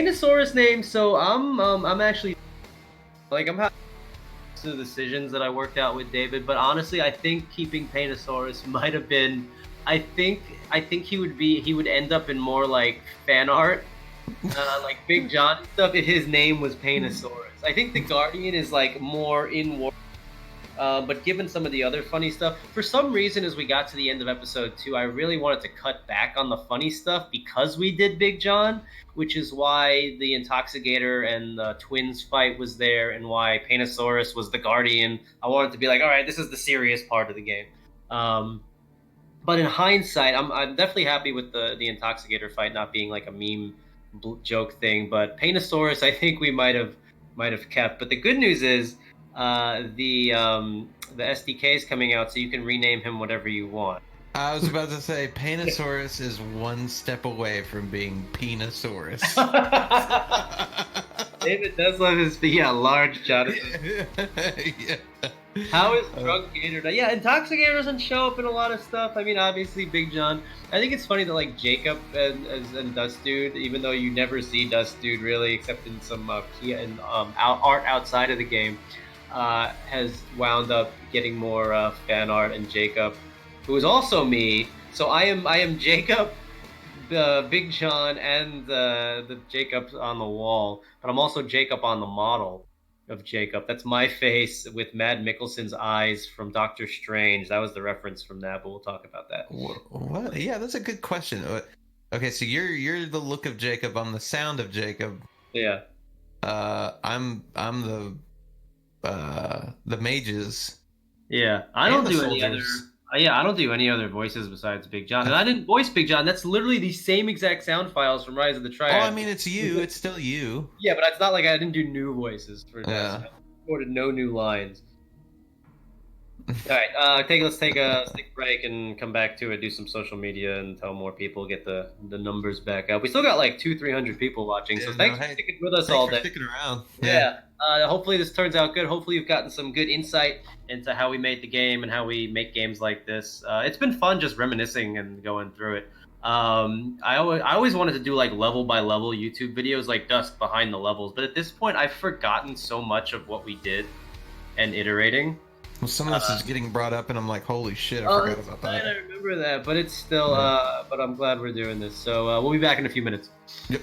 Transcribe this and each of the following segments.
Dinosaurus name. So I'm actually like I'm happy with the decisions that I worked out with David, but honestly, I think keeping Panosaurus might have been. I think he would end up in more like fan art, like Big John and stuff. If his name was Panosaurus, I think the Guardian is like more in war. But given some of the other funny stuff, for some reason, as we got to the end of episode 2, I really wanted to cut back on the funny stuff because we did Big John, which is why the Intoxicator and the twins fight was there, and why Panosaurus was the Guardian. I wanted to be like, all right, this is the serious part of the game. Um, but in hindsight, I'm definitely happy with the Intoxicator fight not being like a meme joke thing. But Panosaurus, I think we might have kept. But the good news is the SDK is coming out, so you can rename him whatever you want. I was about to say, Panosaurus is one step away from being Penosaurus. David does love his large Jonathan. Yeah. How is Drunk Gator? Yeah, Intoxicator doesn't show up in a lot of stuff. I mean, obviously, Big John. I think it's funny that like Jacob and Dust Dude, even though you never see Dust Dude really, except in some art outside of the game, has wound up getting more fan art. And Jacob, who is also me. So I am Jacob, the Big John, and the Jacob on the wall. But I'm also Jacob on the model of Jacob. That's my face with Mad Mikkelsen's eyes from Doctor Strange. That was the reference from that, but we'll talk about that. What? Yeah, that's a good question. Okay, so you're the look of Jacob. I'm the sound of Jacob. Yeah. I'm the mages. Yeah, I don't do any other. Yeah, I don't do any other voices besides Big John, and I didn't voice Big John. That's literally the same exact sound files from Rise of the Triad. Oh, I mean, it's you. It's still you. Yeah, but it's not like I didn't do new voices for that. Yeah. I recorded no new lines. All right, let's take a break and come back to it. Do some social media and tell more people, get the numbers back up. We still got like 200-300 people watching, so thanks for sticking with us all day. Sticking around. Yeah. Hopefully this turns out good. Hopefully you've gotten some good insight into how we made the game and how we make games like this. It's been fun just reminiscing and going through it. I always wanted to do like level by level YouTube videos like Dusk behind the levels, but at this point I've forgotten so much of what we did and iterating. Well, some of this is getting brought up, and I'm like, holy shit, I forgot about that. I remember that, but it's still, but I'm glad we're doing this. So we'll be back in a few minutes. Yep.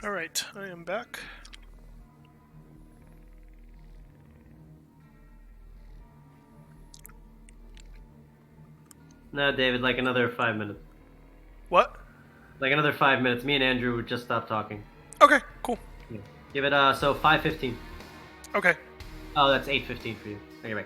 All right, I am back. No, David, like another 5 minutes. What? Like another 5 minutes. Me and Andrew would just stop talking. Okay, cool. Yeah. Give it so 5:15. Okay. Oh, that's 8:15 for you. Okay, back.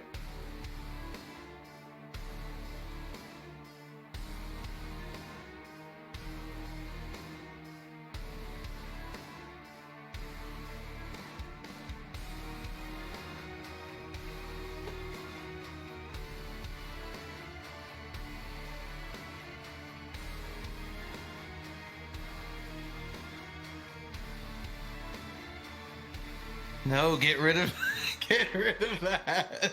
No, get rid of that.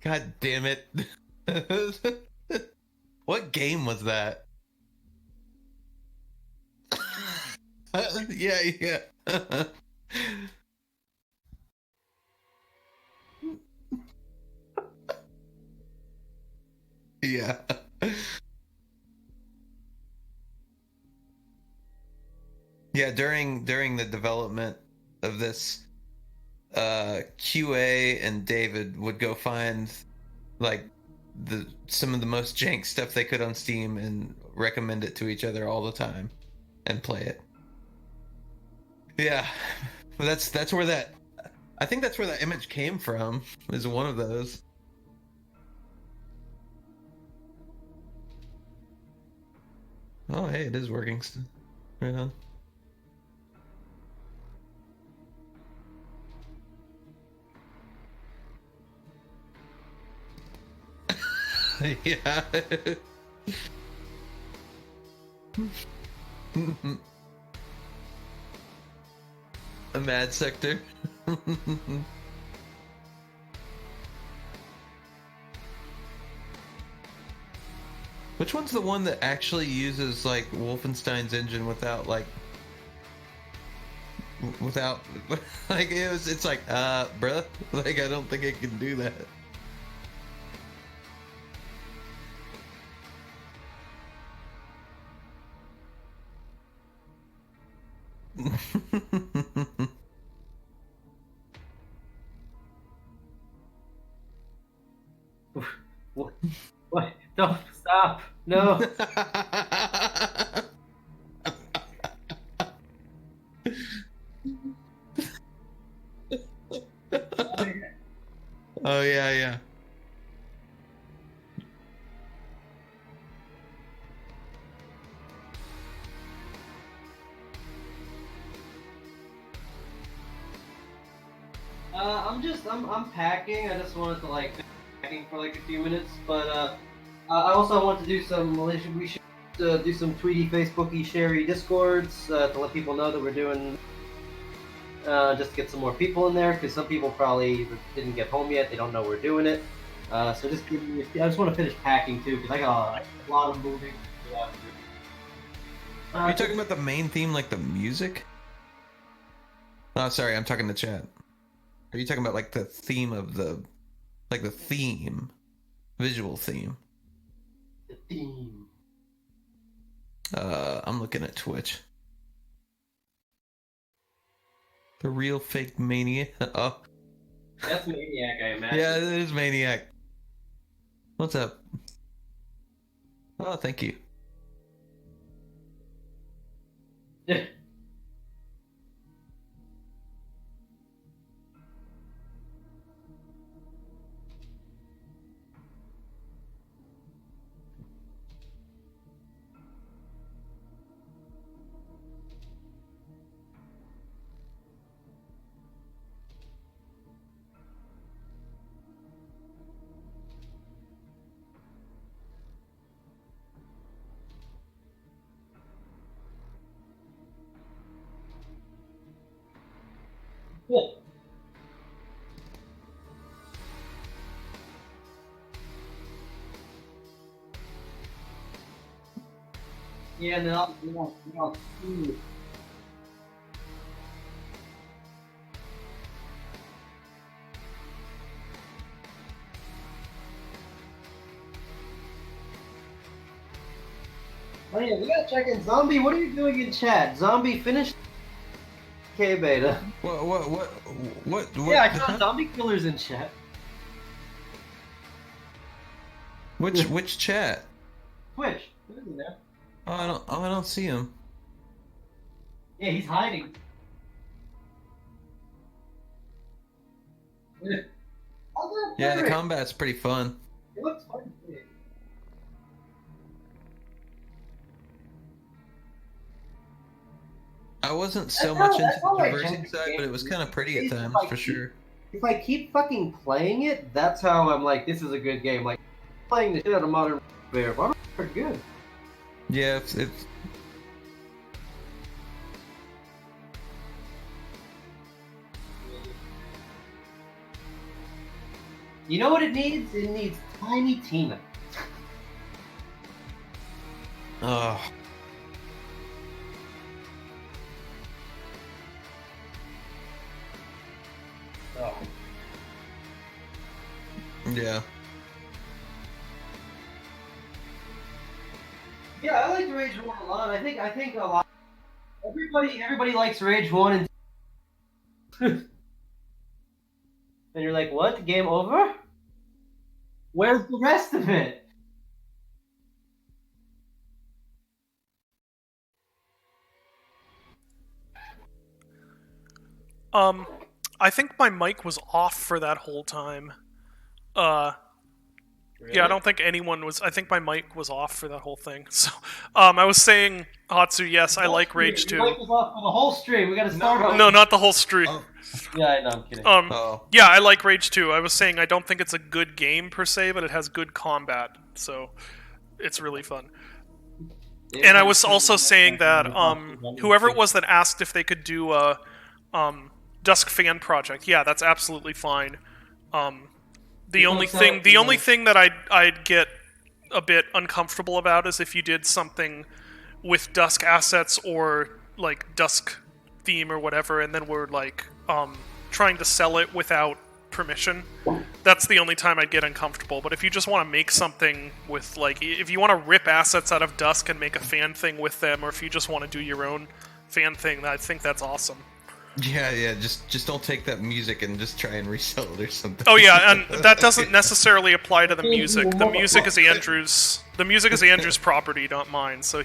God damn it. What game was that? Yeah. Yeah. Yeah, during the development of this, QA and David would go find like some of the most jank stuff they could on Steam and recommend it to each other all the time and play it. Yeah. That's where that I think that's where that image came from, is one of those. Oh, hey, it is working. Right on. Yeah. A mad sector. Which one's the one that actually uses like Wolfenstein's engine without like without like it's like bruh, like I don't think I can do that. What? What? Don't stop. No. Oh yeah, yeah. I'm packing. I just wanted to like packing for like a few minutes, but I also want to do some. We should do some tweety, Facebooky, sharey discords to let people know that we're doing. Just to get some more people in there, because some people probably didn't get home yet. They don't know we're doing it. So just give me. I just want to finish packing too, because I got a lot of moving. To do after. Are you talking about the main theme, like the music? Oh, sorry, I'm talking to chat. Are you talking about like the theme of like the theme, visual theme? The theme. I'm looking at Twitch. The real fake maniac. Oh, That's Maniac, I imagine. yeah, it is maniac. What's up? Oh, thank you. Cool. Yeah, and then I'll Oh yeah, we gotta check in. Zombie, what are you doing in chat? Zombie, finish K beta. What? Yeah, I saw zombie killers in chat. Which chat? Twitch. What is in there? I don't see him. Yeah, he's hiding. How's that Yeah, the pirate? combat's pretty fun. It looks fun to me. I wasn't so much into That's the how I traversing jump side, but it was kind of pretty at If times I for keep- sure. If I keep fucking playing it, that's how I'm like, this is a good game. Like, playing the shit out of Modern Warfare. Modern Warfare good. Yeah, it's You know what it needs? It needs Tiny Tina. oh Oh. yeah. Yeah, I like Rage 1 a lot. I think a lot. Everybody likes Rage 1 and and you're like, what? Game over? Where's the rest of it? I think my mic was off for that whole time. Uh, Yeah, I don't think anyone was. I think my mic was off for that whole thing. So, I was saying, Hatsu, yes, I like Rage 2. Your mic was off for the whole stream. We gotta start over. No, not the whole stream. Oh. Yeah, I know. I'm kidding. Yeah, I like Rage 2. I was saying I don't think it's a good game per se, but it has good combat, so it's really fun. And I was also saying that whoever it was that asked if they could do a Dusk fan project, yeah, that's absolutely fine. The only thing that I'd get a bit uncomfortable about is if you did something with Dusk assets or like Dusk theme or whatever, and then we're like trying to sell it without permission. That's the only time I'd get uncomfortable. But if you just want to make something with, like, if you want to rip assets out of Dusk and make a fan thing with them, or if you just want to do your own fan thing, I think that's awesome. Yeah, just don't take that music and just try and resell it or something. Oh yeah, and that doesn't necessarily apply to the music. The music is Andrew's. The music is Andrew's property, not mine. So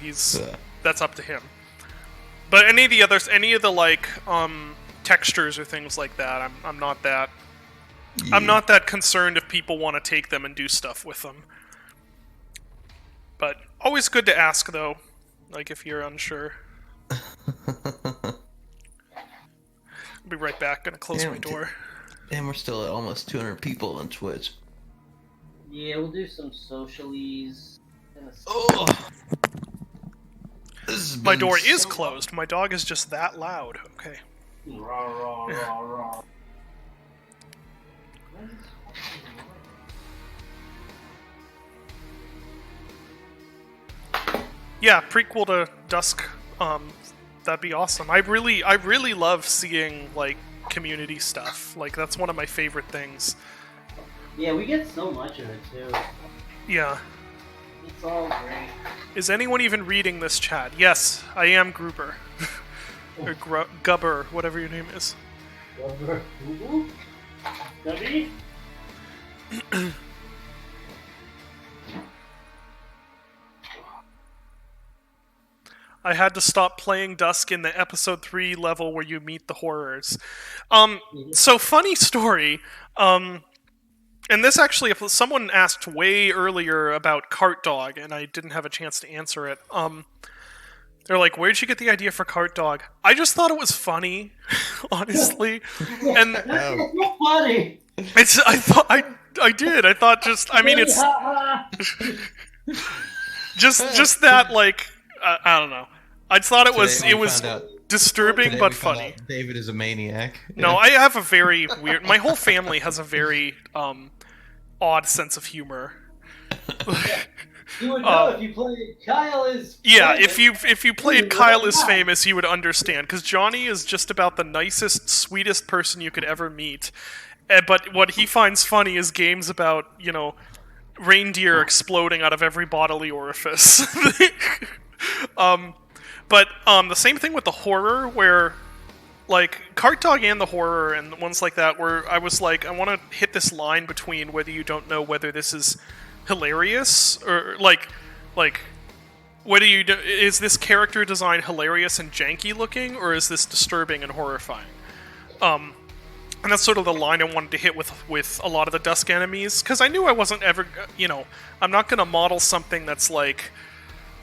that's up to him. But any of the like textures or things like that, I'm not that. Yeah. I'm not that concerned if people want to take them and do stuff with them. But always good to ask though, like if you're unsure. I'll be right back. Gonna close my door. And we're still at almost 200 people on Twitch. Yeah, we'll do some socialies. Oh! My door is closed. My dog is just that loud. Okay. Rah. Yeah, prequel to Dusk. That'd be awesome. I really love seeing like community stuff. Like that's one of my favorite things. Yeah, we get so much of it too. Yeah. It's all great. Is anyone even reading this chat? Yes, I am Gruber. Or Gubber, whatever your name is. Gubber? Gubby? I had to stop playing Dusk in the episode 3 level where you meet the horrors. So funny story. And this actually, if someone asked way earlier about Cart Dog, and I didn't have a chance to answer it. They're like, "Where'd you get the idea for Cart Dog?" I just thought it was funny, honestly. And it's so funny. I did. I thought just. I mean, it's just that like I don't know. I thought it was disturbing but funny. David is a maniac. No, I have a very weird. My whole family has a very odd sense of humor. You would know if you played Kyle is. Yeah, famous. if you played Kyle is famous, you would understand because Johnny is just about the nicest, sweetest person you could ever meet. But what he finds funny is games about reindeer exploding out of every bodily orifice. But the same thing with the horror, where like Cart Dog and the horror and ones like that, where I was like, I want to hit this line between whether you don't know whether this is hilarious or like whether is this character design hilarious and janky looking, or is this disturbing and horrifying? And that's sort of the line I wanted to hit with a lot of the Dusk enemies, because I knew I wasn't ever, I'm not going to model something that's like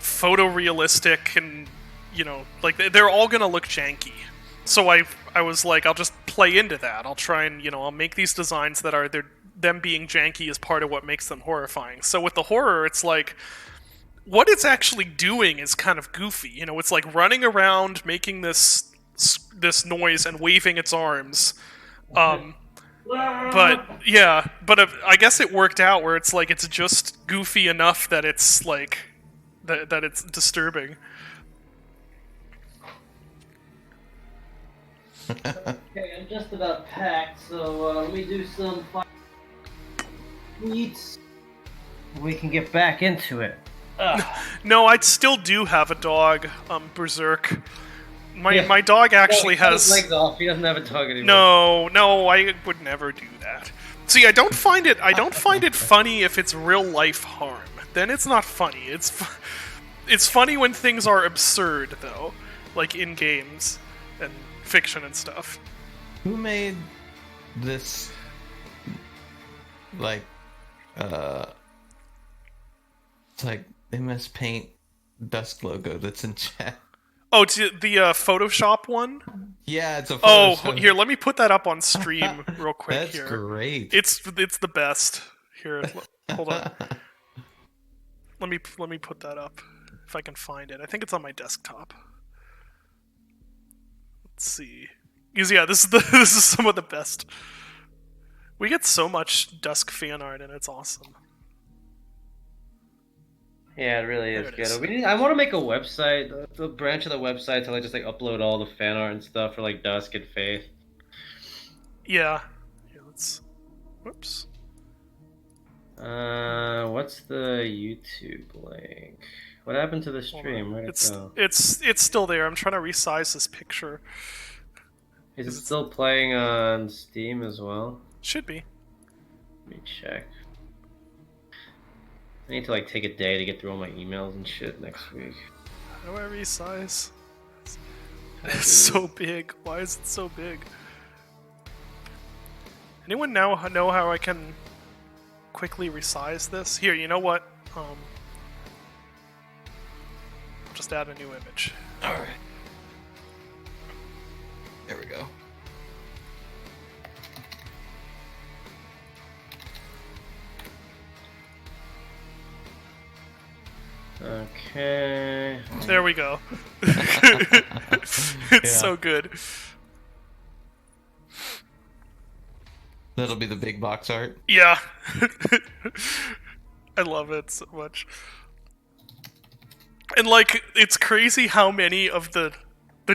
photorealistic and like they're all going to look janky. So I was like, I'll just play into that. I'll try and I'll make these designs that are them being janky is part of what makes them horrifying. So with the horror, it's like what it's actually doing is kind of goofy. It's like running around making this noise and waving its arms. But I guess it worked out where it's like it's just goofy enough that it's like that it's disturbing. Okay, I'm just about packed, so let me do some tweets. We can get back into it. No, I still do have a dog, Berserk. My dog actually has legs off. He doesn't have a dog anymore. No, I would never do that. See, I don't find it funny if it's real life harm. Then it's not funny. It's funny when things are absurd, though, like in games and fiction and stuff. Who made this It's like MS Paint Dusk logo that's in chat. Oh, the Photoshop one? Yeah, it's a Oh, Photoshop. here, let me put that up on stream real quick. That's here. great. It's the best. Here, hold on. Let me put that up if I can find it. I think it's on my desktop. Let's see. Yeah, this is some of the best. We get so much Dusk fan art, and it's awesome. Yeah, it really is There it good. is. I want to make a website, the branch of the website to like just like upload all the fan art and stuff for like Dusk and Faith. Yeah. Here, let's. Whoops. What's the YouTube link? What happened to the stream? Where'd it go? It's still there. I'm trying to resize this picture. Is it still playing on Steam as well? Should be. Let me check. I need to like take a day to get through all my emails and shit next week. How do I resize? It's so big. Why is it so big? Anyone now know how I can quickly resize this? Here, you know what? I'll just add a new image. All right. There we go. Okay. There we go. It's so good. That'll be the big box art. Yeah. I love it so much. And like, it's crazy how many of the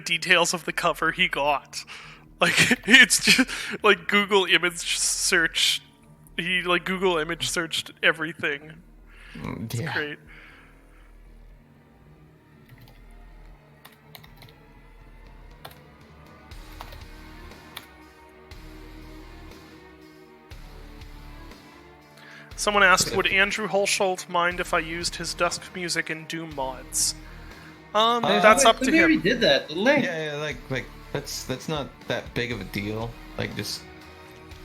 details of the cover he got. Like, it's just like Google image search. He like Google image searched everything. It's great. Someone asked, would Andrew Holsholt mind if I used his Dusk music in Doom mods? That's up to We already him. did that, didn't we? Yeah, like that's not that big of a deal. Like just,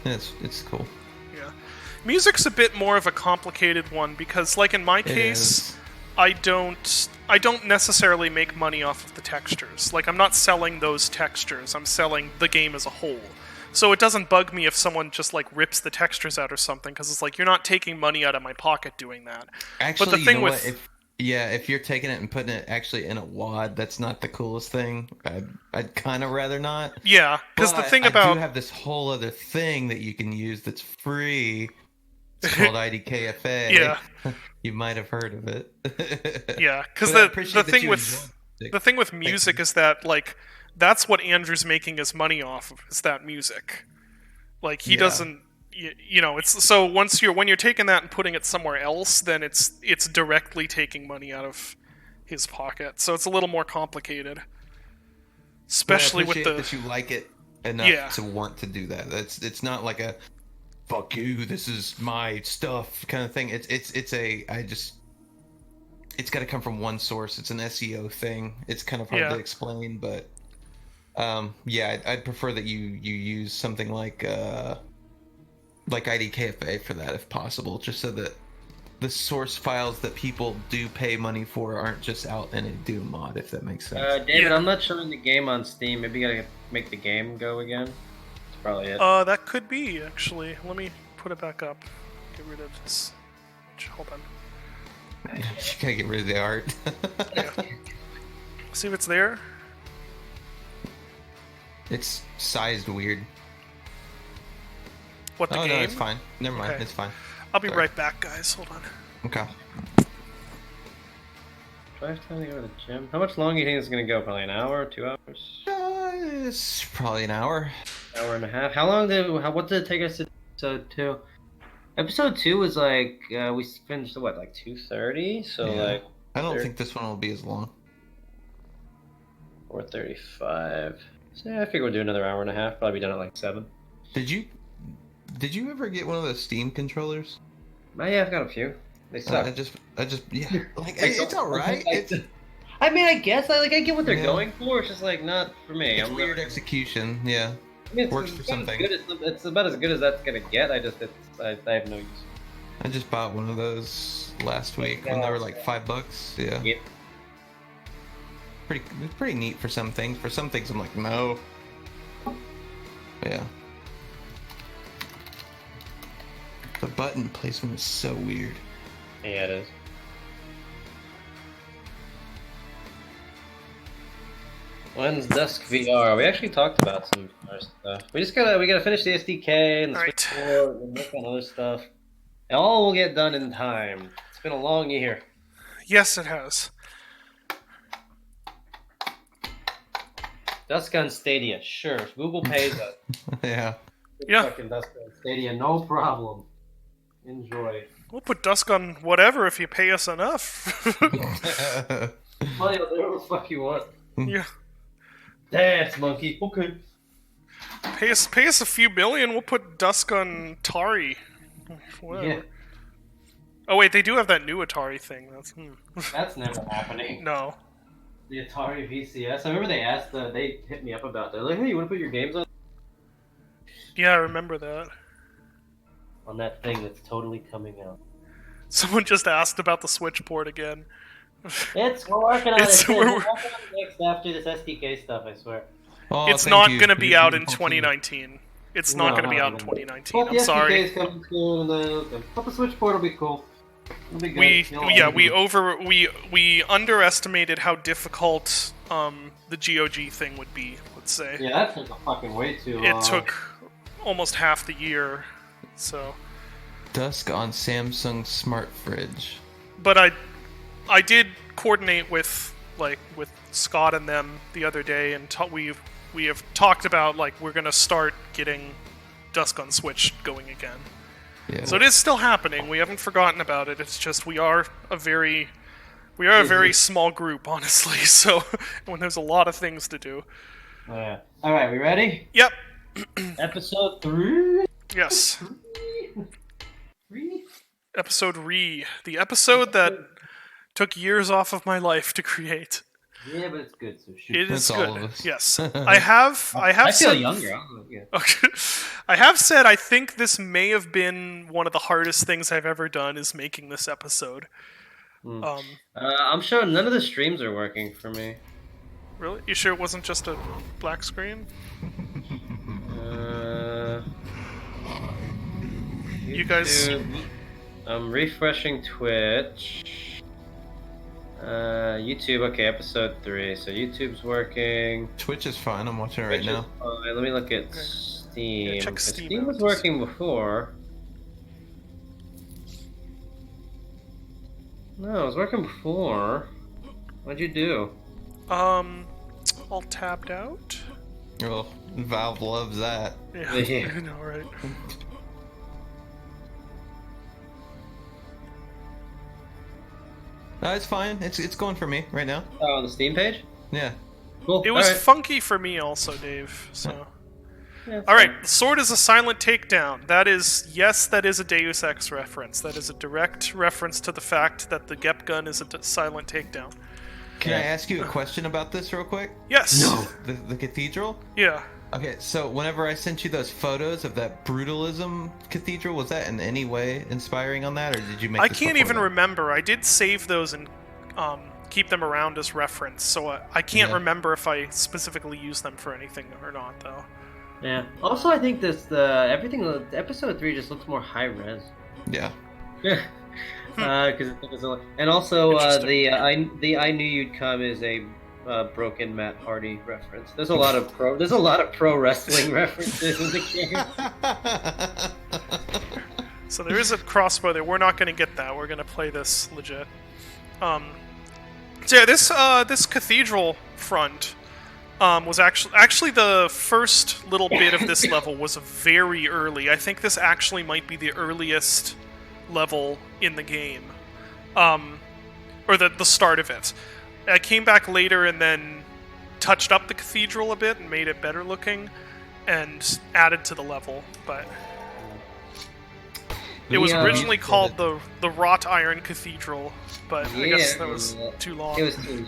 it's cool. Yeah, music's a bit more of a complicated one because, like in my case, I don't necessarily make money off of the textures. Like I'm not selling those textures. I'm selling the game as a whole. So it doesn't bug me if someone just like rips the textures out or something, because it's like you're not taking money out of my pocket doing that. Actually, but the thing you know with what? If you're taking it and putting it actually in a wad, that's not the coolest thing. I'd kind of rather not. Yeah, because the thing I about do have this whole other thing that you can use that's free. It's called IDKFA. Yeah. You might have heard of it. yeah, because But I the appreciate that thing you with enjoy the thing with music is that like that's what Andrew's making his money off of, is that music. Like he doesn't, you know, it's so when you're taking that and putting it somewhere else, then it's directly taking money out of his pocket. So it's a little more complicated, especially with the that you like it enough to want to do that. It's not like a fuck you, this is my stuff kind of thing. It's got to come from one source. It's an SEO thing. It's kind of hard to explain, but I'd prefer that you use something like IDKFA for that if possible, just so that the source files that people do pay money for aren't just out in a Doom mod, if that makes sense. David, I'm not showing the game on Steam. Maybe you gotta make the game go again. That's probably it. That could be, actually. Let me put it back up. Get rid of this. Hold on. You gotta get rid of the art. Yeah. See if it's there. It's sized weird. What, the game? No, it's fine. Never mind, Okay. it's fine. I'll be Sorry. right back, guys. Hold on. Okay. Do I have time to go to the gym? How much longer do you think it's gonna go? Probably an hour, 2 hours? It's probably an hour. Hour and a half. What did it take us to episode 2? Episode 2 was like, we finished at what, like 2:30? So Yeah. like... I don't think this one will be as long. 4:35. So yeah, I figure we'll do another hour and a half. Probably be done at like 7. Did you ever get one of those Steam controllers? Yeah, I've got a few. They suck. I just yeah. Like it's all right. It's I mean, I guess I get what they're going for. It's just like not for me. it's weird execution. Yeah. I mean, Works for something. It's about as good as that's gonna get. I have no use. I just bought one of those last week when they were like $5. Yeah. Yep. It's pretty neat for some things. For some things, I'm like, no. But yeah. The button placement is so weird. Yeah, it is. When's Dusk VR? We actually talked about some VR stuff. We gotta finish the SDK and the Right. support and work on other stuff. And all will get done in time. It's been a long year. Yes, it has. Dusk on Stadia, sure. If Google pays us. Yeah. Yeah. Fucking Dusk on Stadia, no problem. Enjoy. We'll put Dusk on whatever if you pay us enough. Money, I'll do whatever the fuck you want. Yeah. Dance, monkey. Okay. Pay us a few billion, we'll put Dusk on Atari. Whatever. Yeah, Oh wait, they do have that new Atari thing. that's never happening. No. The Atari VCS. I remember they hit me up about that. They're like, hey, you want to put your games Yeah, I remember that. on that thing that's totally coming out? Someone just asked about the Switch port again. We're working on it. We're- We're working on it next after this SDK stuff, I swear. Oh, It's thank not you. going to be You're out in beautiful, too. 2019. It's not going to be out in 2019. Well, I'm the sorry. SDK is coming soon, and then but the Switch port will be cool. It'll be good. We underestimated how difficult the GOG thing would be, let's say. Yeah, that took a fucking way too long. It took almost half the year. So, Dusk on Samsung Smart Fridge. but I did coordinate with Scott and them the other day, and we have talked about we're gonna start getting Dusk on Switch going again. Yeah. So it is still happening. We haven't forgotten about it. It's just we are a very small group, honestly. So when there's a lot of things to do. Oh, yeah. All right, we ready? Yep. Episode 3. Yes. 3. Episode the episode that took years off of my life to create. Yeah, but it's good. So shoot. It is That's all good. of us. Yes, I have I feel said, younger. I don't know, yeah. Okay. I have said I think this may have been one of the hardest things I've ever done is making this episode. I'm sure none of the streams are working for me. Really? You sure it wasn't just a black screen? You guys. I'm refreshing Twitch. YouTube, okay, episode 3. So YouTube's working. Twitch is fine. I'm watching it right Twitch now. is fine. Let me look at Steam. Yeah, check 'Cause Steam Steam was out. working before. No, it was working before. What'd you do? All tapped out. Well, Valve loves that. Yeah, Yeah. I know, right? No, it's fine. It's going for me right now. Oh, on the Steam page? Yeah. Cool. It was Alright. funky for me also, Dave. So. Yeah, it's All right, fine. Sword is a silent takedown. That is a Deus Ex reference. That is a direct reference to the fact that the Gep gun is a silent takedown. Can I ask you a question about this real quick? Yes. No. The cathedral? Yeah. Okay, so whenever I sent you those photos of that brutalism cathedral, was that in any way inspiring on that, or did you make? I this can't before even that? remember. I did save those and keep them around as reference, so I can't Yeah. remember if I specifically used them for anything or not, though. Yeah. Also, I think everything. Episode 3 just looks more high res. Yeah. Because and also Interesting. the I knew you'd come is a broken Matt Hardy reference. There's a lot of pro wrestling references in the game. So there is a crossbow there. We're not going to get that. We're going to play this legit. So yeah, this cathedral front was actually the first little bit of this level was very early. I think this actually might be the earliest level in the game, or the start of it. I came back later and then touched up the cathedral a bit and made it better looking, and added to the level. But it was originally called the Wrought Iron Cathedral, but I guess that was too long. It was too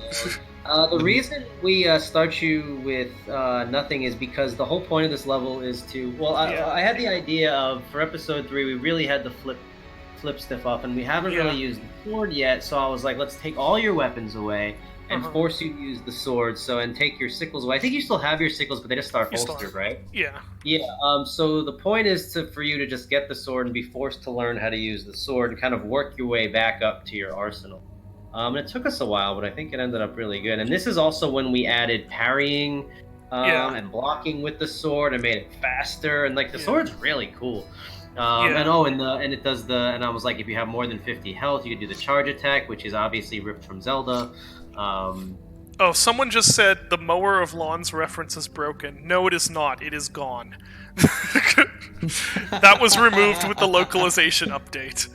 long. The reason we start you with nothing is because the whole point of this level is to. Well, I had the idea of for episode 3 we really had to flip flip stuff up, and we haven't Yeah. really used the sword yet. So I was like, let's take all your weapons away and force you to use the sword. So and take your sickles away. I think you still have your sickles, but they just start You still holstered, have- right? Yeah. Yeah. So the point is for you to just get the sword and be forced to learn how to use the sword and kind of work your way back up to your arsenal. And it took us a while, but I think it ended up really good. And this is also when we added parrying and blocking with the sword and made it faster. And like the sword's really cool. And it does and I was like, if you have more than 50 health, you could do the charge attack, which is obviously ripped from Zelda. Oh, someone just said the mower of lawns reference is broken. No, it is not. It is gone. That was removed with the localization update.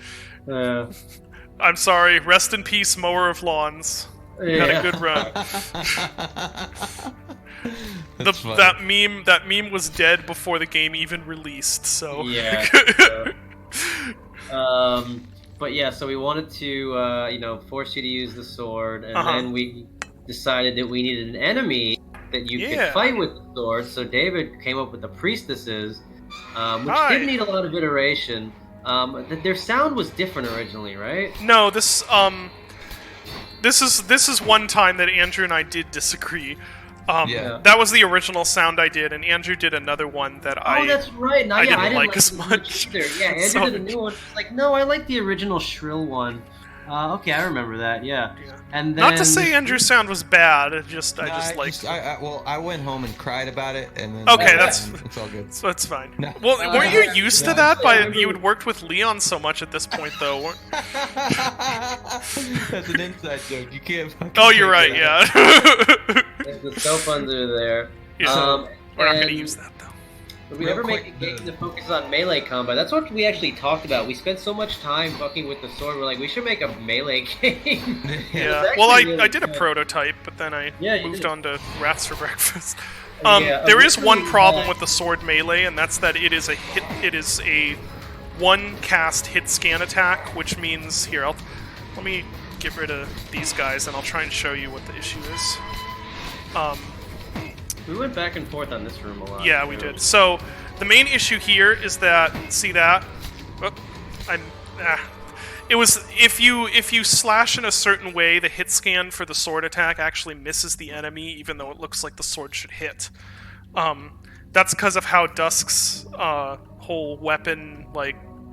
I'm sorry. Rest in peace, mower of lawns. You had a good run. That meme was dead before the game even released. So yeah. But yeah, so we wanted to force you to use the sword, and then we decided that we needed an enemy that you could fight with the sword. So David came up with the priestesses, which did need a lot of iteration. Their sound was different originally, right? No, this is one time that Andrew and I did disagree. That was the original sound I did, and Andrew did another one that I that's right. No, I yeah, didn't like as much. Either. Yeah, Andrew did a new one. He's like, no, I like the original shrill one. Okay, I remember that. Yeah. And then not to say Andrew's sound was bad. I just liked. I went home and cried about it, and then okay, it's all good. So it's fine. No. Well, weren't you used to that? You had worked with Leon so much at this point, though. That's an inside joke. You can't. Oh, you're right. Yeah. There's the soap under there. Yeah. We're not going to use that though. But we never make a game that focuses on melee combat. That's what we actually talked about. We spent so much time fucking with the sword. We're like, we should make a melee game. Yeah. Well, I did a prototype, but then I moved on to Rats for Breakfast. There is one problem with the sword melee, and that's that it is a one cast hit scan attack, which means let me get rid of these guys, and I'll try and show you what the issue is. We went back and forth on this room a lot. Yeah, we did. So the main issue here is that see that it was if you slash in a certain way, the hit scan for the sword attack actually misses the enemy, even though it looks like the sword should hit. That's because of how Dusk's whole weapon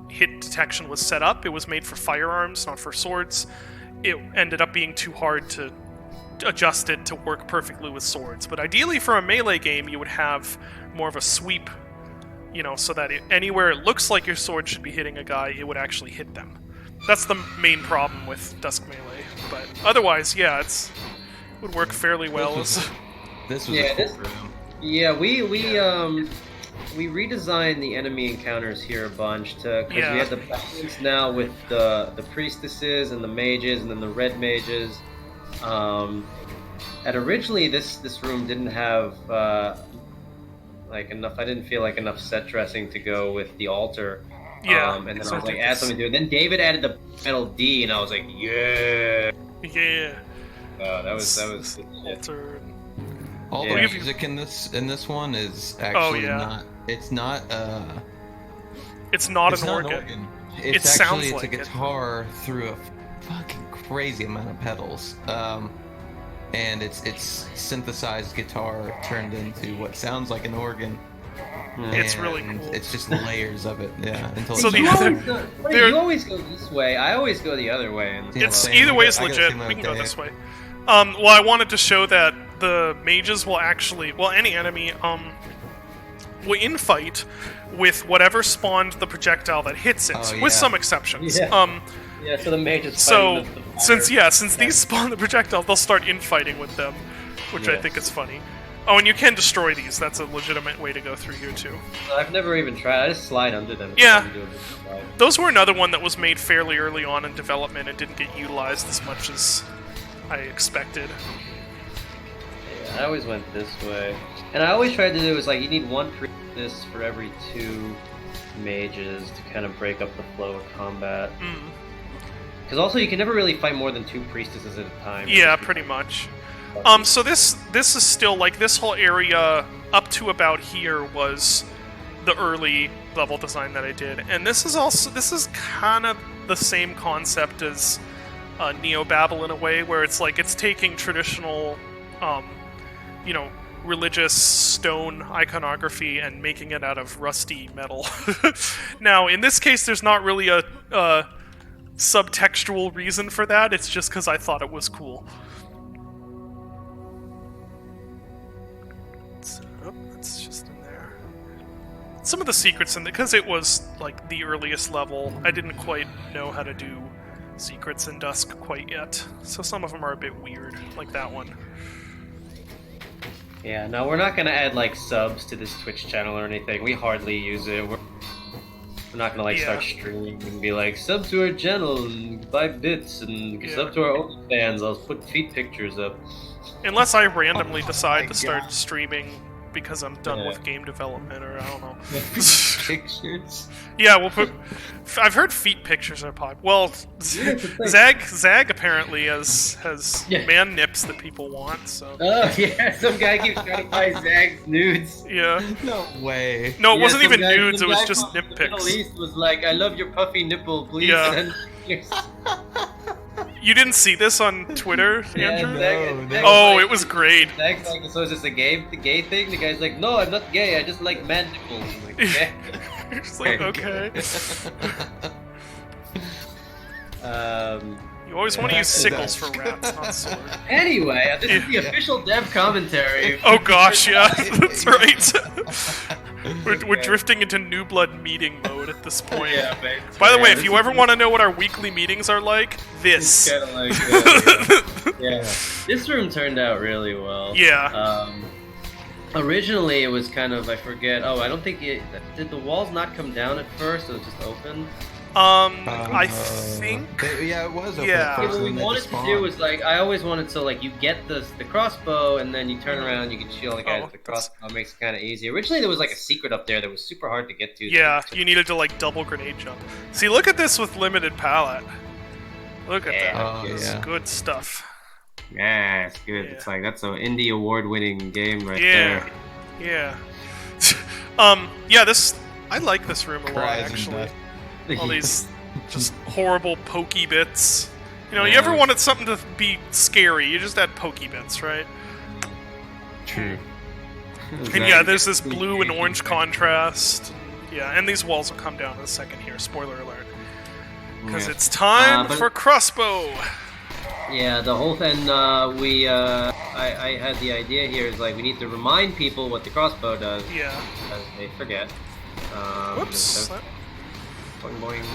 hit detection was set up. It was made for firearms, not for swords. It ended up being too hard to adjust it to work perfectly with swords. But ideally for a melee game, you would have more of a sweep, so that anywhere it looks like your sword should be hitting a guy, it would actually hit them. That's the main problem with Dusk Melee. But otherwise, yeah, it would work fairly well. This was we redesigned the enemy encounters here a bunch because we had the balance now with the priestesses and the mages and then the red mages. And originally this room didn't have enough. I didn't feel like enough set dressing to go with the altar. And then I was like, add something to it. Then David added the metal D, and I was like, yeah. That was altar. All the music in this one is actually not. It's not. It's not an organ. It's actually a guitar through a fucking crazy amount of pedals. And it's synthesized guitar turned into what sounds like an organ. It's really cool. It's just layers of it, yeah. You always go this way. I always go the other way. Either way is legit. We can go this way. Well, I wanted to show that the mages will actually, any enemy, will infight with whatever spawned the projectile that hits it, with some exceptions. Yeah, so the mages. Since these spawn the projectile, they'll start infighting with them, which I think is funny. Oh, and you can destroy these. That's a legitimate way to go through here too. I've never even tried. I just slide under them. Yeah, those were another one that was made fairly early on in development and didn't get utilized as much as I expected. Yeah, I always went this way, and I always tried to do is you need one priestess for every 2 mages to kind of break up the flow of combat. Because also you can never really fight more than 2 priestesses at a time. Yeah, pretty much. So this is still this whole area up to about here was the early level design that I did, and this is kind of the same concept as Neo-Babel in a way, where it's like it's taking traditional, you know, religious stone iconography and making it out of rusty metal. Now, in this case, there's not really a subtextual reason for that. It's just because I thought it was cool. That's just in there. Some of the secrets in because it was like the earliest level, I didn't quite know how to do secrets in Dusk quite yet. So some of them are a bit weird, like that one. Yeah, no, we're not gonna add like subs to this Twitch channel or anything. We hardly use it. We're not gonna like start streaming and be like sub to our channel and buy bits and sub to our OnlyFans. I'll put feet pictures up. Unless I randomly decide to start streaming because I'm done with game development, or I don't know. Pictures. Yeah, we'll put. I've heard feet pictures are pop. Well, Zag apparently has man nips that people want. So. Oh yeah, some guy keeps trying to buy Zag's nudes. Yeah. No way. No, it wasn't even nudes. It was just nip pics. Middle East was like, "I love your puffy nipple, please." Yeah. You didn't see this on Twitter, Andrew? No, it was great. Zag's like, so is this a gay thing? The guy's like, no, I'm not gay. I just like man nipples. I'm like, okay. It's like, okay. You always want to use sickles for rats, not sword. Anyway, this is the official dev commentary. Oh gosh, yeah, that's right. We're drifting into New Blood meeting mode at this point. Yeah, man. By the way, if you ever want to know what our weekly meetings are like, this. It's kind of like, yeah. This room turned out really well. Yeah. Originally, it was kind of, I forget. Oh, I don't think it. Did the walls not come down at first? It was just open. I think. It was open. Yeah. What we wanted to do was like, I always wanted to like, you get the crossbow and then you turn around, you can shoot all the guys with the crossbow. It makes it kind of easy. Originally, there was like a secret up there that was super hard to get to. Yeah, you needed to like double grenade jump. See, look at this with limited palette. Look at that. Oh, It's good stuff. Yeah, it's good. Yeah. It's like that's an indie award-winning game right there. Yeah. Yeah, this I like this room a lot actually. All these just horrible pokey bits. You know, you ever wanted something to be scary, you just add pokey bits, right? True. And yeah, there's this blue and orange contrast. Yeah, and these walls will come down in a second here, spoiler alert. Because it's time for crossbow! Yeah, the whole thing, I had the idea here is like, we need to remind people what the crossbow does. Yeah. Because they forget. Whoops. Boing, boing.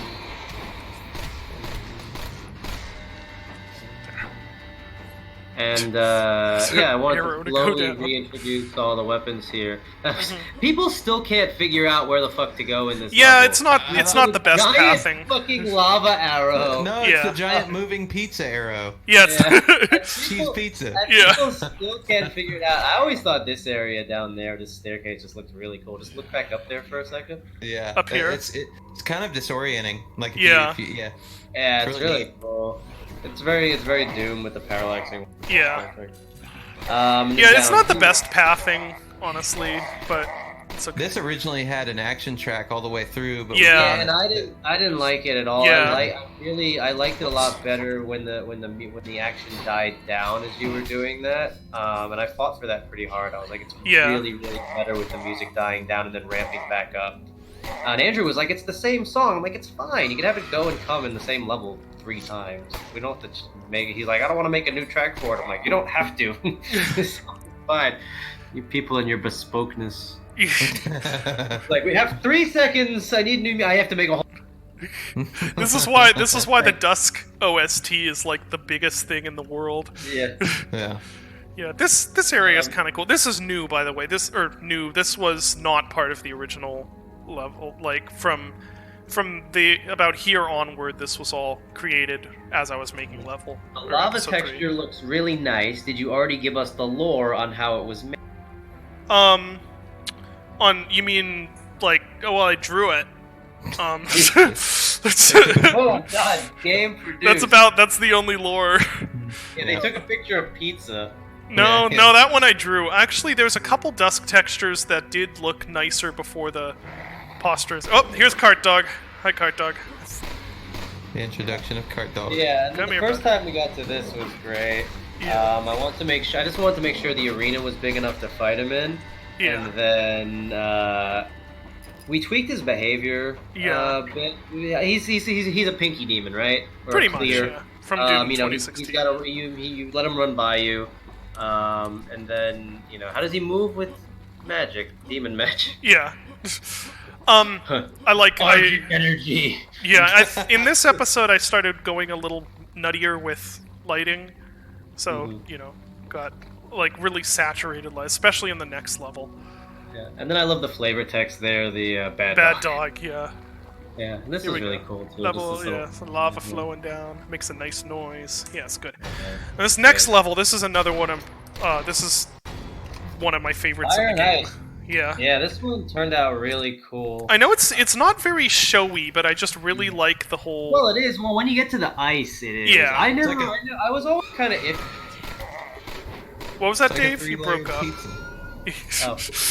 And yeah, I wanted to slowly reintroduce all the weapons here. People still can't figure out where the fuck to go in this. Yeah, level. it's not the best pathing. Fucking lava arrow. No, it's the giant moving pizza arrow. Yeah, Cheese pizza. People still can't figure it out. I always thought this area down there, this staircase, just looked really cool. Just look back up there for a second. Yeah, up here. It's kind of disorienting. Like yeah, yeah, it's really cool. It's very Doom with the parallaxing. Yeah. Yeah, it's not the best pathing, honestly, but it's okay. This originally had an action track all the way through, but and I didn't like it at all. Yeah. I liked it a lot better when the action died down as you were doing that. And I fought for that pretty hard. I was like, it's really better with the music dying down and then ramping back up. And Andrew was like, it's the same song. I'm like, it's fine. You can have it go and come in the same level 3 times. We don't have to make it. He's like, I don't want to make a new track for it. I'm like, you don't have to. It's fine. You people and your bespokeness. Like, we have 3 seconds. I need new. I have to make a whole. This is why the Dusk OST is like the biggest thing in the world. Yeah. Yeah. Yeah, this area is kind of cool. This is new, by the way. This was not part of the original level. Like from the about here onward, this was all created as I was making level. The lava texture looks really nice. Did you already give us the lore on how it was made? You mean like? Oh well, I drew it. Oh god, game produced. That's the only lore. Yeah, they took a picture of pizza. No, that one I drew. Actually, there's a couple Dusk textures that did look nicer before the postures. Oh, here's Cart Dog. Hi, Cart Dog. The introduction of Cart Dog. Yeah, and Come the here, first bud. time we got to this was great. Yeah. I just wanted to make sure the arena was big enough to fight him in. Yeah. And then we tweaked his behavior Yeah. a bit. Yeah, he's a pinky demon, right? Or Pretty a clear. much, yeah. From Doom You know, he's 2016. got you let him run by you. And then, you know, how does he move with magic? Demon magic. Yeah. I like energy. Yeah, in this episode I started going a little nuttier with lighting. So, you know, got like really saturated light, especially in the next level. Yeah. And then I love the flavor text there, the bad Dog, yeah. Yeah, and this is really cool too. Level, Just this yeah, little- some lava flowing down, makes a nice noise. Yeah, it's good. Yeah. And this next level, this is another one of, this is one of my favorites in the game. Yeah. Yeah, this one turned out really cool. I know it's not very showy, but I just really like the whole. Well, it is. Well, when you get to the ice, it is. Yeah. I was always kind of iffy. What was that, It's like a Dave? You 3-layered broke up. pizza.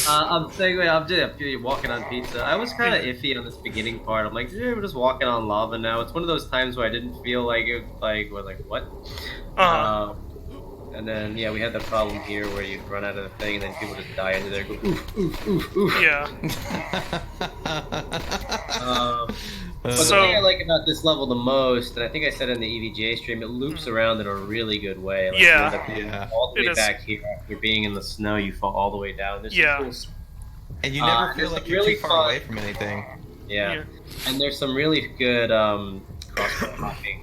I'm saying, I'm just walking on pizza. I was kind of iffy on this beginning part. I'm like, we're just walking on lava now. It's one of those times where I didn't feel like it. We're like, what? And then we had the problem here where you run out of the thing and then people just die into there. Go oof oof oof oof. Yeah. But the thing I like about this level the most, and I think I said in the EVGA stream, it loops around in a really good way. Like, Yeah. you end up being all the It way is. back here after being in the snow, you fall all the way down. There's some cool And you never feel there's like some you're really too far fun- away from anything. Yeah. And there's some really good crossbow hopping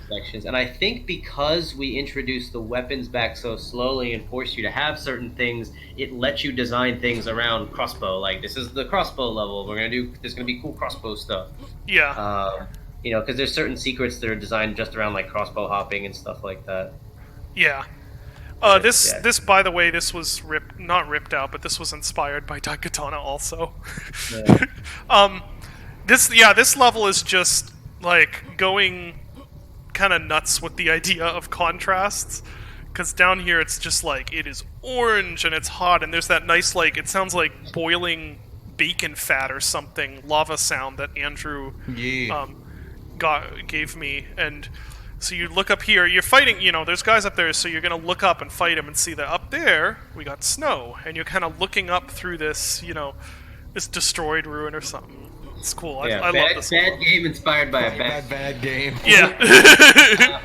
sections. And I think because we introduced the weapons back so slowly and forced you to have certain things, it lets you design things around crossbow. Like, this is the crossbow level. There's gonna be cool crossbow stuff. Yeah. You know, because there's certain secrets that are designed just around like crossbow hopping and stuff like that. Yeah. This by the way, this was not ripped out, but this was inspired by Daikatana also. Yeah. This level is just like going kind of nuts with the idea of contrasts, because down here it's just like it is orange and it's hot, and there's that nice, like, it sounds like boiling bacon fat or something, lava sound that Andrew gave me. And so you look up here, you're fighting, you know, there's guys up there, so you're gonna look up and fight them and see that up there we got snow, and you're kind of looking up through this, you know, this destroyed ruin or something. It's cool. I love this. Bad game inspired by a Bad game. Yeah.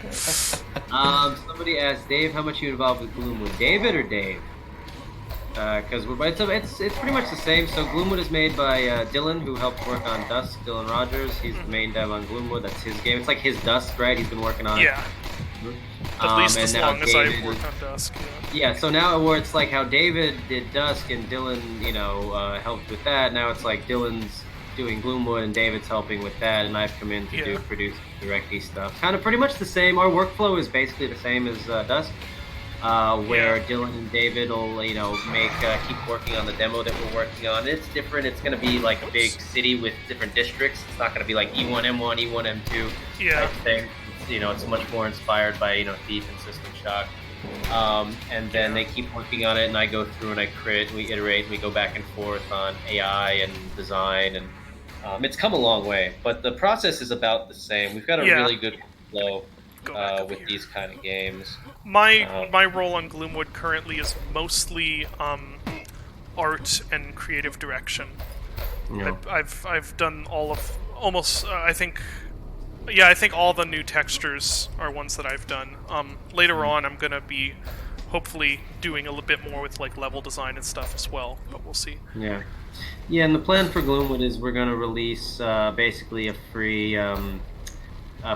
Somebody asked Dave how much you involved with Gloomwood. David or Dave? Because it's pretty much the same. So Gloomwood is made by Dylan, who helped work on Dusk. Dylan Rogers. He's the main dev on Gloomwood. That's his game. It's like his Dusk, right? He's been working on it. Yeah. At least as long as David I've worked on Dusk. Yeah, so now where it's like how David did Dusk and Dylan, you know, helped with that. Now it's like Dylan's doing Gloomwood and David's helping with that, and I've come in to produce directy stuff. Kind of pretty much the same. Our workflow is basically the same as Dusk, where Dylan and David will, you know, keep working on the demo that we're working on. It's different. It's going to be like a big city with different districts. It's not going to be like E1M1, E1M2 type thing. You know, it's much more inspired by, you know, Thief and System Shock. And then they keep working on it, and I go through and I crit, we iterate, we go back and forth on AI and design, and it's come a long way. But the process is about the same. We've got a really good flow with these kind of games. My role on Gloomwood currently is mostly art and creative direction. Yeah. I've done all of almost I think all the new textures are ones that I've done. Later on, I'm gonna be hopefully doing a little bit more with like level design and stuff as well, but we'll see. Yeah, and the plan for Gloomwood is we're gonna release basically a free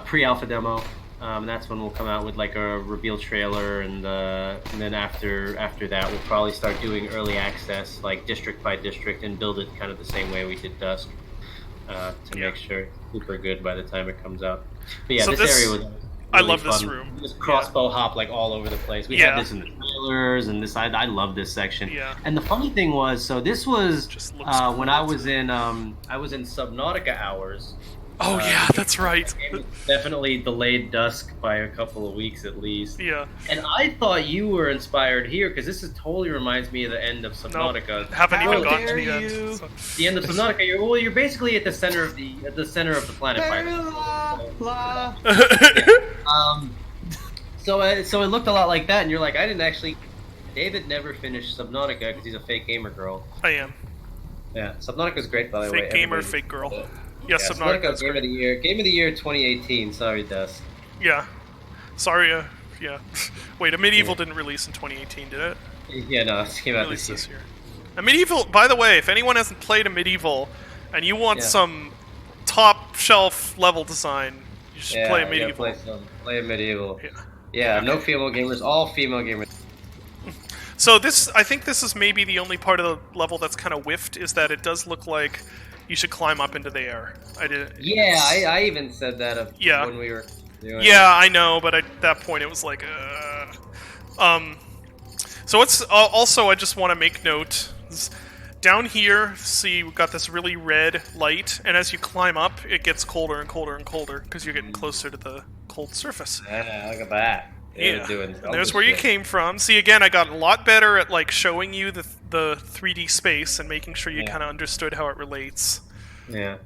pre-alpha demo. That's when we'll come out with like a reveal trailer, and then after that, we'll probably start doing early access, like district by district, and build it kind of the same way we did Dusk. To make sure it's super good by the time it comes out. But yeah, so this area was really I love fun. this room. This crossbow hop like all over the place. We had this in the trailers, and this I love this section. Yeah. And the funny thing was, so this was when I was in Subnautica hours. Oh yeah, that's right. Definitely delayed Dusk by a couple of weeks at least. Yeah. And I thought you were inspired here because this is totally reminds me of the end of Nope. Subnautica. Haven't even How gotten to dare the end. you. So. The end of Subnautica. You're basically at the center of the planet. La. So it looked a lot like that, and you're like, I didn't actually. David never finished Subnautica because he's a fake gamer girl. I am. Yeah, Subnautica's great by the way. Fake gamer, Everybody- fake girl. Yeah, Yes, Subnautica's Game of great. the Year. Game of the Year 2018. Sorry, Dust. Yeah. Sorry, yeah. Wait, a Medieval didn't release in 2018, did it? Yeah, no, it came out Released this year. A Medieval, by the way, if anyone hasn't played a Medieval and you want Yeah. some top shelf level design, you should play a you Medieval. gotta play a Medieval. Yeah. Yeah, no female gamers, all female gamers. So I think this is maybe the only part of the level that's kind of whiffed, is that it does look like you should climb up into the air. Yeah, I even said that Yeah. when we were doing Yeah, I know, but at that point it was like, So it's also, I just want to make note. Down here, see, we've got this really red light, and as you climb up, it gets colder and colder and colder because you're getting closer to the cold surface. Yeah, look at that. Yeah, Doing and there's where you came from. See, again, I got a lot better at like showing you the 3D space and making sure you kind of understood how it relates. Yeah.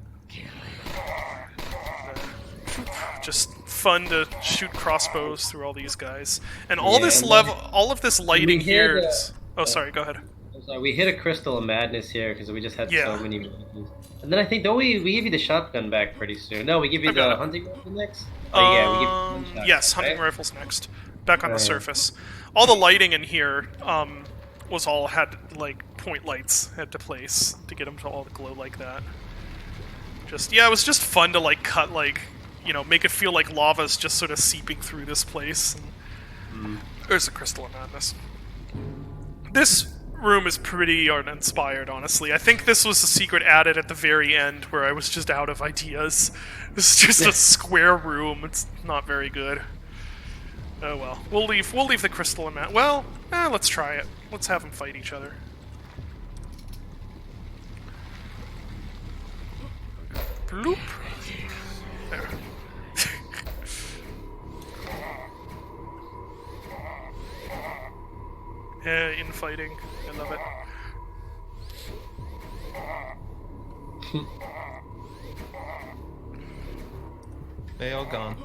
Just fun to shoot crossbows through all these guys, and all this level, all of this lighting here. Oh, sorry. Go ahead. So we hit a crystal of madness here because we just had Yeah. so many madnesses. And then I think don't we give you the shotgun back pretty soon? No, we give you I got the it. hunting rifle next. Oh yeah, we give you one shotgun, Yes, hunting right? rifles next. Back on the yeah. surface. All the lighting in here was all had like point lights had to place to get them to all glow like that. It was just fun to like cut like, make it feel like lava's just sort of seeping through this place. And there's a crystal of madness. This room is pretty uninspired, honestly. I think this was a secret added at the very end where I was just out of ideas. It's just a square room. It's not very good. Oh well, we'll leave the crystal in that. Well, let's try it. Let's have them fight each other. Bloop. There. Yeah, infighting. I love it. They all gone.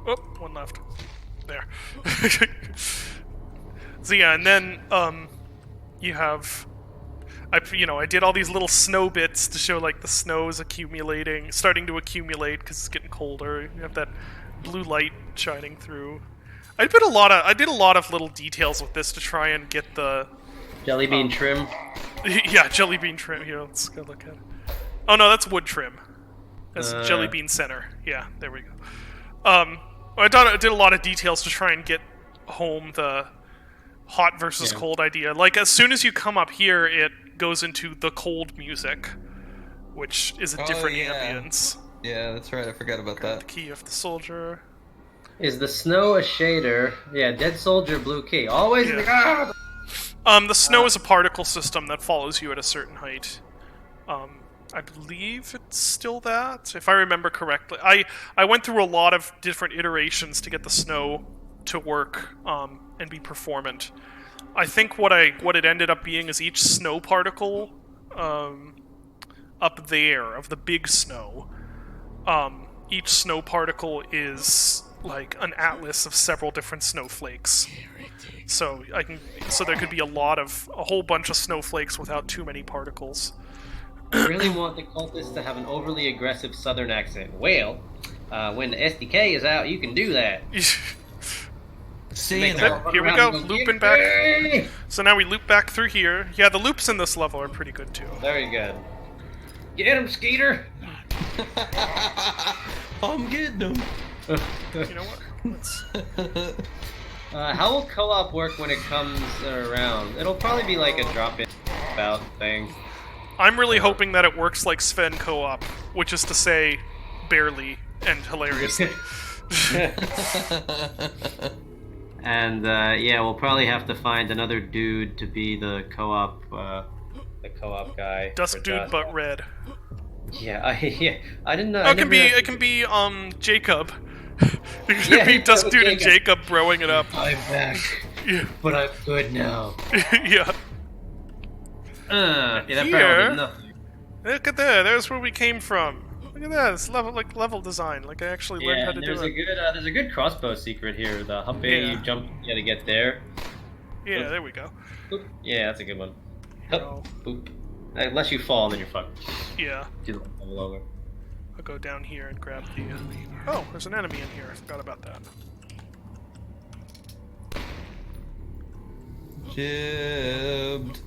Oh, one left. There. So yeah, and then you have I did all these little snow bits to show like the snow is starting to accumulate because it's getting colder. You have that blue light shining through. I did a lot of little details with this to try and get the Jelly bean trim. yeah, jelly bean trim. Here, let's go look at it. Oh no, that's wood trim. That's jelly bean center. Yeah, there we go. I did a lot of details to try and get home the hot versus cold idea. Like, as soon as you come up here, it goes into the cold music, which is a different ambience. Yeah, that's right. I forgot about that. The key of the soldier. Is the snow a shader? Yeah, dead soldier, blue key. Always. Yeah. The snow is a particle system that follows you at a certain height. I believe it's still that, if I remember correctly. I went through a lot of different iterations to get the snow to work and be performant. I think what it ended up being is each snow particle up there of the big snow. Each snow particle is like an atlas of several different snowflakes. So there could be a whole bunch of snowflakes without too many particles. I really want the cultists to have an overly aggressive southern accent. Well, when the SDK is out, you can do that. Seeing Here we go, looping back. So now we loop back through here. Yeah, the loops in this level are pretty good too. Very good. Get him, Skeeter! I'm getting them. You know what? How will co-op work when it comes around? It'll probably be like a drop-in about thing. I'm really hoping that it works like Sven co-op, which is to say, barely and hilariously. And yeah, we'll probably have to find another dude to be the co-op guy. Dusk dude, but red. Yeah, I didn't know. Oh, I it can never be actually- it can be Jacob. It Yeah, could be he Dusk was Dude and Jacob. Jacob broing it up. I'm back, Yeah. but I'm good now. Yeah. Yeah, that barrel did Here, nothing. look at that. There's where we came from. Look at that. It's level design. Like I actually learned how Yeah, to and do it. there's a good crossbow secret here. The hump A, Yeah. you jump, you gotta get there. Yeah, there we go. Boop. Yeah, that's a good one. Here, Hup, boop. Unless you fall, then you're fucked. yeah. Do the level over. I'll go down here and grab the. Oh, there's an enemy in here. I forgot about that. Jibbed.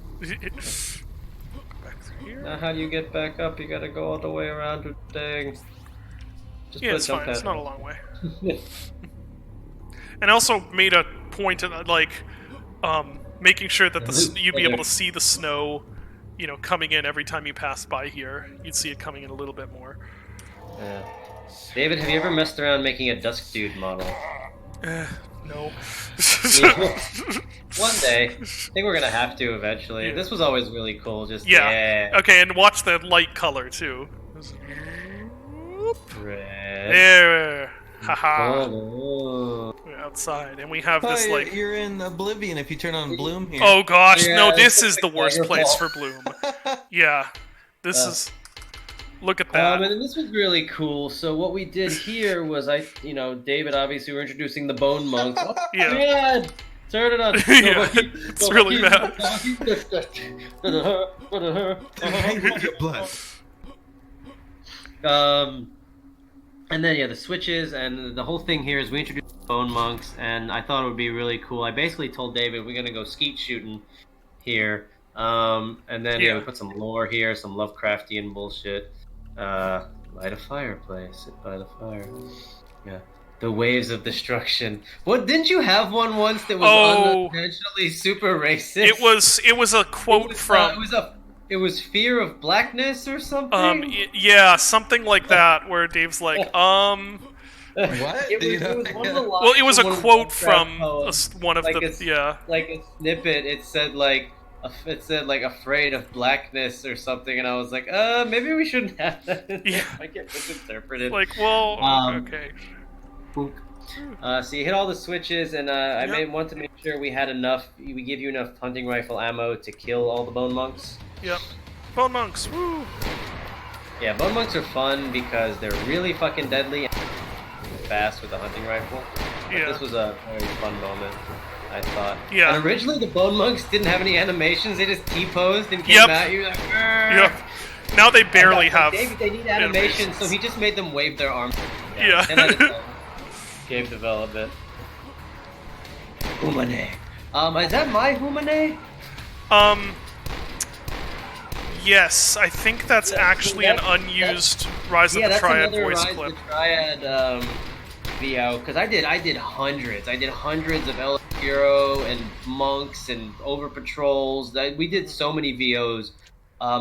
Back through here. Now, how do you get back up? You gotta go all the way around the thing. Just Yeah, put it's jump fine. It's pad. not a long way. And I also made a point of making sure that you'd be able to see the snow, coming in every time you pass by here. You'd see it coming in a little bit more. Yeah. David, have you ever messed around making a Dusk Dude model? No. One day. I think we're gonna have to eventually. Yeah. This was always really cool. Just Yeah. Okay, and watch the light color too. Red. There. Haha. Oh. We're outside, and we have Oh, this like. you're in Oblivion if you turn on Bloom here. Oh gosh, Yeah, no! This it's is the like worst Daggerfall. place for Bloom. Yeah, this is. Look at that. And this was really cool. So what we did here was David obviously we're introducing the Bone Monks. Oh, Yeah. man! Turn it on. Yeah, it's really bad. Your blood. And then the switches and the whole thing here is we introduced the Bone Monks, and I thought it would be really cool. I basically told David we're gonna go skeet shooting here, and then we put some lore here, some Lovecraftian bullshit. Light a fireplace, sit by the fire. Yeah. The waves of destruction. What, didn't you have one once that was unintentionally super racist? It was a quote from. It was fear of blackness or something. Yeah, something like that, where Dave's like, What? It was one of the lines Well, it was a one of the quote Lovecraft from poems. one of Like the. Like a snippet. It said like afraid of blackness or something, and I was like, maybe we shouldn't have that. Yeah. I get misinterpreted. Like, well, okay. Boop. So you hit all the switches, and I want to make sure we had enough. We give you enough hunting rifle ammo to kill all the Bone Monks. Yep. Bone Monks, woo! Yeah, Bone Monks are fun because they're really fucking deadly and fast with the hunting rifle. But Yeah. this was a very fun moment, I thought. Yeah. And originally the Bone Monks didn't have any animations; they just T-posed and came at you like. Yep. Now they barely have. David, they need animations, so he just made them wave their arms. Yeah. And then it's game development. Humane. Is that my Humane? Yes, I think that's actually an unused Rise of the that's Triad another voice Rise clip. of the Triad VO, because I did hundreds. I did hundreds of El Hero and monks and over patrols. We did so many VOs.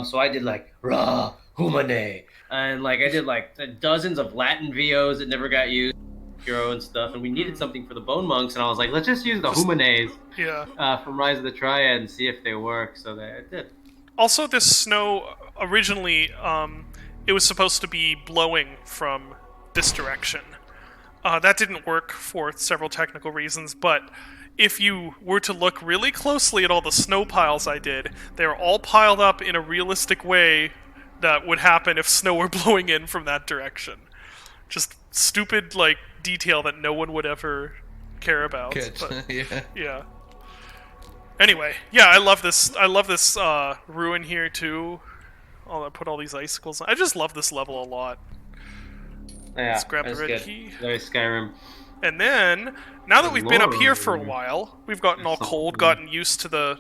So I did like Ra Humane, and like I did like dozens of Latin VOs that never got used, Hero and stuff. And we needed something for the Bone Monks, and I was like, let's just use the Humanes from Rise of the Triad and see if they work. So it did. Also, this snow originally, it was supposed to be blowing from this direction. That didn't work for several technical reasons, but if you were to look really closely at all the snow piles I did, they're all piled up in a realistic way that would happen if snow were blowing in from that direction. Just stupid, like, detail that no one would ever care about. Good. But, Yeah. yeah. Anyway, yeah, I love this ruin here too. I put all these icicles. I just love this level a lot. Yeah, Let's grab the that's red good. key. Very Skyrim. And then, now that we've been up here for a Lord. while, we've gotten all cold, gotten used to the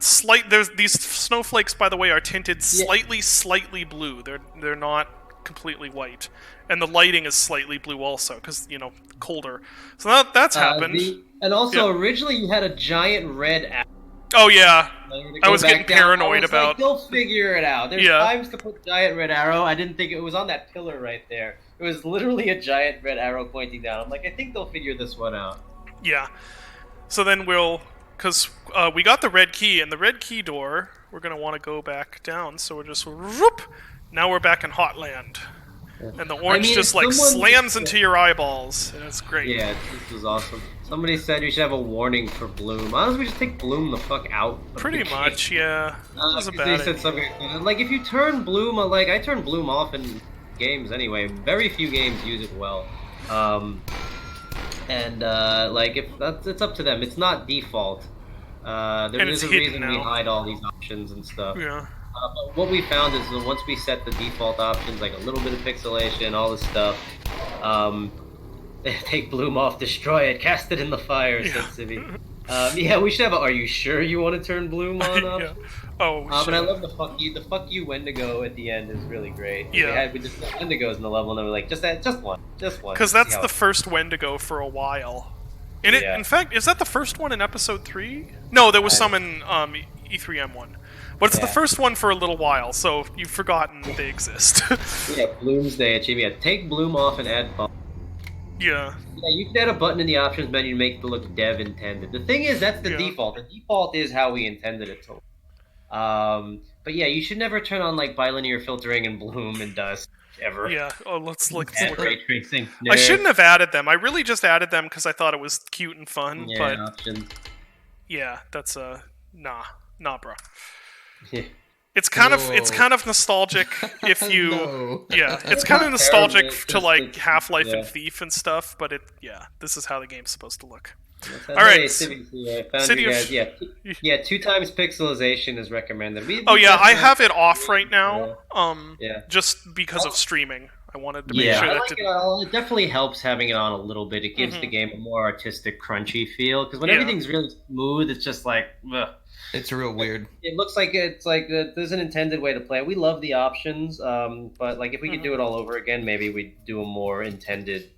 slight. There's these snowflakes, by the way, are tinted slightly blue. They're not completely white, and the lighting is slightly blue also because colder. So that's happened. And also, originally you had a giant red arrow. Oh yeah, to I go was back getting down. paranoid I was about. Like, they'll figure it out. There's times to put giant red arrow. I didn't think it was on that pillar right there. It was literally a giant red arrow pointing down. I'm like, I think they'll figure this one out. Yeah. So then because we got the red key, and the red key door, we're gonna want to go back down. So we're just whoop Now we're back in Hotland. And the orange mean, just like someone- slams into your eyeballs, and it's great. Yeah, this was awesome. Somebody said we should have a warning for Bloom. Honestly, we just take Bloom the fuck out. of Pretty the game. much, yeah. That was a 'Cause bad they said idea. something like if you turn Bloom, like I turn Bloom off in games anyway. Very few games use it well. Like if that's it's up to them. It's not default. There's a hidden reason we now. hide all these options and stuff. Yeah. But what we found is that once we set the default options, like a little bit of pixelation, all this stuff, take Bloom off, destroy it, cast it in the fire, said Civi. Yeah, we should have a "Are you sure you want to turn Bloom on?" Yeah. option. Oh, But I love the fuck you Wendigo at the end is really great. Yeah. We just had Wendigos in the level, and they were like, just one. because that's the first Wendigo for a while. And Yeah. in fact, is that the first one in episode 3? No, there was some in E3M1. But it's the Yeah. first one for a little while, so you've forgotten they exist. Yeah, Bloomsday achievement. Yeah, take Bloom off and add bump. Yeah. Yeah, you can add a button in the options menu to make it look dev intended. The thing is, that's the Yeah. default. The default is how we intended it to look. But yeah, you should never turn on like bilinear filtering and Bloom and Dusk ever. Yeah. Oh, let's look Add at ray tracing. I shouldn't have added them. I really just added them because I thought it was cute and fun. Yeah, But options. yeah, that's nah, bro. Yeah. It's kind Whoa. of nostalgic if you No. yeah, it's kind of nostalgic terrible, it's to just- like it's- Half-Life yeah. and Thief and stuff. But this is how the game's supposed to look. All All right. right, Civi, I found City you of- guys. Yeah, 2 times pixelization is recommended. Oh yeah, I have it off right now. Yeah. Just because of streaming. I wanted to make Yeah, sure I that like didn't. it definitely helps having it on a little bit. It gives Mhm. the game a more artistic, crunchy feel. Because when Yeah. everything's really smooth, it's just like, ugh. It's real weird. It looks like there's an intended way to play it. We love the options, but like if we could do it all over again, maybe we'd do a more intended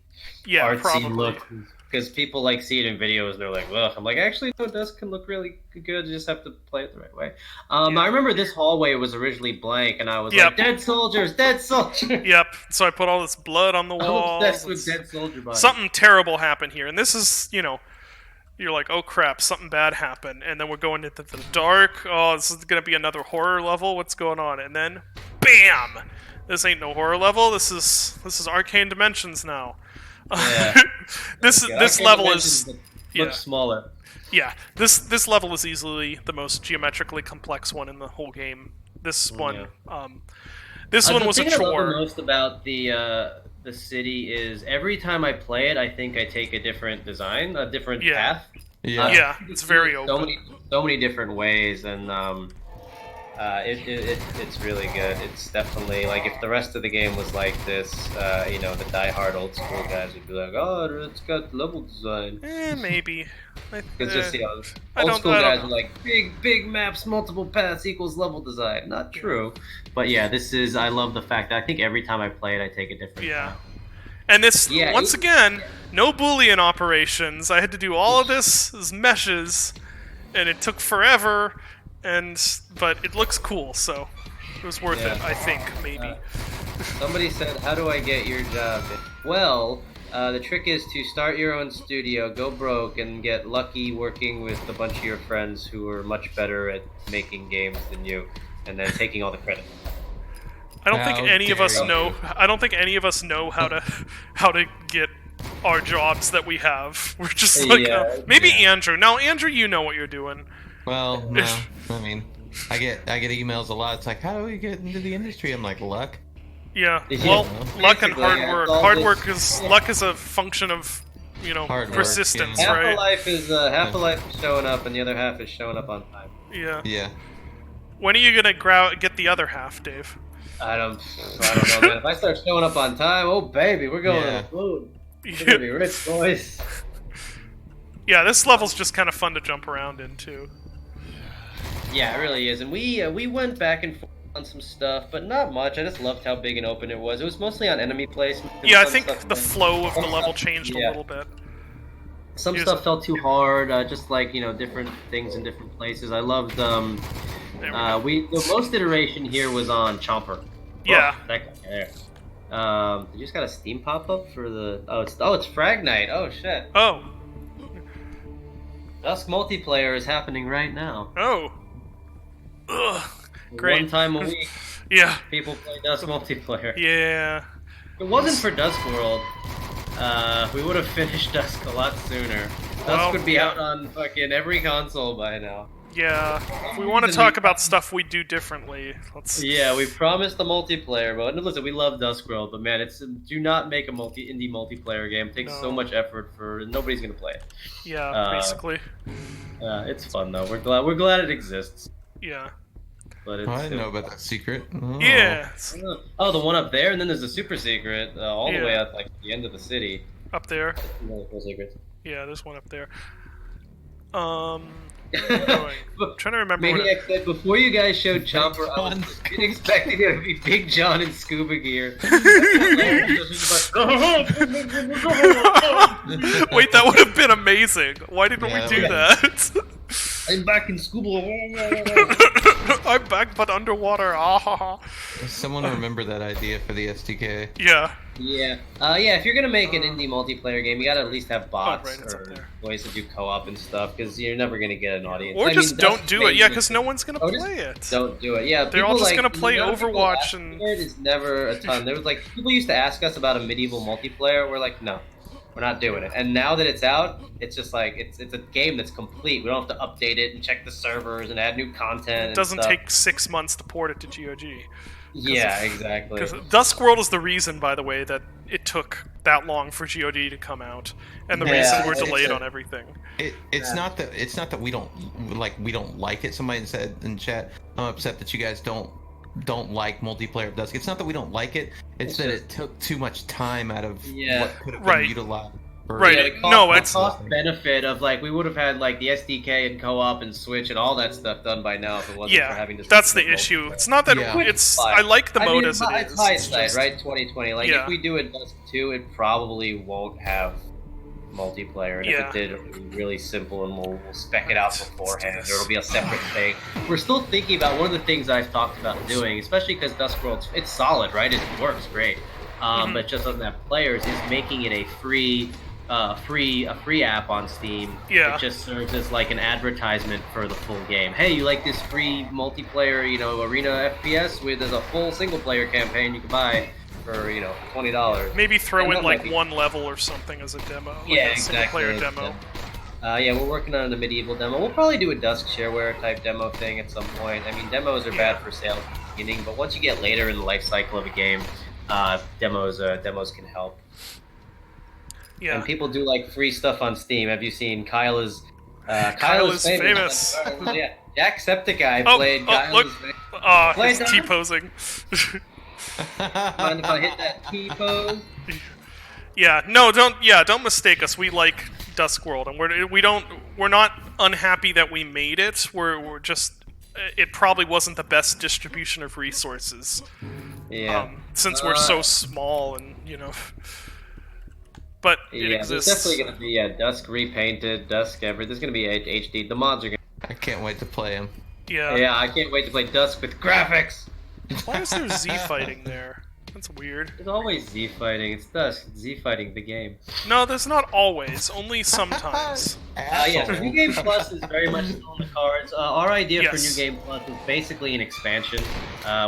Yeah, artsy probably. look. Because people like see it in videos, and they're like, "Ugh." I'm like, actually, no, Dusk can look really good. You just have to play it the right way. Yeah. I remember this hallway was originally blank, and I was Yep. like, "Dead soldiers, dead soldiers." Yep. So I put all this blood on the I'm wall. obsessed with dead soldier bodies. Something terrible happened here, and this is you're like, oh crap, something bad happened, and then we're going into the dark. Oh, this is gonna be another horror level. What's going on? And then, bam! This ain't no horror level. This is Arcane Dimensions now. Yeah. this Yeah, this Arcane level Dimensions is much yeah. smaller. Yeah, this level is easily the most geometrically complex one in the whole game. This one, this one The was a thing I love the chore. most about the city is every time I play it, I think I take a different design, a different Yeah. path. Yeah. Yeah, it's very so open. so many different ways, and it's really good. It's definitely like if the rest of the game was like this, the diehard old school guys would be like, "Oh, it's got level design." Maybe. It's just I old don't- school I don't guys know. are like big maps, multiple paths equals level design. Not true, but yeah, I love the fact that I think every time I play it, I take a different Yeah. path. And this, Yeah, once again, no Boolean operations. I had to do all of this as meshes, and it took forever, but it looks cool, so it was worth it, Yeah. I think, maybe. Somebody said, "How do I get your job?" Well, the trick is to start your own studio, go broke, and get lucky working with a bunch of your friends who are much better at making games than you, and then taking all the credit. I don't think How any of us dare know. you. I don't think any of us know how to get our jobs that we have. We're just like Yeah, maybe yeah. Andrew. Now, Andrew, you know what you're doing. Well, no. I mean, I get emails a lot. It's like, how do we get into the industry? I'm like, luck. Yeah. Yeah. Well, luck and Basically, hard yeah, work. it's all Hard this- work is luck is a function of Hard work, persistence, yeah. Half right? of life is half of life is showing up, and the other half is showing up on time. Yeah. Yeah. When are you gonna get the other half, Dave? I don't know, man. If I start showing up on time, oh baby, we're going Yeah. to the moon. We're gonna be rich boys. Yeah, this level's just kind of fun to jump around into. Yeah, it really is. And we went back and forth on some stuff, but not much. I just loved how big and open it was. It was mostly on enemy placement. Yeah, I Some think stuff- the flow of the some level stuff- changed a yeah. little bit. Some Yes. stuff felt too hard, just like different things in different places. I loved There we go. the most iteration here was on Chomper. Yeah. Oh, that guy there. You just got a Steam pop up for the it's Frag Night. Oh shit. Oh. Dusk multiplayer is happening right now. Oh. Ugh. Great. One time a week, Yeah. people play Dusk multiplayer. Yeah. If it wasn't for Dusk World, we would have finished Dusk a lot sooner. Well, Dusk would be yeah. out on fucking every console by now. Yeah. If we want to talk about stuff we do differently, let's. Yeah, we promised the multiplayer, but listen, we love Dusk World, but man, do not make a indie multiplayer game. It takes so much effort nobody's gonna play it. Yeah, basically. It's fun though. We're glad it exists. Yeah. But it's I didn't know about that secret. Oh. Yeah. Oh, the one up there, and then there's a super secret all the way Yeah. up like the end of the city. Up there. Really cool secrets. Yeah, there's one up there. Where am I going? I'm trying to remember. Maniac said before you guys showed Chomper, I was expecting it to be Big John in scuba gear. Wait, that would have been amazing. Why didn't we do that? I'm back in scuba. I'm back, but underwater. Ah, ha, ha. Does someone remember that idea for the SDK? Yeah. Yeah. Yeah, if you're gonna make an indie multiplayer game, you gotta at least have bots right, it's up or there. ways to do co-op and stuff, because you're never gonna get an audience. Or I just mean, don't Dusk do made it. Yeah, you- because no one's gonna Or just play it. Don't do it. Yeah, They're all people, just like, gonna play the amount of people Overwatch asking and- for it is never a ton. There was like people used to ask us about a medieval multiplayer. We're like, no, we're not doing it. And now that it's out, it's just like it's a game that's complete. We don't have to update it and check the servers and add new content. It doesn't and stuff. take 6 months to port it to GOG. Yeah, exactly. Because Dusk World is the reason, by the way, that it took that long for GOD to come out, and the Yeah, reason we're it's delayed a- on everything. It's not that we don't like it. Somebody said in chat, I'm upset that you guys don't like multiplayer of Dusk. It's not that we don't like it. It's that it took too much time out of what could have been Right. utilized. For Right. Yeah, the cost, No, the it's- cost benefit of like we would have had like the SDK and co-op and Switch and all that stuff done by now if it wasn't for having Yeah, to. that's switch the to issue. multiplayer. It's not that Yeah. it's. I like the I mode mean, as it it's is. hindsight, just- right? 2020. Like Yeah. if we do a Dusk 2, it probably won't have multiplayer, and Yeah. if it did, it'll be really simple, and we'll spec it out beforehand, or it'll be a separate thing. We're still thinking about one of the things I've talked about doing, especially because Dusk World, it's solid, right? It works great, but it just doesn't have players. Is making it a free app on Steam. Yeah. It just serves as like an advertisement for the full game. Hey, you like this free multiplayer, arena FPS with a full single player campaign you can buy for, $20. Maybe throw And in that like might be- one level or something as a demo. Like Yeah, a single exactly. player demo. Yeah, we're working on the medieval demo. We'll probably do a Dusk shareware type demo thing at some point. I mean, demos are bad for sales at the beginning, but once you get later in the life cycle of a game, demos can help. Yeah. And people do like free stuff on Steam. Have you seen Kyle is famous. Yeah, Jacksepticeye Oh, played oh, Kyle look. is famous. Oh, he's Play T-posing. Mind if I hit that T-pose? Yeah, no, don't mistake us. We like Dusk World, and we're not unhappy that we made it. We're just it probably wasn't the best distribution of resources. Yeah. Since we're so small, and but it Yeah, there's exists. definitely gonna be Dusk repainted, Dusk ever. There's gonna be HD. The mods are gonna. I can't wait to play them. Yeah. Yeah, I can't wait to play Dusk with graphics. Why is there Z fighting there? That's weird. There's always Z fighting. It's Dusk. Z fighting the game. No, there's not always. Only sometimes. Yeah, New Game Plus is very much still on the cards. Our idea for New Yes. Game Plus is basically an expansion.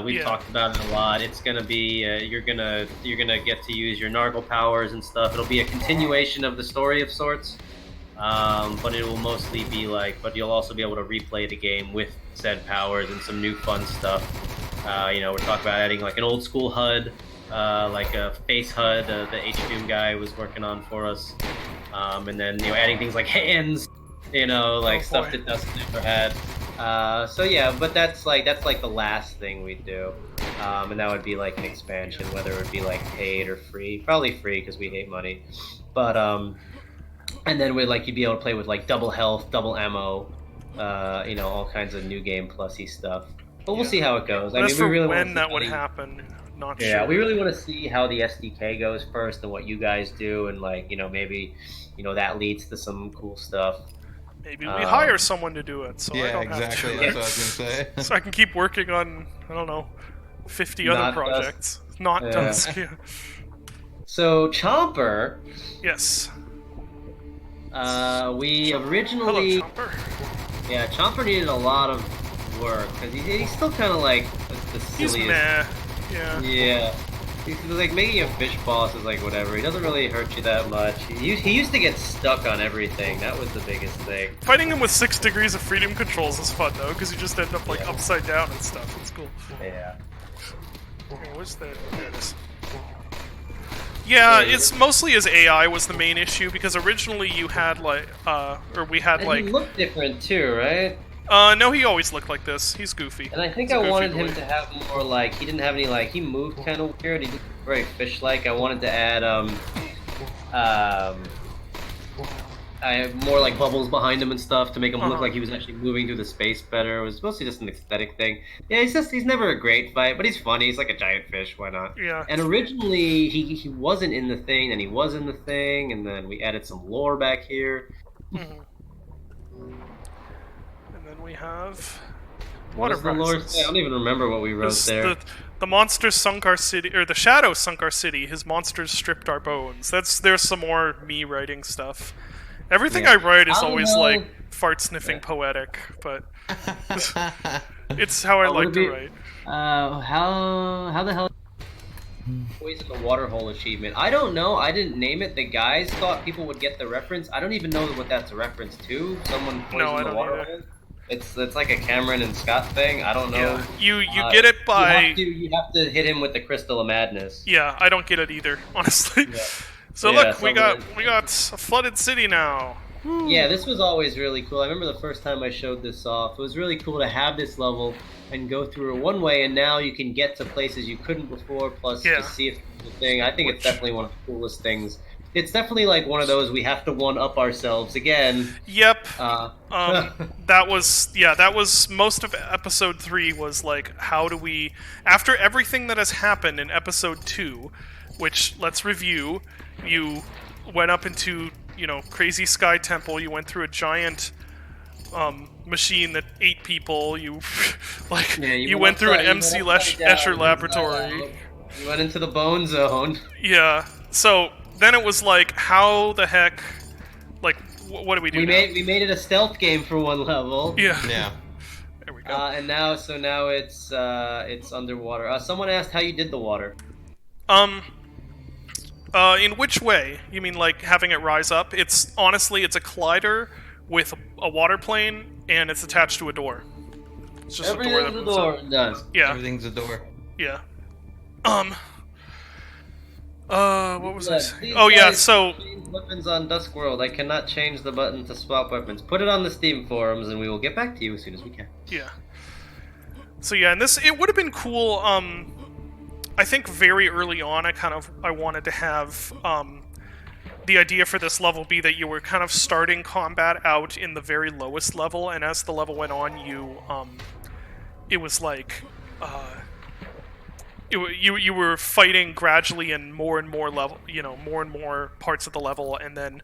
We've Yeah. talked about it a lot. It's gonna be you're gonna get to use your Nargle powers and stuff. It'll be a continuation of the story of sorts, but it will mostly be but you'll also be able to replay the game with said powers and some new fun stuff. We're talking about adding like an old school HUD, like a face HUD the HBoom guy was working on for us. And then adding things like hands, stuff that Dusk never had. But that's like the last thing we'd do, and that would be like an expansion, whether it would be like paid or free. Probably free because we hate money, but and then you'd be able to play with like double health, double ammo, all kinds of New Game Plusy stuff. But we'll see how it goes. But as we for really when want that would happen, not sure. Yeah, we really want to see how the SDK goes first and what you guys do, and maybe that leads to some cool stuff. Maybe we hire someone to do it, so I Yeah, don't exactly. have That's to. what I was gonna say. So I can keep working on 50 Not other projects. Not Yeah. Dusk. Yeah. So Chomper, Yes. we Hello, originally Chomper. Chomper needed a lot of work because he's still kind of like the He's silliest. meh. Yeah. Yeah. He's like making a fish boss is like whatever. He doesn't really hurt you that much. He used to get stuck on everything. That was the biggest thing. Fighting him with 6 degrees of freedom controls is fun though, because you just end up like upside down and stuff. It's cool. Yeah. Okay, where's the? There it is. Yeah, it's mostly his AI was the main issue because originally you had like, or we had And like. he looked different too, right? No, he always looked like this. He's goofy. And I think He's a I goofy wanted boy. him to have more like he didn't have any like he moved kind of weird. He didn't very fish-like. I wanted to add I have more like bubbles behind him and stuff to make him look like he was actually moving through the space better. It was mostly just an aesthetic thing. Yeah, he's never a great fight, but he's funny. He's like a giant fish. Why not? Yeah. And originally he wasn't in the thing, and he was in the thing, and then we added some lore back here. And then we have. What does the lore say? I don't even remember what we wrote there. The monsters sunk our city, or the shadows sunk our city. His monsters stripped our bones. There's some more me writing stuff. Everything I write is always like fart sniffing poetic, but it's how I like to write. How the hell? Poison the water hole achievement. I don't know. I didn't name it. The guys thought people would get the reference. I don't even know what that's a reference to. Someone poisoned the water hole. It's like a Cameron and Scott thing. I don't know. Yeah. You get it by you have to hit him with the Crystal of Madness. Yeah, I don't get it either, honestly. Yeah. So look, we got a flooded city now. Woo. Yeah, this was always really cool. I remember the first time I showed this off. It was really cool to have this level and go through it one way, and now you can get to places you couldn't before. Plus, to see if the thing. I think it's definitely one of the coolest things. It's definitely like one of those we have to one up ourselves again. Yep. That was most of episode 3 was like, how do we, after everything that has happened in episode 2, which let's review, you went up into, Crazy Sky Temple, you went through a giant machine that ate people, you went through an MC Escher laboratory. You went into the bone zone. Yeah, so then it was like, how the heck, like, what do we do? We made it a stealth game for one level. Yeah. There we go. And now it's underwater. Someone asked how you did the water. In which way? You mean like having it rise up? It's honestly a collider with a water plane, and it's attached to a door. It's just Everything's a door. It does. Yeah. Everything's a door. Yeah. What was I saying? Oh yeah, so weapons on Dusk World. I cannot change the button to swap weapons. Put it on the Steam forums, and we will get back to you as soon as we can. Yeah. So yeah, and it would have been cool. I think very early on, I wanted to have the idea for this level be that you were kind of starting combat out in the very lowest level, and as the level went on, it was like. You were fighting gradually in more and more level, more and more parts of the level, and then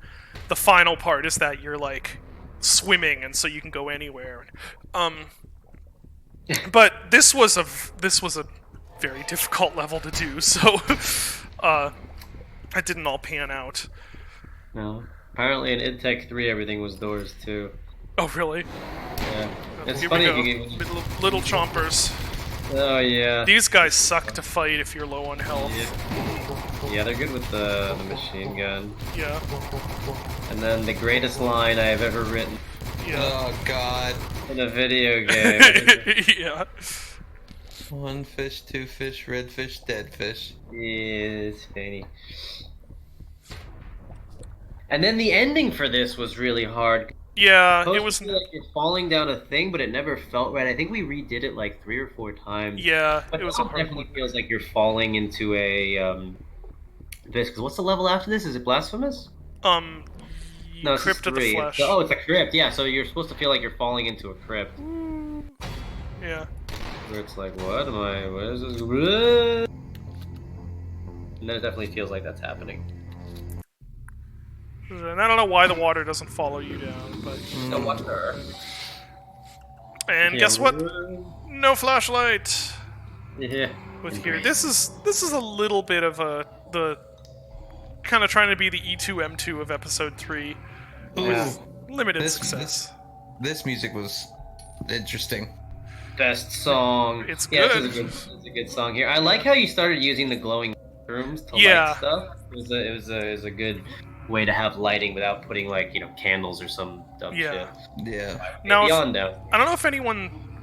the final part is that you're like swimming, and so you can go anywhere. But this was a very difficult level to do, so it didn't all pan out. No, apparently in IdTech 3 everything was doors too. Oh really? Yeah, it's Here funny we if you get little chompers. Oh yeah. These guys suck to fight if you're low on health. Yeah, they're good with the machine gun. Yeah. And then the greatest line I have ever written. Yeah. Oh god. In a video game. Yeah. 1 fish, 2 fish, red fish, dead fish. Yeah, it's funny. And then the ending for this was really hard. Yeah, it was like you're falling down a thing, but it never felt right. I think we redid it like 3 or 4 times. Yeah, but it was definitely feels like you're falling into a this. Because what's the level after this? Is it Blasphemous? No, Crypt of the Flesh. Oh, it's a crypt. Yeah, so you're supposed to feel like you're falling into a crypt. Yeah. Where it's like, what am I? Where is this? And then it definitely feels like that's happening. And I don't know why the water doesn't follow you down, but... No wonder. And guess what? No flashlight! Yeah. With here. This is a little bit of the kind of trying to be the E2M2 of episode 3. Ooh. Limited success. This music was interesting. best song. It's Yeah, good. it's a good song here. I like how you started using the glowing rooms to Yeah. light stuff. It was a good way to have lighting without putting like candles or some dumb shit. Yeah. Now, Beyond that. I don't know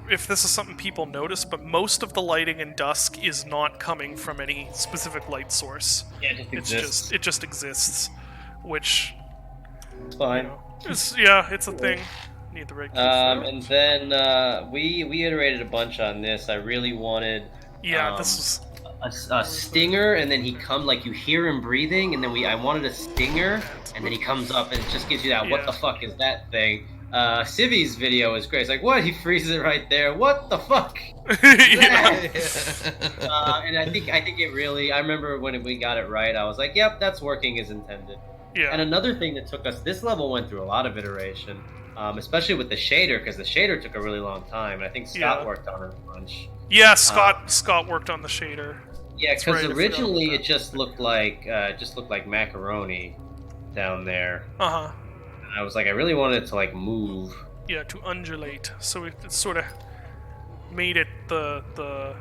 if this is something people notice, but most of the lighting in Dusk is not coming from any specific light source. Yeah, It just exists, which it's fine. it's a thing. Need the right key for it. And then we iterated a bunch on this. I really wanted this was a stinger, and then he come like you hear him breathing, and then I wanted a stinger, and then he comes up, and it just gives you that what the fuck is that thing? Civi's video is great. It's like, what? He freezes it right there. What the fuck? And I think it really. I remember when we got it right. I was like, yep, that's working as intended. Yeah. And another thing that took us, this level went through a lot of iteration, especially with the shader, because the shader took a really long time. And I think Scott worked on it a bunch. Yeah, Scott worked on the shader. Yeah, because right, originally it just looked like macaroni down there. Uh-huh. And I was like, I really wanted it to like move. Yeah, to undulate. So it sort of made it the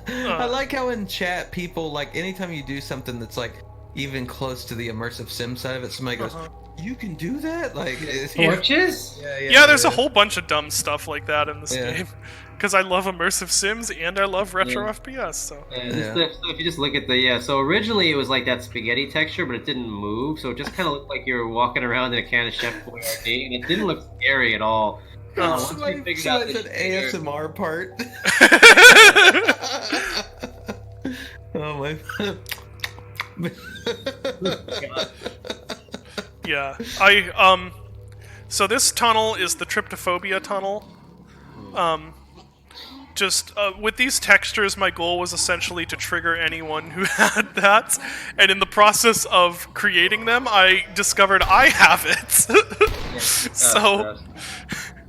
I like how in chat people, like, anytime you do something that's like even close to the immersive sim side of it, somebody goes, you can do that? Like, torches? Yeah, there's a whole bunch of dumb stuff like that in this game. Because I love immersive sims and I love retro FPS. So so if you just look at the so originally it was like that spaghetti texture, but it didn't move, so it just kind of looked like you were walking around in a can of Chef Boyardee, and it didn't look scary at all. Once we figured out an ASMR part. Oh my God. Yeah, so this tunnel is the Tryptophobia tunnel. With these textures, my goal was essentially to trigger anyone who had that, and in the process of creating them, I discovered I have it. So,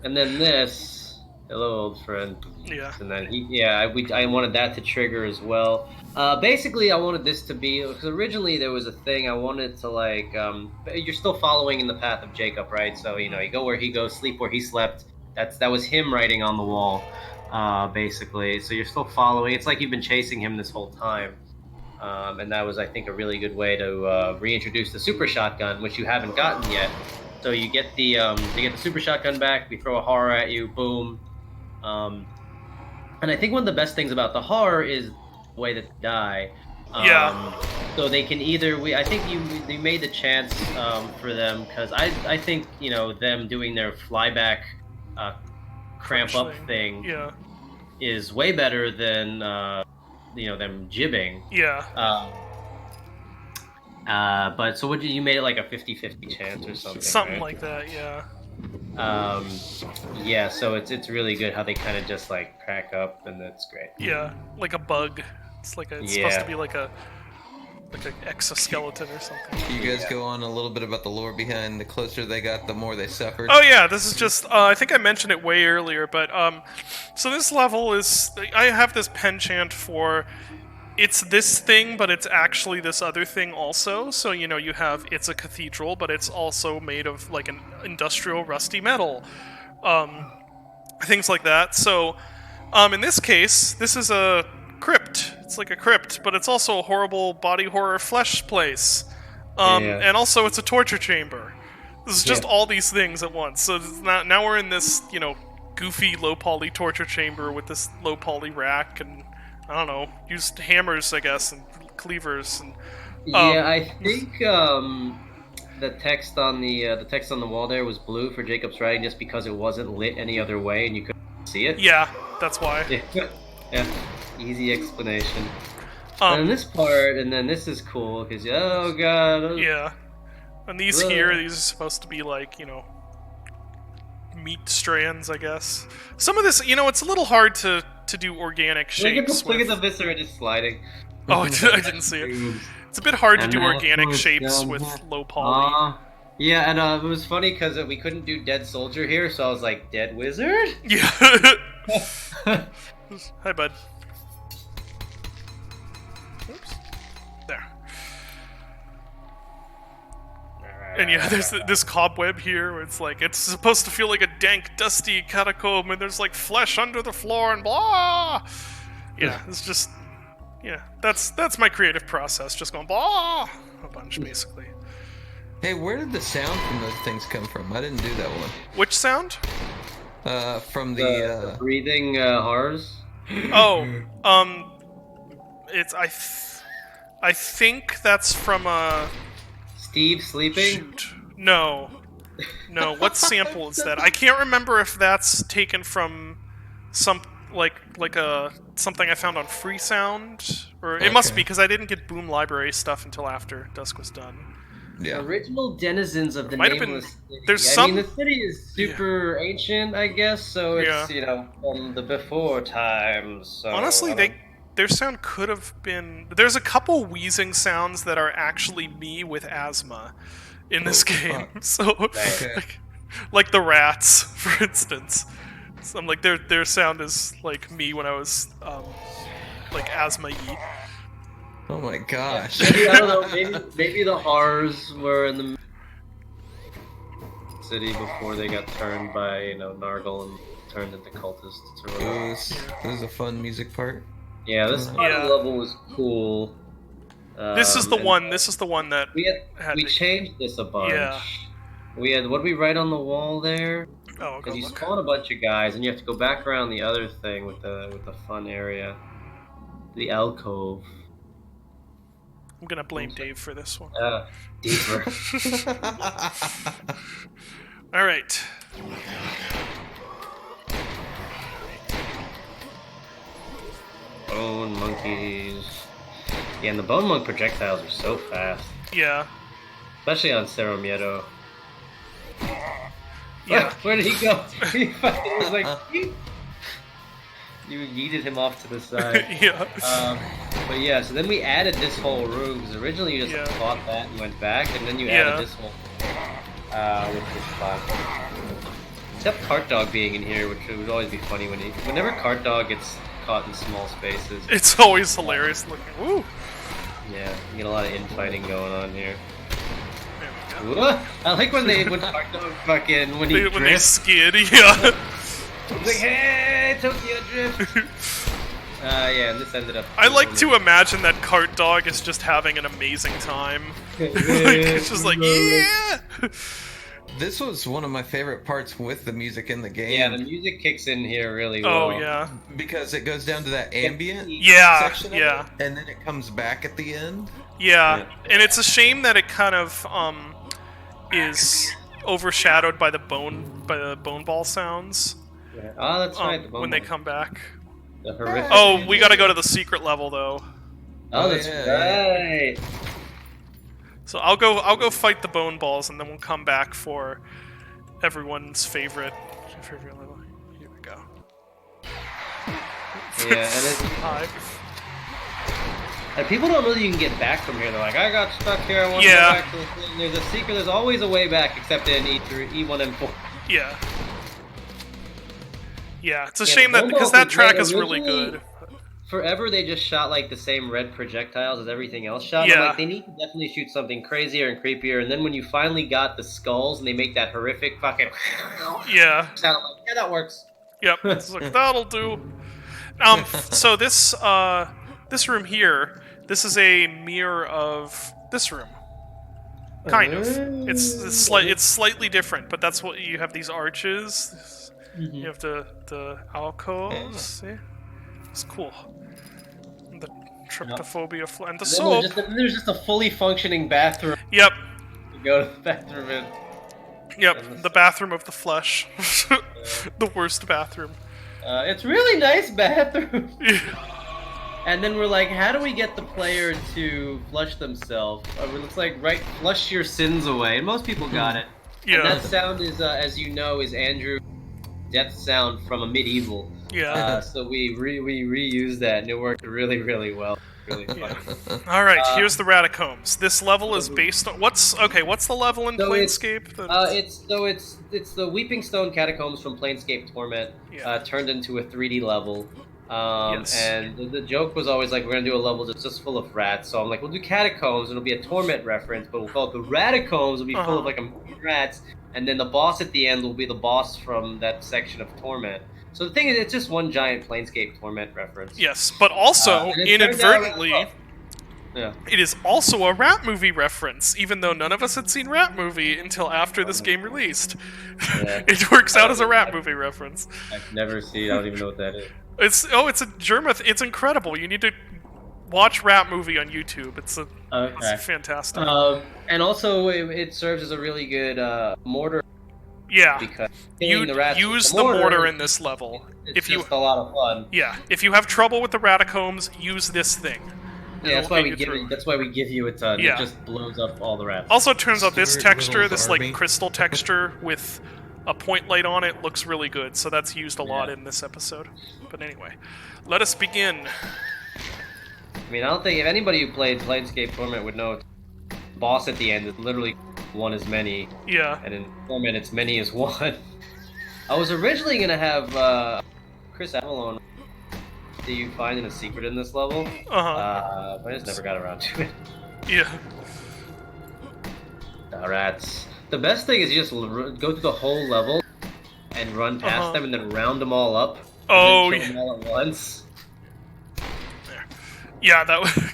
and then this, hello, old friend. Yeah. And then I wanted that to trigger as well. Basically, I wanted this to be, because originally there was a thing I wanted to like. You're still following in the path of Jacob, right? So you go where he goes, sleep where he slept. That was him writing on the wall. Basically, so you're still following. It's like you've been chasing him this whole time, and that was, I think, a really good way to reintroduce the super shotgun, which you haven't gotten yet. So you get the super shotgun back. We throw a horror at you, boom, and I think one of the best things about the horror is the way that they die. So they can either I think you made the chance for them, because I think them doing their flyback. Cramp up thing is way better than them jibbing. But so what you made it like a 50-50 chance or something, right? Like that, so it's really good how they kind of just like crack up, and that's great. Yeah, like a bug. It's supposed to be like an exoskeleton or something. You guys go on a little bit about the lore behind the closer they got, the more they suffered. Oh yeah, this is just, I think I mentioned it way earlier, but, so this level is, I have this penchant for, it's this thing, but it's actually this other thing also. So, you have, it's a cathedral, but it's also made of, like, an industrial rusty metal. Things like that. So, in this case, this is a crypt. It's like a crypt, but it's also a horrible body horror flesh place. And also it's a torture chamber. This is just all these things at once. So now we're in this, goofy low poly torture chamber with this low poly rack, and I don't know, used hammers, I guess, and cleavers. And I think the text on the wall there was blue for Jacob's writing, just because it wasn't lit any other way and you couldn't see it. Yeah, that's why. Yeah. Easy explanation. And this part, and then this is cool because oh god. Yeah, and these are supposed to be like meat strands, I guess. Some of this, it's a little hard to do organic shapes. Look at the viscera just sliding. Oh, I didn't see it. It's a bit hard to do organic shapes with low poly. Yeah, and it was funny because we couldn't do dead soldier here, so I was like, dead wizard. Yeah. Hi, bud. Oops. There. And yeah, there's this cobweb here where it's like, it's supposed to feel like a dank, dusty catacomb, and there's like flesh under the floor and blah! Yeah, it's just, yeah, that's my creative process, just going blah! A bunch, basically. Hey, where did the sound from those things come from? I didn't do that one. Which sound? From The breathing horrors. Oh, it's, I think that's from a... Steve sleeping? Shoot. No. No, what sample is that? I can't remember if that's taken from some like a something I found on Freesound, or it must be because I didn't get Boom Library stuff until after Dusk was done. Yeah. Original denizens of the Might have nameless been- city. there's I some- mean, the city is super ancient, I guess, so it's from the before times. So Honestly, their sound could have been. There's a couple wheezing sounds that are actually me with asthma in this game. So, like the rats, for instance. So I'm like, their sound is like me when I was like asthma-y. Oh my gosh. Maybe, I don't know. Maybe the horrors were in the city before they got turned by Nargle and turned into cultists or whatever. This is a fun music part. Yeah, this part of the level was cool. This is the one. This is the one that we changed this a bunch. Yeah. We had what did we write on the wall there? Oh, because you spawn a bunch of guys and you have to go back around the other thing with the fun area, the alcove. I'm gonna blame Dave for this one. Deeper. All right. Bone monkeys. Yeah, and the bone monk projectiles are so fast. Yeah. Especially on Cerro Miedo. Yeah. Where did he go? He was like, yeet. You yeeted him off to the side. Yeah. But yeah, so then we added this whole room, because originally you just fought that and went back, and then you added this whole which was fun. Except Cart Dog being in here, which would always be funny whenever Cart Dog gets caught in small spaces. It's always hilarious looking. Woo! Yeah, you get a lot of infighting going on here. There we go. I like when Cart Dog fucking when they skid, yeah. He's like, hey, Tokyo Drift. Yeah, and this ended up. I like to imagine that Cart Dog is just having an amazing time. Like, it's just like, yeah. This was one of my favorite parts with the music in the game. Yeah, the music kicks in here really well. Oh yeah. Because it goes down to that ambient section of it, and then it comes back at the end. Yeah, and it's a shame that it kind of is overshadowed by the bone ball sounds. Yeah. Oh, that's right. The when they come back. The horrific. Oh, we gotta go to the secret level though. Oh, that's right. So I'll go fight the bone balls, and then we'll come back for everyone's favorite level. Here we go. Yeah, and people don't know that you can get back from here. They're like, I got stuck here. I want to go back to the thing. There's a secret. There's always a way back, except in E3, E1, and 4. Yeah. Yeah, it's a shame that because that track is really good. Forever they just shot like the same red projectiles as everything else shot. Yeah. Like, they need to definitely shoot something crazier and creepier. And then when you finally got the skulls and they make that horrific fucking sound, like, yeah, that works. Yep, it's like that'll do. So this room here, this is a mirror of this room. Kind of. It's slightly different, but that's what you have. These arches. You have the alcoves. See? It's cool. And the tryptophobia and the soap. There's just a fully functioning bathroom. Yep. You go to the bathroom in. Yep, the bathroom of the flesh. The worst bathroom. It's really nice bathroom. And then we're like, how do we get the player to flush themselves? It's like, flush your sins away. And most people got it. Yeah. And that sound is, as you know, is Andrew's death sound from a medieval. Yeah. So we reused that, and it worked really, really well. Really fun. All right, here's the Ratacombs. This level is based on what's the level in Planescape? It's the Weeping Stone Catacombs from Planescape Torment, turned into a 3D level. Yes. And the joke was always like, we're gonna do a level that's just full of rats. So I'm like, we'll do catacombs, and it'll be a torment reference, but we'll call it the ratacombs. It'll be full of like a million rats, and then the boss at the end will be the boss from that section of torment. So the thing is, it's just one giant Planescape torment reference. Yes, but also And it turned out really inadvertently, well. Yeah. it is also a Rat movie reference, even though none of us had seen Rat movie until after this game released. Yeah. It works out as a Rat movie reference. I've never seen. I don't even know what that is. It's a Germath. It's incredible. You need to watch Rat movie on YouTube. It's fantastic. And also, it serves as a really good mortar. Yeah, Because you the rats use with the mortar in this level. It's If you just a lot of fun. Yeah, if you have trouble with the Ratacombs, use this thing. Yeah, that's It'll why get we you give through. it. That's why we give you a ton. Yeah. It just blows up all the rats. Also, it turns out this Stuart texture, Little's this army. like crystal texture with a point light on it, looks really good. So that's used a lot Yeah. in this episode. But anyway, let us begin. I mean, I don't think if anybody who played Planescape Torment would know, boss at the end is literally one as many, Yeah. and in Torment it's many as one. I was originally gonna have Chris Avalon. Do you find a secret in this level? But I just never got around to it. Yeah. The rats. The best thing is you just go through the whole level and run past them and then round them all up. Oh, and then yeah. kill them all at once. There. Yeah, that was...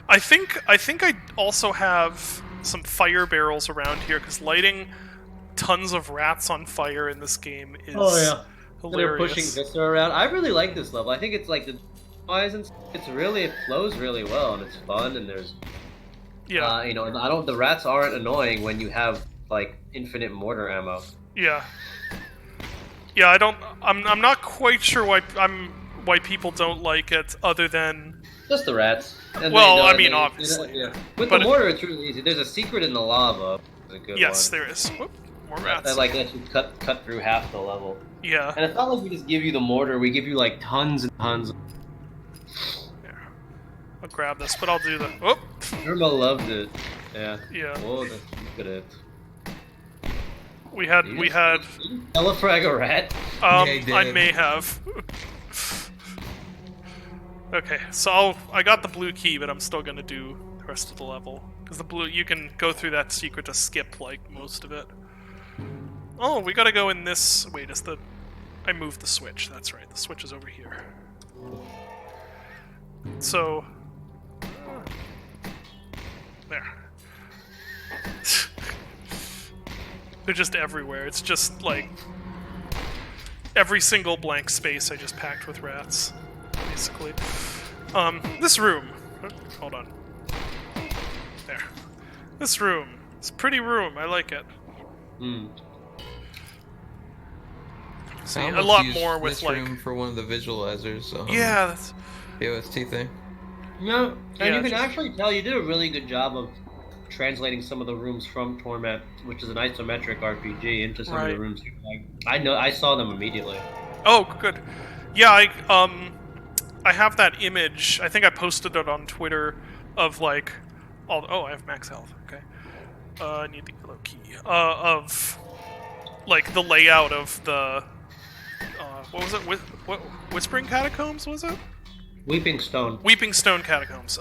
I think I also have some fire barrels around here, because lighting tons of rats on fire in this game is hilarious. They're pushing Vista around. I really like this level. I think it's like the wise and it flows really well and it's fun and there's Yeah. you know, and the rats aren't annoying when you have like infinite mortar ammo. Yeah. Yeah, I'm not quite sure why people don't like it, other than... Just the rats. And Well, I mean, obviously. yeah. With But the mortar, it's really easy. There's a secret in the lava. It's a good Yes, one. there is. Whoop, more rats. That like lets you cut through half the level. Yeah. And it's not like we just give you the mortar. We give you like tons and tons. Here. I'll grab this, but I'll do the... Whoop! Irma loved it. Yeah. Yeah. Oh, look at it. We had... Telefrag a rat? Yeah, he did. I may have. Okay, so I got the blue key, but I'm still gonna do the rest of the level. Because the blue... You can go through that secret to skip, like, most of it. Oh, we gotta go in this... Wait, is the... I moved the switch, that's right. The switch is over here. So... There. They're just everywhere. It's just, like... Every single blank space I just packed with rats, basically. This room... Hold on. There. This room. It's a pretty room. I like it. Hmm. See, I a almost lot used more with, this like... room for one of the visualizers. Yeah, that's... The OST thing. No, and Yeah, you can just- actually tell you did a really good job of translating some of the rooms from Torment, which is an isometric RPG, into some of Right. the rooms. Like, I saw them immediately. Oh, good. Yeah, I have that image. I think I posted it on Twitter of like, oh, I have max health. Okay. I need the yellow key. Of like the layout of the what was it? What Whispering Catacombs was it? Weeping Stone. Weeping Stone Catacombs.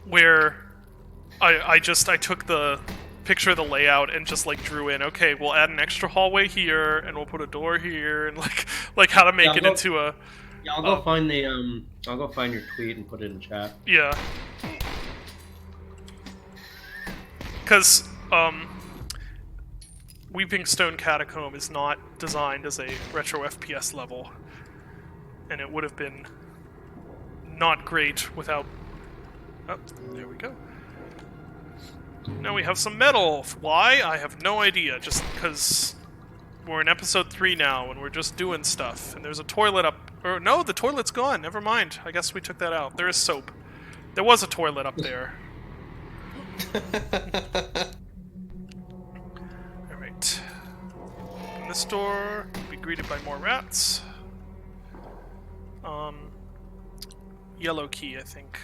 Where I took the picture of the layout and just like drew in, okay, we'll add an extra hallway here and we'll put a door here and like how to make it into a... Yeah, I'll go find the I'll go find your tweet and put it in chat. Yeah. Because Weeping Stone Catacomb is not designed as a retro FPS level, and it would have been not great without... Oh, there we go. Now we have some metal. Why? I have no idea. Just because we're in episode 3 now, and we're just doing stuff. And there's a toilet up... Or, no, the toilet's gone. Never mind. I guess we took that out. There is soap. There was a toilet up there. Alright. Open this door. Be greeted by more rats. Yellow key, I think.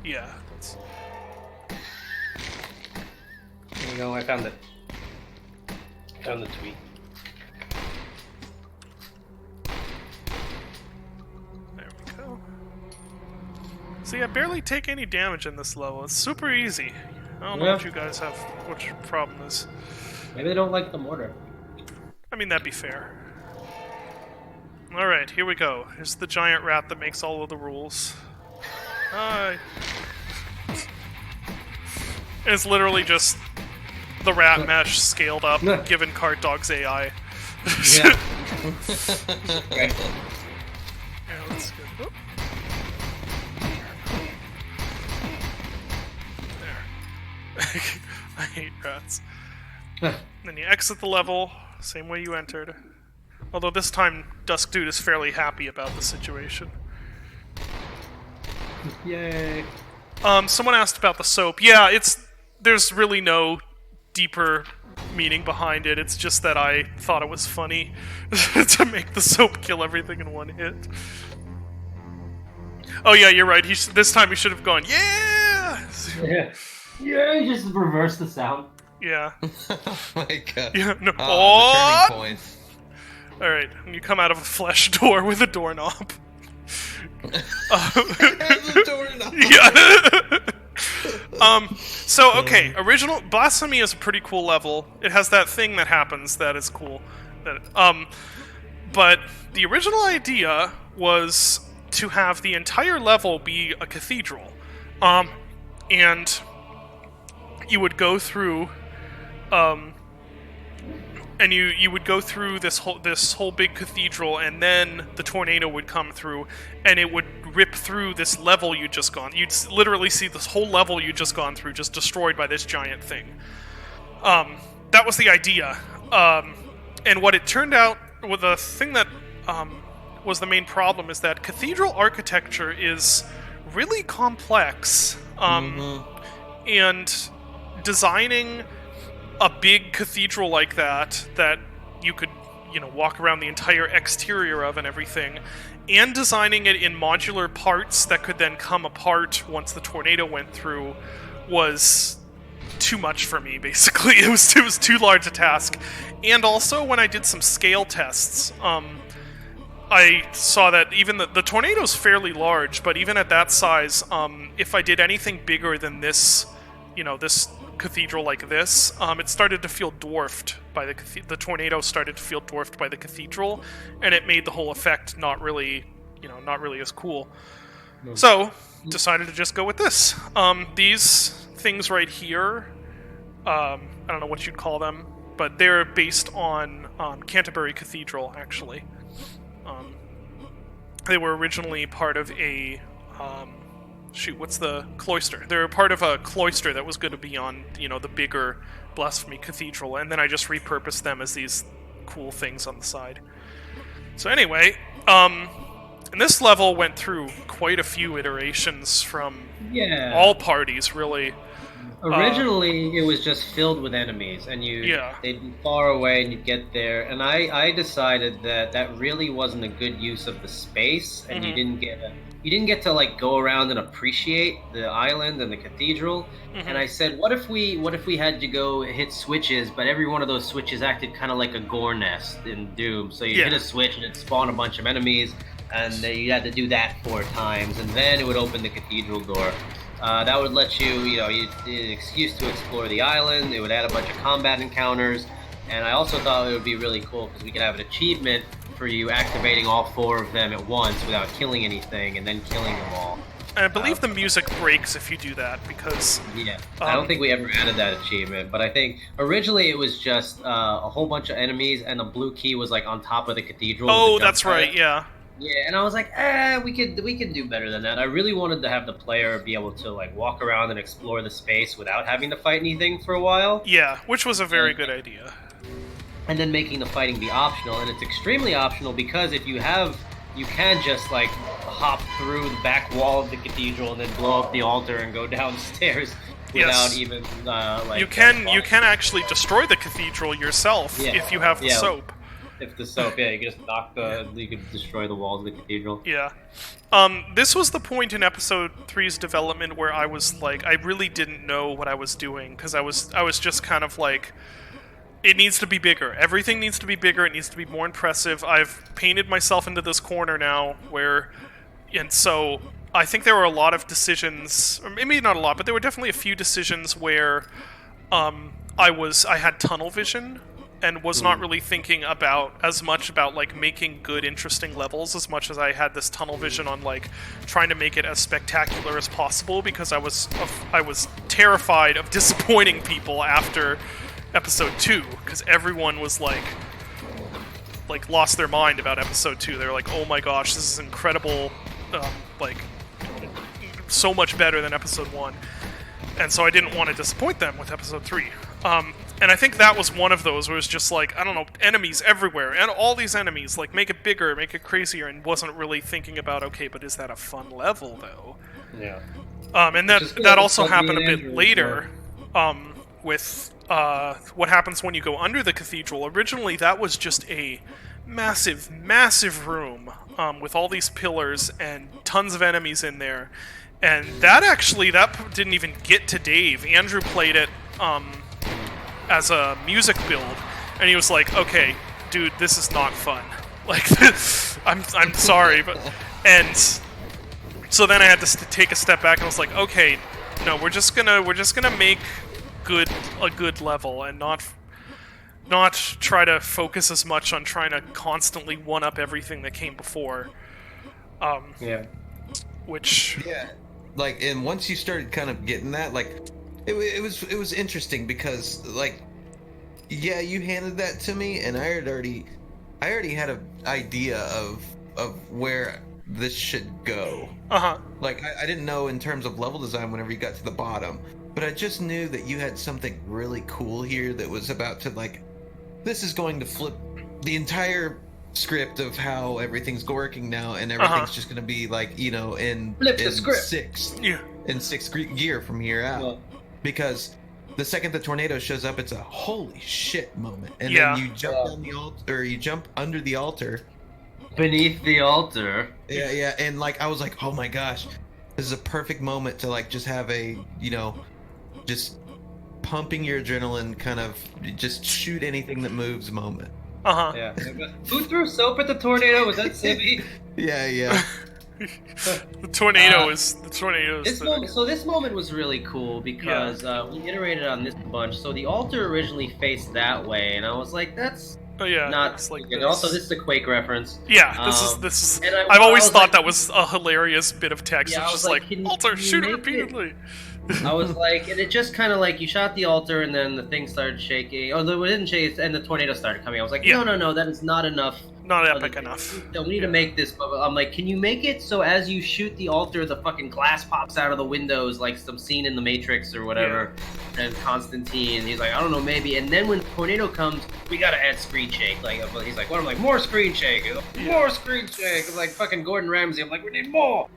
Yeah, that's... There you go, I found it. Found the tweet. See, I barely take any damage in this level. It's super easy. I don't know Yeah. what you guys have, what your problem is. Maybe they don't like the mortar. I mean, that'd be fair. Alright, here we go. Here's the giant rat that makes all of the rules. Hi. It's literally just the rat mesh scaled up, given Cart Dog's AI. Yeah. Yeah, Right. let's go. Oop. There. I hate rats. Then you exit the level, same way you entered. Although this time, Dusk Dude is fairly happy about the situation. Yay. Someone asked about the soap. Yeah, there's really no deeper meaning behind it. It's just that I thought it was funny to make the soap kill everything in one hit. Oh yeah, you're right. This time he should have gone, yeah! Yeah. Yeah, you just reverse the sound. Yeah. Oh my god. Yeah, no. The Oh! turning point. Alright, and you come out of a flesh door with a doorknob. The doorknob. Yeah. So, okay, original Blasphemy is a pretty cool level. It has that thing that happens that is cool. But the original idea was to have the entire level be a cathedral. And you would go through, and you would go through this whole big cathedral, and then the tornado would come through, and it would rip through this level you'd just gone. You'd literally see this whole level you'd just gone through just destroyed by this giant thing. That was the idea. And what it turned out, well, the thing that was the main problem is that cathedral architecture is really complex. And designing a big cathedral like that you could, walk around the entire exterior of and everything, and designing it in modular parts that could then come apart once the tornado went through was too much for me, basically. It was too large a task. And also, when I did some scale tests, I saw that even the tornado's fairly large, but even at that size, if I did anything bigger than this, this cathedral like this, it started to feel dwarfed by the tornado started to feel dwarfed by the cathedral, and it made the whole effect not really as cool. No. So, decided to just go with this. These things right here, I don't know what you'd call them, but they're based on Canterbury Cathedral, actually. They were originally part of a... what's the cloister? They're part of a cloister that was going to be on, the bigger Blasphemy Cathedral, and then I just repurposed them as these cool things on the side. So anyway, and this level went through quite a few iterations from all parties, really. Originally, it was just filled with enemies, and they'd be far away, and you'd get there. And I decided that really wasn't a good use of the space, and you didn't get to like go around and appreciate the island and the cathedral. And I said, what if we had to go hit switches, but every one of those switches acted kind of like a gore nest in Doom. So you hit a switch and it spawned a bunch of enemies, and you had to do that 4 times, and then it would open the cathedral door. That would let you an excuse to explore the island. It would add a bunch of combat encounters, and I also thought it would be really cool because we could have an achievement for you activating all 4 of them at once without killing anything, and then killing them all. I believe the music breaks if you do that, because... Yeah, I don't think we ever added that achievement, but I think originally it was just a whole bunch of enemies, and the blue key was like on top of the cathedral. Oh, that's right, yeah. Yeah, and I was like, we can do better than that. I really wanted to have the player be able to like walk around and explore the space without having to fight anything for a while. Yeah, which was a very good idea. And then making the fighting be optional, and it's extremely optional because if you can just like hop through the back wall of the cathedral and then blow up the altar and go downstairs without even you can actually destroy the cathedral yourself if you have the soap. If the soap, you can just you can destroy the walls of the cathedral. Yeah. This was the point in episode 3's development where I was like, I really didn't know what I was doing, because I was just kind of like, it needs to be bigger. Everything needs to be bigger. It needs to be more impressive. I've painted myself into this corner now and so I think there were a lot of decisions, or maybe not a lot, but there were definitely a few decisions where I had tunnel vision and was not really thinking about as much about like making good, interesting levels as much as I had this tunnel vision on like trying to make it as spectacular as possible, because I was terrified of disappointing people after episode 2, because everyone was like lost their mind about episode 2. They were like, oh my gosh, this is incredible, like so much better than episode 1. And so I didn't want to disappoint them with episode 3. And I think that was one of those where it was just like, I don't know, enemies everywhere, and all these enemies, like, make it bigger, make it crazier, and wasn't really thinking about, okay, but is that a fun level, though? Yeah. And that also happened a bit later, with what happens when you go under the cathedral. Originally, that was just a massive, massive room, with all these pillars and tons of enemies in there. And that didn't even get to Dave. Andrew played it, as a music build, and he was like, okay, dude, this is not fun. Like, I'm sorry, but... And so then I had to take a step back, and I was like, okay, no, we're just gonna make a good level, and not try to focus as much on trying to constantly one-up everything that came before. Yeah. Which... Yeah. Like, and once you started kind of getting that, like... It was interesting because, like, yeah, you handed that to me, and I already had an idea of where this should go. Like, I didn't know in terms of level design whenever you got to the bottom, but I just knew that you had something really cool here that was about to, like, this is going to flip the entire script of how everything's working now, and everything's just going to be like, you know, in sixth gear from here out. Well, because the second the tornado shows up, it's a holy shit moment, and then you jump down the altar, or you jump under the altar, beneath the altar. Yeah, and like I was like, oh my gosh, this is a perfect moment to like just have a, you know, just pumping your adrenaline, kind of just shoot anything that moves moment. Yeah. Who threw soap at the tornado? Was that Sibby? Yeah. The tornado is. So this moment was really cool because we iterated on this a bunch. So the altar originally faced that way, and I was like, "That's not like." And also, this is a Quake reference. Yeah, this is. I've always thought that was a hilarious bit of text. Yeah, it's just like altar, shoot it repeatedly. I was like, and it just kind of like, you shot the altar, and then the thing started shaking. Oh, it didn't shake, and the tornado started coming. I was like, no, that is not enough. Not epic enough. We need to make this. I'm like, can you make it so as you shoot the altar, the fucking glass pops out of the windows, like some scene in The Matrix or whatever? Yeah. And Constantine, he's like, I don't know, maybe. And then when tornado comes, we gotta add screen shake. Like, he's like, what? I'm like, more screen shake. More screen shake. I'm like fucking Gordon Ramsay. I'm like, we need more.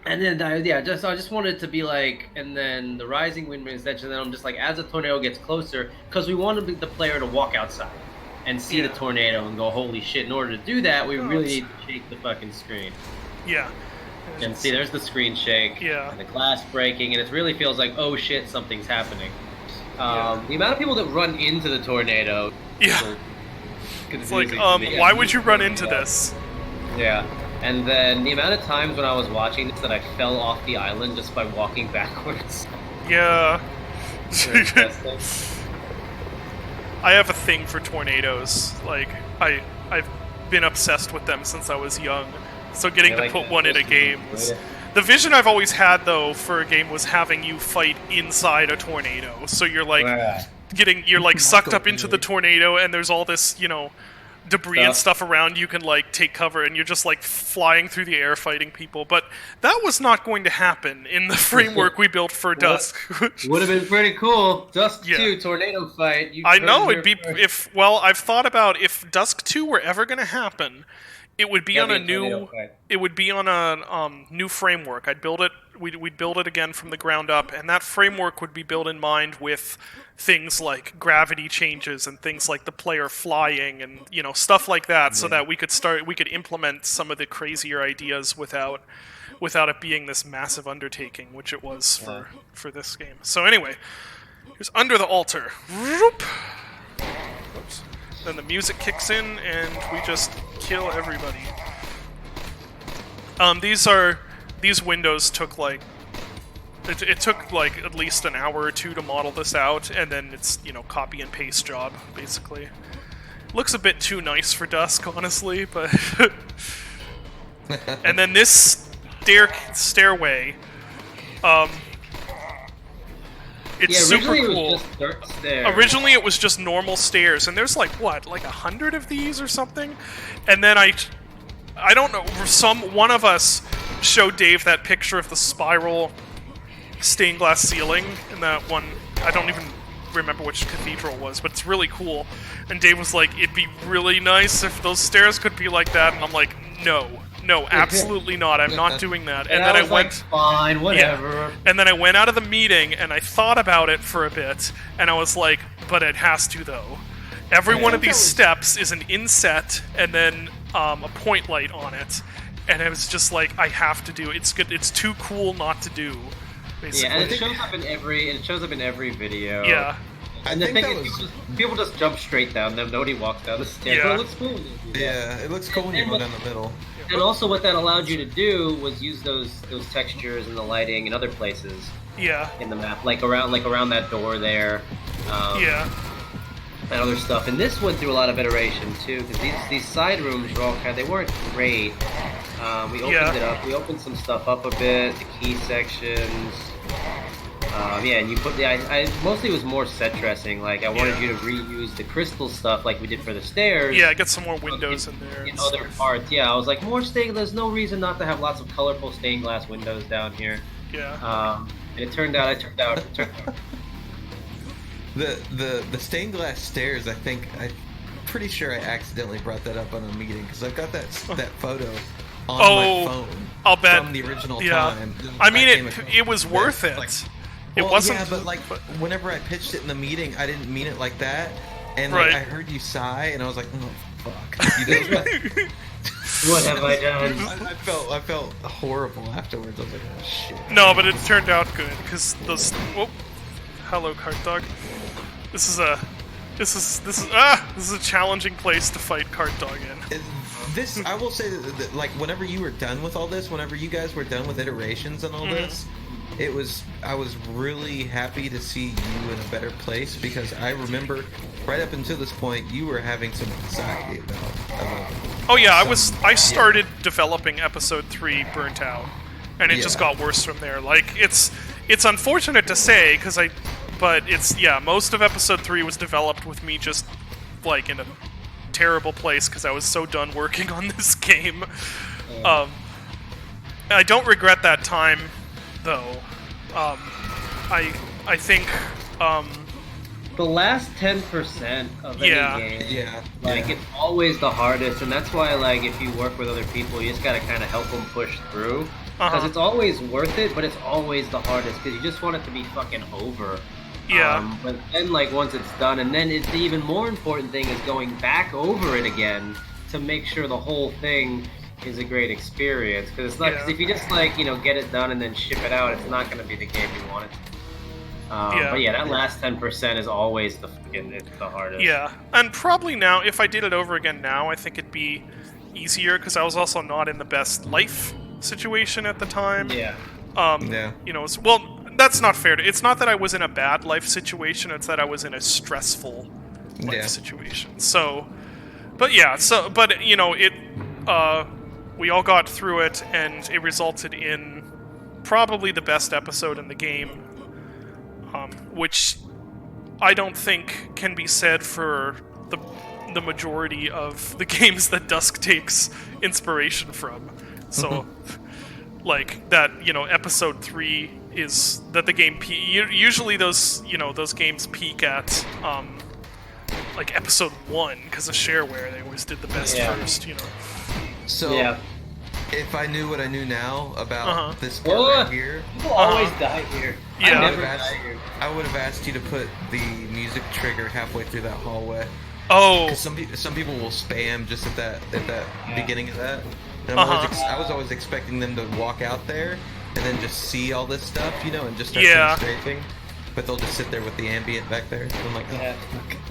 And then, I just wanted to be like, and then the rising wind extension, and then I'm just like, as the tornado gets closer, because we wanted the player to walk outside and see the tornado and go, holy shit. In order to do that, we really need to shake the fucking screen. Yeah. And see, there's the screen shake, and the glass breaking, and it really feels like, oh shit, something's happening. The amount of people that run into the tornado. Yeah. It's like, why would you run into this? Yeah. And then the amount of times when I was watching this that I fell off the island just by walking backwards. Yeah. I have a thing for tornadoes. Like, I've been obsessed with them since I was young. So getting to put one in a game was... The vision I've always had, though, for a game was having you fight inside a tornado. So you're like you're like sucked up into the tornado, and there's all this, you know, debris and stuff around you can like take cover, and you're just like flying through the air fighting people. But that was not going to happen in the framework we built for Dusk. Would have been pretty cool. Dusk 2 tornado fight. I know it'd be I've thought about if Dusk 2 were ever going to happen, it would be on a new. It would be on a new framework. I'd build it. We'd build it again from the ground up, and that framework would be built in mind with things like gravity changes and things like the player flying and, you know, stuff like that, so that we could implement some of the crazier ideas without it being this massive undertaking, which it was for this game. So anyway, here's Under the Altar. Whoops. Then the music kicks in, and we just kill everybody. These windows took like it took like at least an hour or two to model this out, and then it's copy and paste job basically. Looks a bit too nice for Dusk, honestly, but and then this stairway, it's super cool. Originally, it was just normal stairs, and there's like 100 of these or something, and then I don't know. One of us showed Dave that picture of the spiral stained glass ceiling in that one. I don't even remember which cathedral it was, but it's really cool. And Dave was like, "It'd be really nice if those stairs could be like that," and I'm like, "No, absolutely not. I'm not doing that." And then I went, "Fine, whatever." Yeah. And then I went out of the meeting, and I thought about it for a bit, and I was like, "But it has to, though. Every one of these steps is an inset, and then a point light on it." And it was just like, I have to do it. It's good. It's too cool not to do. Basically. Yeah, and it shows up in every video. Yeah. And the thing is, people just jump straight down them. Nobody walks down the stairs. Yeah. But it looks cool. Yeah, it looks cool when you go down the middle. And also, what that allowed you to do was use those textures and the lighting in other places. Yeah. In the map, like around that door there. Yeah. And other stuff. And this went through a lot of iteration too, because these side rooms were all they weren't great. We opened it up. We opened some stuff up a bit. The key sections. And you put I mostly was more set dressing. Like I wanted you to reuse the crystal stuff like we did for the stairs. Yeah, get some more windows in there. In other parts, yeah. I was like, more stained. There's no reason not to have lots of colorful stained glass windows down here. Yeah. And it turned out. The stained glass stairs. I'm pretty sure I accidentally brought that up on a meeting because I've got that photo on my phone. I'll bet. From the original yeah. time. I mean, it was worth it. It wasn't. Yeah, but whenever I pitched it in the meeting, I didn't mean it like that, and right. I heard you sigh, and I was like, "Oh fuck!" You know? What have I done? I felt horrible afterwards. I was like, "Oh shit." No, but it turned out good because those. Oh, hello, Cart Dog. This is a challenging place to fight Cart Dog in. I will say that like whenever you were done with all this, whenever you guys were done with iterations and all this. I was really happy to see you in a better place because I remember right up until this point you were having some anxiety about oh yeah, I started developing episode 3 Burnt Out, and it just got worse from there. Like it's unfortunate to say but most of episode 3 was developed with me just like in a terrible place because I was so done working on this game. I don't regret that time though. I think the last 10% of any game, it's always the hardest, and that's why if you work with other people, you just gotta kind of help them push through, because it's always worth it, but it's always the hardest because you just want it to be fucking over. Yeah. But then once it's done, and then it's the even more important thing is going back over it again to make sure the whole thing is a great experience, because it's not. Because if you just get it done and then ship it out, it's not going to be the game you want it to be. But that last 10% is always the hardest. Yeah, and probably now, if I did it over again now, I think it'd be easier because I was also not in the best life situation at the time. Yeah. That's not fair. It's not that I was in a bad life situation; it's that I was in a stressful life situation. So, we all got through it, and it resulted in probably the best episode in the game, which I don't think can be said for the majority of the games that Dusk takes inspiration from. So, episode 3 is that the game usually those games peak at episode 1 because of shareware. They always did the best first, So, if I knew what I knew now about this part right here... People always die here. Yeah. I would have asked you to put the music trigger halfway through that hallway. Oh! Because some people will spam just at that beginning of that. And I was always expecting them to walk out there and then just see all this stuff, and just start demonstrating. But they'll just sit there with the ambient back there. So I'm like,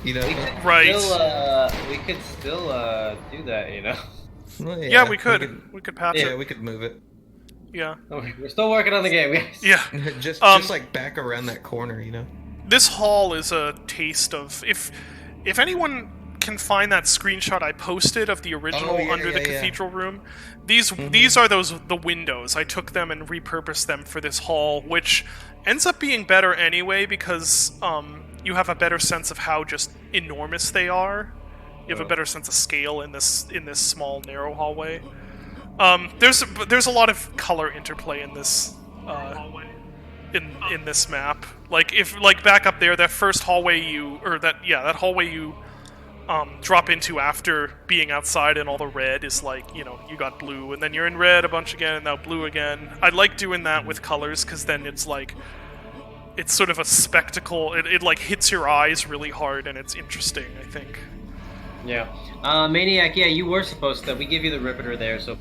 We could right. we could still do that, Well, Yeah, we could patch Yeah, it. we could move it. Yeah. We're still working on the game, guys. Yeah. Just like back around that corner, you know. This hall is a taste of if anyone can find that screenshot I posted of the original under the cathedral room. These are the windows. I took them and repurposed them for this hall, which ends up being better anyway because you have a better sense of how just enormous they are. You have a better sense of scale in this small narrow hallway. There's a lot of color interplay in this in this map. Like if back up there, that first hallway that hallway you drop into after being outside and all the red is like, you got blue and then you're in red a bunch again and now blue again. I like doing that with colors because then it's like it's sort of a spectacle. It like hits your eyes really hard and it's interesting, I think. Yeah. Maniac, yeah, you were supposed to. We give you the Riveter there, so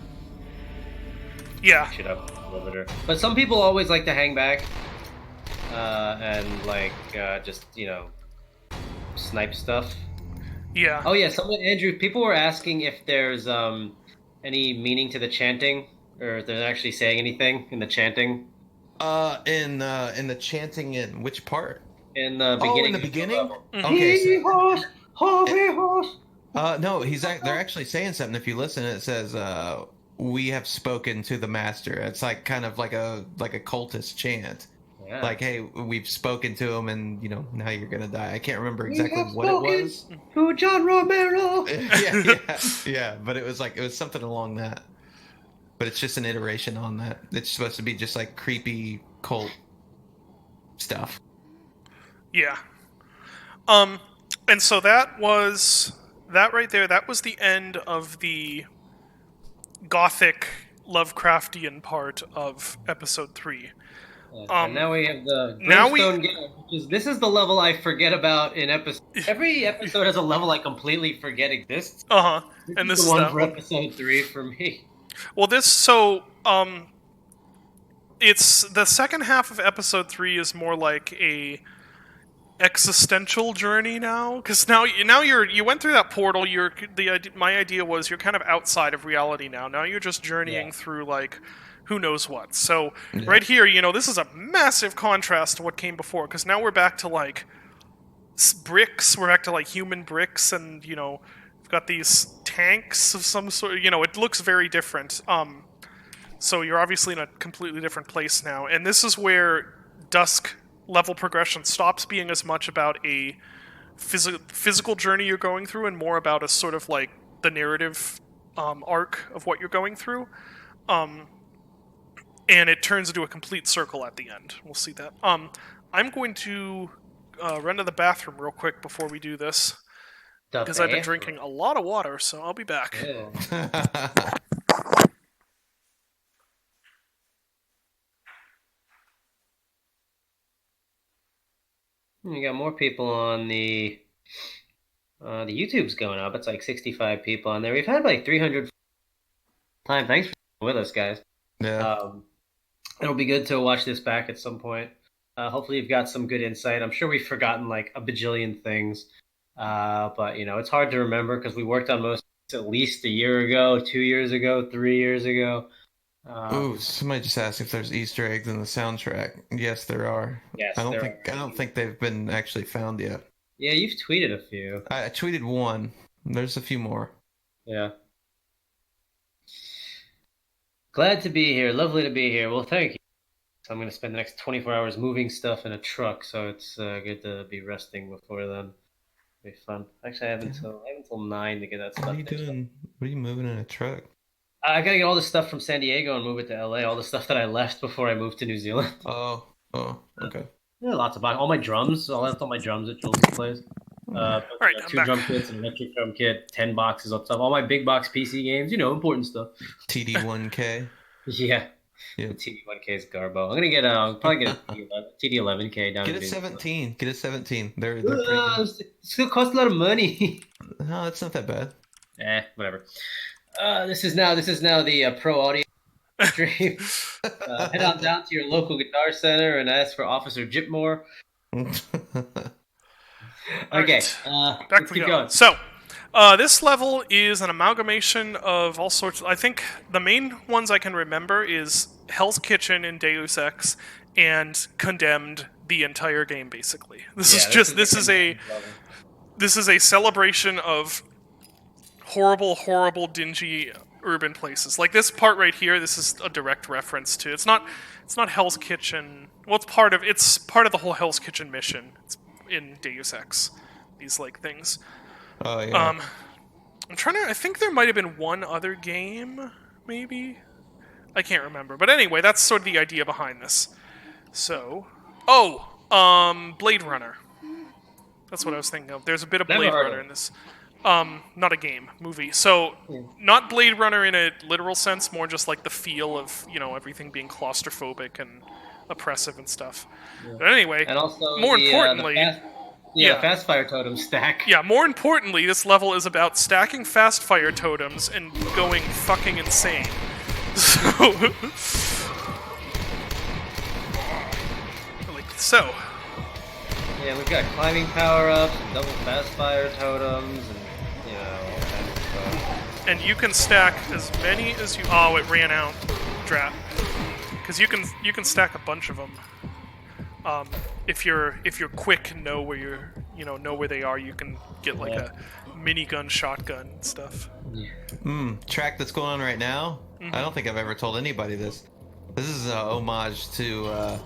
yeah. Shit up, Riveter. But some people always like to hang back and like just snipe stuff. Yeah. Oh yeah, Andrew, people were asking if there's any meaning to the chanting, or if they're actually saying anything in the chanting. In the chanting in which part? In the beginning. Oh, in the beginning? Mm-hmm. Okay. Horse. No, they're actually saying something. If you listen, it says, "We have spoken to the master." It's like kind of like a cultist chant. Yeah. Like, hey, we've spoken to him, and now you're gonna die. I can't remember exactly what it was. To John Romero. yeah. But it was something along that. But it's just an iteration on that. It's supposed to be just like creepy cult stuff. Yeah. And so that right there. That was the end of the gothic Lovecraftian part of episode 3. And now we have the Brimstone Gate, this is the level I forget about in episode. Every episode has a level I completely forget exists. And this is is the one that for episode 3 for me. Well, it's the second half of episode 3 is more like a existential journey now, because now you went through that portal. My idea was you're kind of outside of reality now. Now you're just journeying through like who knows what. So right here, this is a massive contrast to what came before, because now we're back to like bricks. We're back to like human bricks, and we've got these tanks of some sort. It looks very different. So you're obviously in a completely different place now, and this is where Dusk level progression stops being as much about a physical journey you're going through and more about a sort of like the narrative arc of what you're going through. And it turns into a complete circle at the end. We'll see that. I'm going to run to the bathroom real quick before we do this, because I've been drinking a lot of water, so I'll be back. Yeah. You got more people on the YouTube's going up. It's like 65 people on there. We've had like 300 time. Thanks for with us, guys. Yeah. It'll be good to watch this back at some point. Hopefully you've got some good insight. I'm sure we've forgotten like a bajillion things. But it's hard to remember because we worked on most at least a year ago, 2 years ago, 3 years ago. Ooh, somebody just asked if there's Easter eggs in the soundtrack. Yes, there are. Yes, I don't think they've been actually found yet. Yeah, you've tweeted a few. I tweeted one. There's a few more. Yeah. Glad to be here. Lovely to be here. Well, thank you. So I'm going to spend the next 24 hours moving stuff in a truck, so it's good to be resting before then. It'll be fun. Actually, I have until 9 to get that stuff. What are you doing? What are you moving in a truck? I gotta get all this stuff from San Diego and move it to LA. All the stuff that I left before I moved to New Zealand. Oh, okay. Yeah, lots of boxes. All my drums. I left all my drums at Jules' place. Right, 2 drum kits, an electric drum kit, 10 boxes of stuff. All my big box PC games. Important stuff. TD1K. Yeah. Yeah. The TD1K is garbo. I'm gonna get probably get a TD11K down. Get a 17. Get a 17. They're it's gonna cost a lot of money. No, it's not that bad. Whatever. This is now the pro audio stream. Head on down to your local guitar center and ask for Officer Jipmore. Okay, back we go. So, This level is an amalgamation of all sorts. I think the main ones I can remember is Hell's Kitchen in Deus Ex and Condemned the entire game. Basically, this is a celebration of horrible, dingy urban places. Like this part right here. This is a direct reference to. It's not Hell's Kitchen. Well, it's part of the whole Hell's Kitchen mission. It's in Deus Ex. These like things. Oh yeah. I'm trying to. I think there might have been one other game, maybe. I can't remember. But anyway, that's sort of the idea behind this. So, Blade Runner. That's what I was thinking of. There's a bit of Blade Runner in this. Not a game, movie. So, not Blade Runner in a literal sense, more just like the feel of everything being claustrophobic and oppressive and stuff. Yeah. But anyway, and also more importantly. Fast fire totem stack. Yeah, more importantly, this level is about stacking fast fire totems and going fucking insane. So. Yeah, we've got climbing power-ups, and double fast fire totems, and all kinds of stuff. And you can stack as many as you. Oh, it ran out. Drat. Because you can stack a bunch of them. If you're quick and know where know where they are, you can get like a minigun shotgun and stuff. Track that's going on right now. I don't think I've ever told anybody this. This is an homage to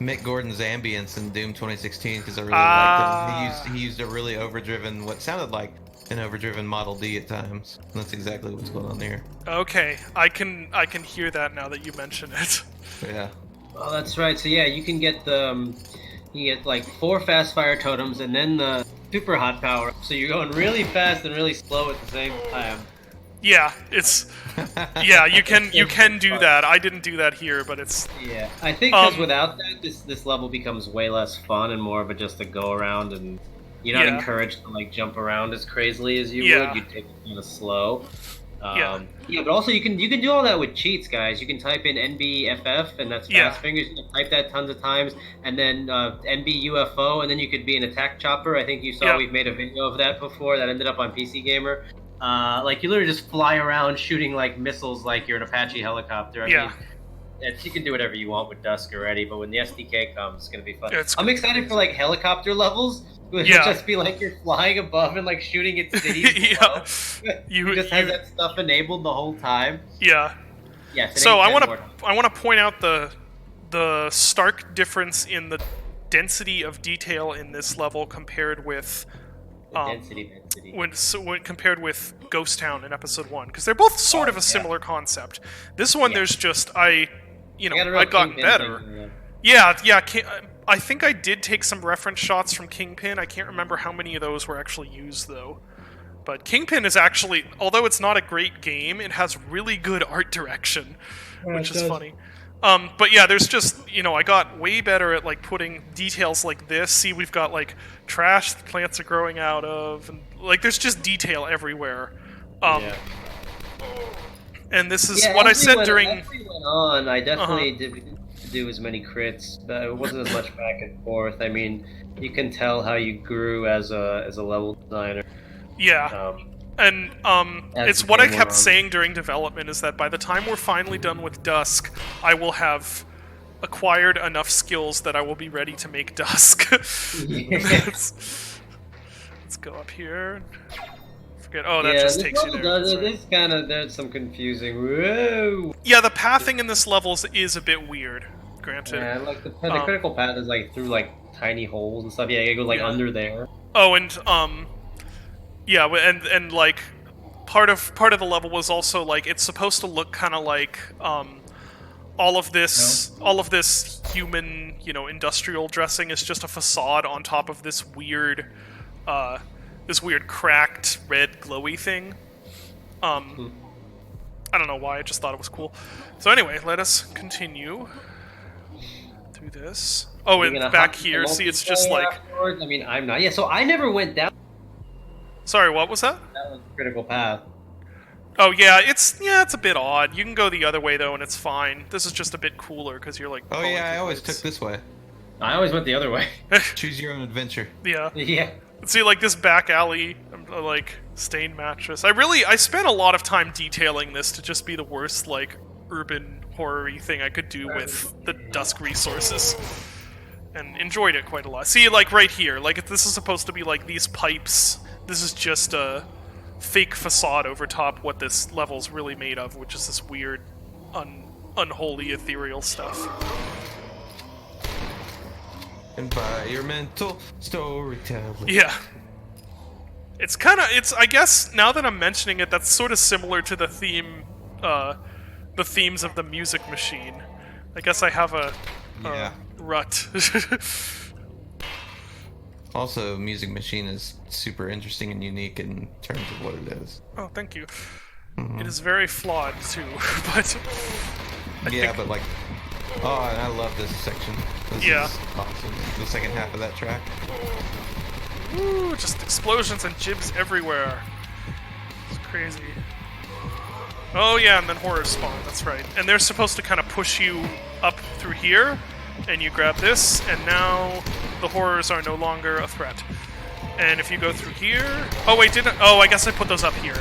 Mick Gordon's ambience in Doom 2016 because I really liked it. He used a really overdriven, what sounded like an overdriven Model D at times. And that's exactly what's going on here. Okay, I can hear that now that you mention it. Yeah. Oh, that's right. So yeah, you can get like 4 fast fire totems and then the super hot power. So you're going really fast and really slow at the same time. Yeah, you can do that. I didn't do that here, but it's I think because without that, this level becomes way less fun and more of just a go around, and you're not encouraged to like jump around as crazily as you would. You take it kind of slow. But also you can do all that with cheats, guys. You can type in NBFF, and that's fast fingers. You can type that tons of times, and then NBUFO, and then you could be an attack chopper. I think you saw we've made a video of that before that ended up on PC Gamer. Like you literally just fly around shooting like missiles like you're an Apache helicopter. I mean, you can do whatever you want with Dusk already, but when the SDK comes, it's gonna be fun. I'm excited for like helicopter levels. It'll just be like you're flying above and like shooting at cities. You just have that stuff enabled the whole time. Yeah. Yes. So I want to point out the stark difference in the density of detail in this level compared with density. When compared with Ghost Town in Episode 1, because they're both sort of a similar concept. This one, there's just I'd gotten better. I think I did take some reference shots from Kingpin. I can't remember how many of those were actually used though. But Kingpin is actually, although it's not a great game, it has really good art direction, which is funny. But yeah, there's just, I got way better at like putting details like this. See, we've got like trash the plants are growing out of, and like there's just detail everywhere. And this is what I said during. As we went on, I definitely didn't do as many crits, but it wasn't as much back and forth. I mean, you can tell how you grew as a level designer. Yeah. And it's what I kept saying during development is that by the time we're finally done with Dusk, I will have acquired enough skills that I will be ready to make Dusk. Let's go up here. Forget. Oh, that just takes you there. It's kind of, there's some confusing. Whoa. Yeah, the pathing in this level is a bit weird. Granted. Yeah, like the critical path is like through like tiny holes and stuff. Yeah, it goes like under there. Oh, and yeah, and like part of the level was also like it's supposed to look kind of like all of this human industrial dressing is just a facade on top of this weird cracked red glowy thing. I don't know why, I just thought it was cool. So anyway, let us continue through this. Oh, and back here, see, it's just like afterwards? I mean, I'm not. Yeah, so I never went down. Sorry, what was that? That was critical path. Oh yeah, it's a bit odd. You can go the other way though, and it's fine. This is just a bit cooler because you're like. Oh yeah, I always took this way. I always went the other way. Choose your own adventure. Yeah. Yeah. See, like this back alley, like Stained mattress. I spent a lot of time detailing this to just be the worst, like, urban horror-y thing I could do with the Dusk resources. And enjoyed it quite a lot. See, like, right here, like, if this is supposed to be, like, these pipes, this is just a fake facade over top what this level's really made of, which is this weird, unholy, ethereal stuff. Environmental storytelling. Yeah. It's I guess, now that I'm mentioning it, that's sort of similar to the themes of the Music Machine. I guess I have a rut. Also, Music Machine is super interesting and unique in terms of what it is. Oh, thank you. It is very flawed, too, but... but like... Oh, and I love this section. This is awesome. The second half of that track. Ooh, just explosions and jibs everywhere. It's crazy. Oh yeah, and then horrors spawn, that's right. And they're supposed to kind of push you up through here, and you grab this, and now the horrors are no longer a threat. And if you go through here... Oh wait, I guess I put those up here.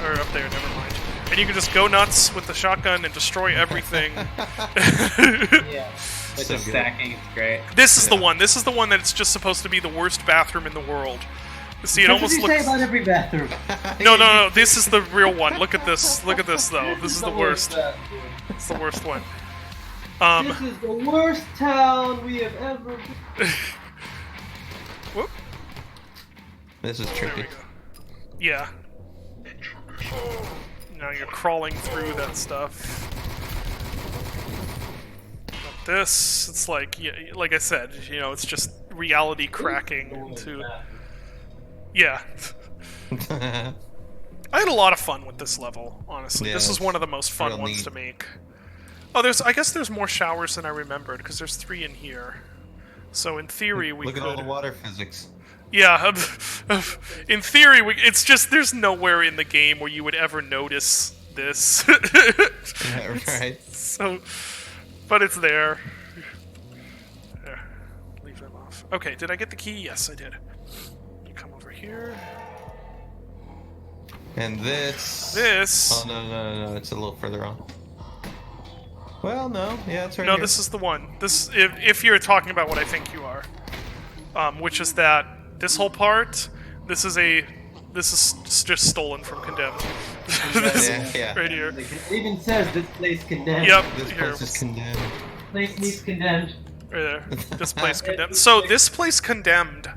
Or up there, never mind. And you can just go nuts with the shotgun and destroy everything. Yeah. It's So just good. stacking, it's great. This is the one. This is the one that's just supposed to be the worst bathroom in the world. See, it That's what almost you say looks... about every bathroom. No. This is the real one. Look at this. Look at this, though. This is the worst. bathroom. It's the worst one. This is the worst town we have ever been. Whoop. This is There we tricky. go. Yeah. Now you're crawling through that stuff. Not this. It's like, yeah, like I said, you know, it's just reality cracking into... Yeah. I had a lot of fun with this level, honestly. Yeah, this is one of the most fun real ones neat. to make. Oh, I guess there's more showers than I remembered, because there's 3 in here. So in theory, we Look could... at all the water physics. Yeah, in theory, it's just there's nowhere in the game where you would ever notice this. Yeah, right. So, but it's there. There. Leave them off. Okay, did I get the key? Yes, I did. You come over here. And this... This. Oh, no, it's a little further on. Well, no, yeah, it's right No, here. this is the one. This, if you're talking about what I think you are, which is that this whole part. This is just stolen from Condemned. This- Yeah. Right here. It even says this place condemned. Yep. This Here. place is condemned. Place needs condemned. Right there. This place condemned. So this place condemned.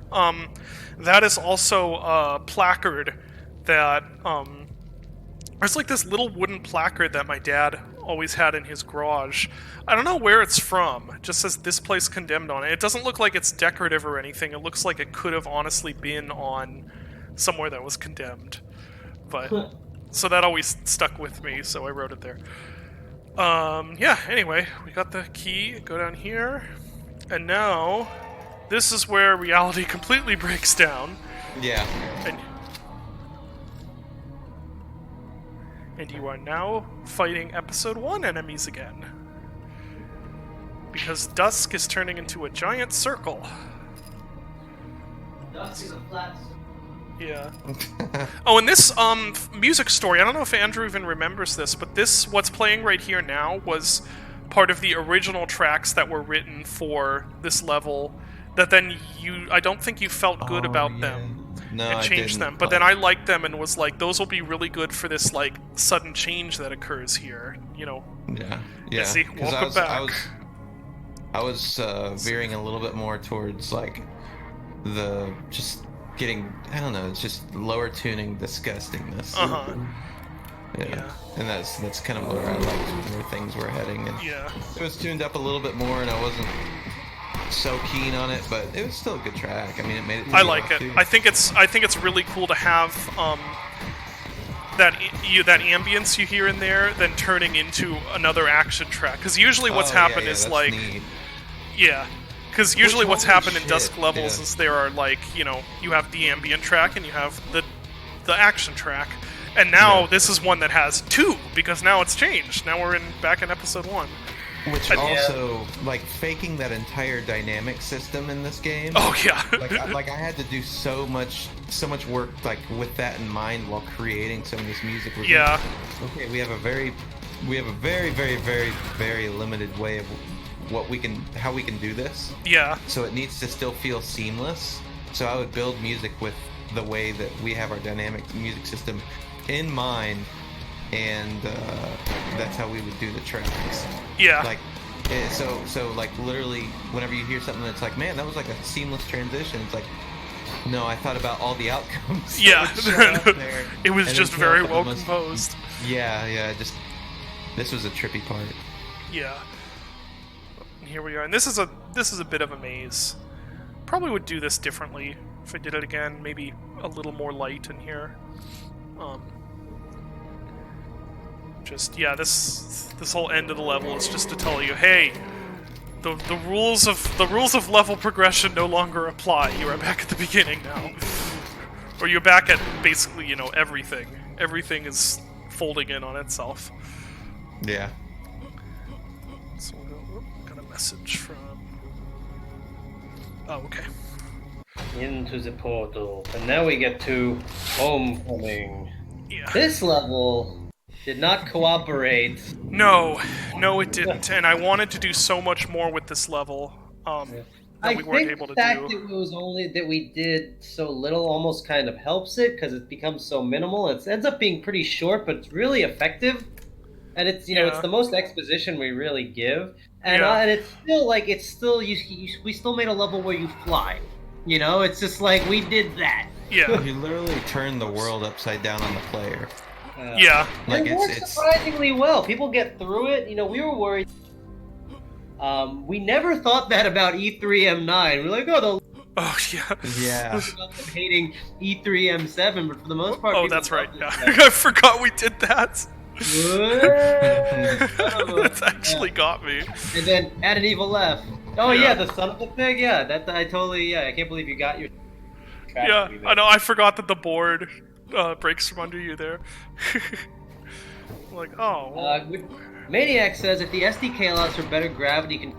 That is also a placard that there's like this little wooden placard that my dad always had in his garage. I don't know where it's from. It just says this place condemned on it. It doesn't look like it's decorative or anything. It looks like it could have honestly been on somewhere that was condemned. But so that always stuck with me, so I wrote it there. Yeah, anyway, we got the key. Go down here. And now this is where reality completely breaks down. Yeah. And you are now fighting Episode 1 enemies again. Because Dusk is turning into a giant circle. Dusk is a flat. Yeah. Oh, and this music story, I don't know if Andrew even remembers this, but this, what's playing right here now, was part of the original tracks that were written for this level, that then I don't think you felt good about them. No, And I changed didn't, them, but then I liked them and was like, those will be really good for this like sudden change that occurs here. You know, Yeah. see, 'Cause welcome back. I was veering a little bit more towards like the just getting, I don't know, it's just lower tuning disgustingness. Yeah. And that's kind of where I liked where things were heading. And yeah. it was tuned up a little bit more, and I wasn't so keen on it, but it was still a good track. I mean, it made it. I like it. I think it's really cool to have that ambience you hear in there, then turning into another action track. Because usually what's happened is that's like, neat. yeah. Because usually what's holy happened in shit, Dusk levels yeah. is there are like, you know, you have the ambient track and you have the action track, and now this is one that has 2 because now it's changed. Now we're back in Episode 1. Which also, like, faking that entire dynamic system in this game. Oh yeah. like I had to do so much work, like, with that in mind while creating some of this music. Yeah. Okay, we have a very, very, very, very limited way of how we can do this. Yeah. So it needs to still feel seamless. So I would build music with the way that we have our dynamic music system in mind, and that's how we would do the tracks. Yeah. Like, so like literally, whenever you hear something that's like, man, that was like a seamless transition. It's like, no, I thought about all the outcomes. Yeah. It was and just very well composed. Yeah. This was a trippy part. Yeah. And here we are, and this is a bit of a maze. Probably would do this differently if I did it again. Maybe a little more light in here. Just this whole end of the level is just to tell you, hey, the rules of level progression no longer apply. You are back at the beginning now, or you're back at basically everything. Everything is folding in on itself. Yeah. So got a message from. Oh, okay. Into the portal, and now we get to Homecoming. Yeah. This level did not cooperate. No, it didn't, and I wanted to do so much more with this level that we weren't able to do. I think the fact that it was only that we did so little almost kind of helps it, because it becomes so minimal. It ends up being pretty short, but it's really effective, and it's it's the most exposition we really give, and it's still we still made a level where you fly. It's just like we did that. Yeah. You literally turned the world upside down on the player. Yeah. Like it works surprisingly well. People get through it. We were worried. We never thought that about E3M9. We're like, oh yeah. Yeah. Hating E3M7, but for the most part. Oh, that's right. Yeah. I forgot we did that. That's actually got me. And then add an evil F. Oh yeah, the son of the pig. Yeah, that I totally. Yeah, I can't believe you got your. Yeah, I know. I forgot that the board breaks from under you there. Like, oh. Well. Maniac says if the SDK allows for better gravity,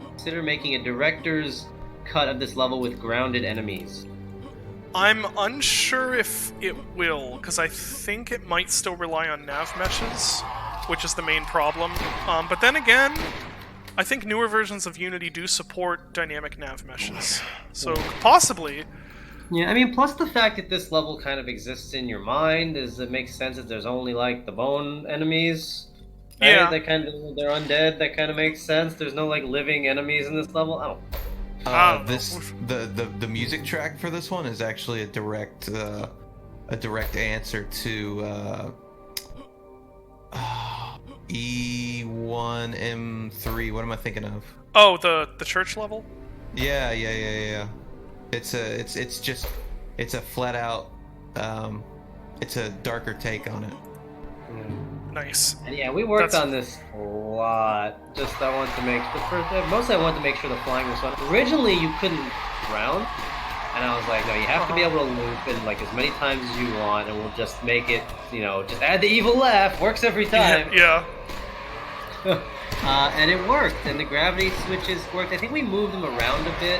consider making a director's cut of this level with grounded enemies. I'm unsure if it will, because I think it might still rely on nav meshes, which is the main problem. But then again, I think newer versions of Unity do support dynamic nav meshes, so possibly. Yeah, I mean, plus the fact that this level kind of exists in your mind it makes sense that there's only like the bone enemies. Right? Yeah, they're undead. That kind of makes sense. There's no like living enemies in this level. I don't. The music track for this one is actually a direct answer to E1M3. What am I thinking of? Oh, the church level? Yeah. It's a flat out it's a darker take on it. Nice. And yeah, we worked on this a lot. I wanted to make sure the flying was fun. Originally, you couldn't ground, and I was like, no, you have to be able to loop in like as many times as you want, and we'll just make it, just add the evil laugh. Works every time. Yeah. And it worked, and the gravity switches worked. I think we moved them around a bit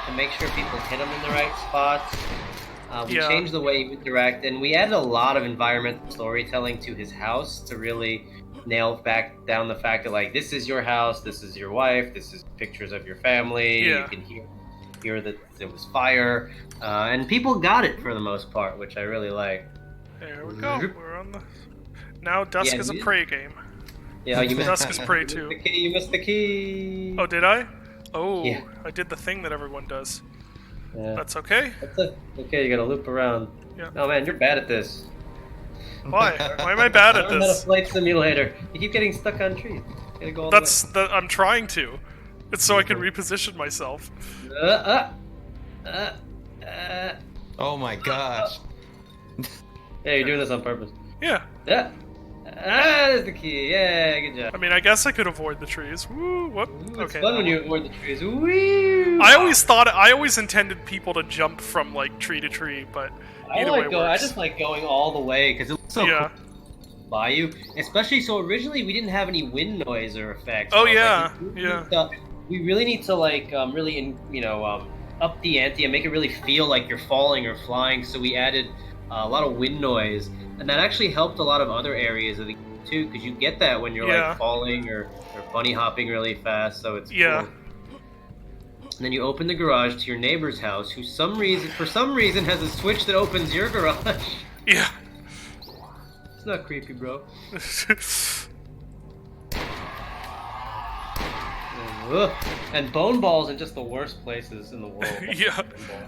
to make sure people hit them in the right spots. We changed the way you interact, and we added a lot of environmental storytelling to his house to really nail back down the fact that, like, this is your house, this is your wife, this is pictures of your family. You can hear that there was fire, and people got it for the most part, which I really like. There we go. We're on the. Now Dusk is a Prey game. Yeah, you missed. Dusk is Prey too. You missed the key. Oh, did I? Oh, yeah. I did the thing that everyone does. Yeah. That's okay. Okay, you gotta loop around. Yeah. Oh man, you're bad at this. Why? Why am I bad at Learn how to this? flight simulator. You keep getting stuck on trees. You gotta go all the way. I'm trying to. It's so I can reposition myself. Oh my gosh. Yeah, you're doing this on purpose. Yeah. Yeah. There's the key. Yeah, good job. I mean, I guess I could avoid the trees. Woo, whoop. It's Okay. fun when you avoid the trees. Woo! I always intended people to jump from like tree to tree, but either way works. I just like going all the way because it looks so cool. Bayou, especially so originally we didn't have any wind noise or effects. Oh I was yeah, we really need to like really up the ante and make it really feel like you're falling or flying. So we added a lot of wind noise, and that actually helped a lot of other areas of the game too, because you get that when you're like falling or bunny hopping really fast. So it's cool. And then you open the garage to your neighbor's house, who for some reason has a switch that opens your garage. Yeah. It's not creepy, bro. And bone balls in just the worst places in the world. Yeah.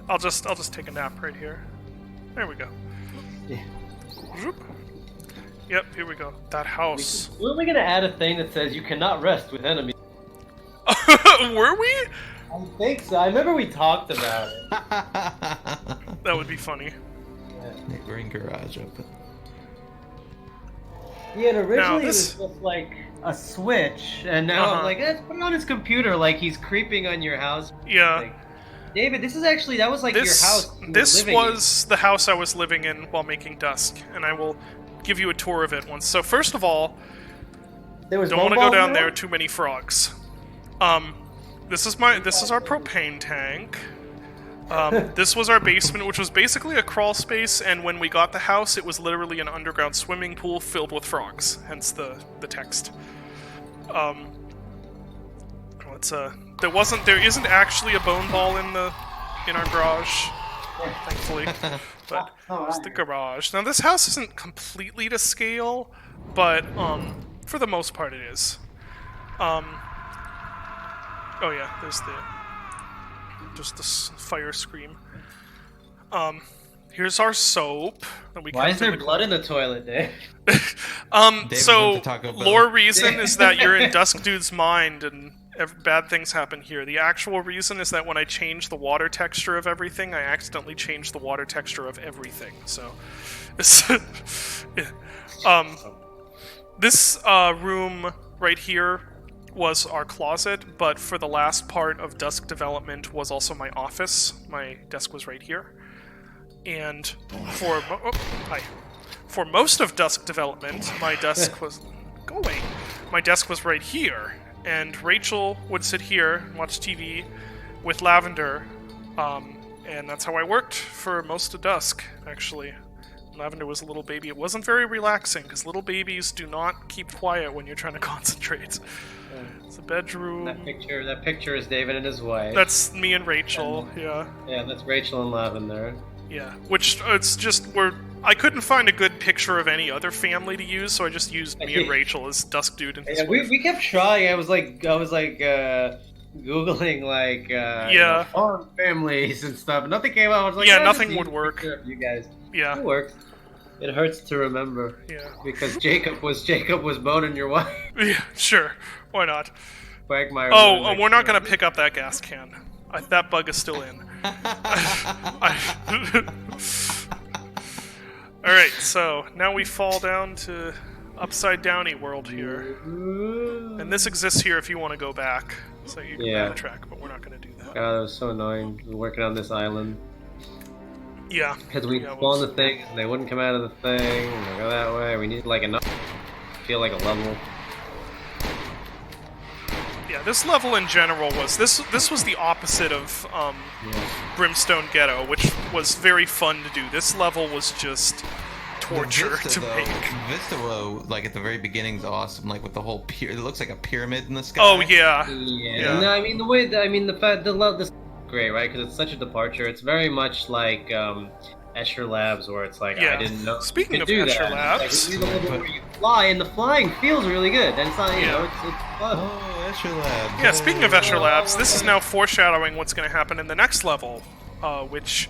I'll just take a nap right here. There we go. Yeah. Yep, here we go. That house. We're gonna add a thing that says you cannot rest with enemies. Were we? I think so. I remember we talked about it. That would be funny. Yeah. Neighboring garage open. Yeah, and originally it was just like a switch, and now I'm like, let's put it on his computer, like he's creeping on your house. Yeah. Like, David, that was like your house. This was the house I was living in while making Dusk, and I will give you a tour of it once. So first of all, don't want to go down there. Too many frogs. This is our propane tank. This was our basement, which was basically a crawl space, and when we got the house, it was literally an underground swimming pool filled with frogs. Hence the text. There isn't actually a bone ball in our garage, thankfully. But it's the garage. Now this house isn't completely to scale, but for the most part it is. Oh yeah, there's the fire scream. Here's our soap. Why is there blood in the toilet, Dave? So lore reason is that you're in Dusk Dude's mind and bad things happen here. The actual reason is that when I change the water texture of everything, I accidentally changed the water texture of everything. So, this room right here was our closet, but for the last part of Dusk development was also my office. My desk was right here. And for most of Dusk development, my desk was... Go away. My desk was right here. And Rachel would sit here and watch TV with Lavender. And that's how I worked for most of Dusk, actually. Lavender was a little baby. It wasn't very relaxing, because little babies do not keep quiet when you're trying to concentrate. It's a bedroom. That picture is David and his wife. That's me and Rachel, yeah. Yeah, that's Rachel and Lavender. Yeah, which it's just I couldn't find a good picture of any other family to use, so I just used me and Rachel as Dusk Dude and his wife. We kept trying. I was like googling like farm families and stuff. Nothing came out. I was like, nothing would work. You guys, yeah, it works. It hurts to remember. Yeah, because Jacob was boning your wife. Yeah, sure. Why not? Quagmire. Oh, we're not gonna pick up that gas can. That bug is still in. Alright, so now we fall down to Upside Downy world here. And this exists here if you want to go back. So you can backtrack, but we're not going to do that. God, that was so annoying. We're working on this island. Yeah. Because we spawned the things and they wouldn't come out of the thing. And we go that way. We need like enough to feel like a level. Yeah, this level in general was this was the opposite of Brimstone Ghetto, which was very fun to do. This level was just torture to make. Vista, like at the very beginning, is awesome. Like with the whole it looks like a pyramid in the sky. Oh yeah. Yeah. No, I mean the great, right? Because it's such a departure. It's very much like Escher Labs, where it's like I didn't know. Speaking of Escher Labs, like, where you fly, and the flying feels really good. And it's not, it's fun. Oh, Escher Labs. Yeah, speaking of Escher Labs, this is now foreshadowing what's going to happen in the next level, which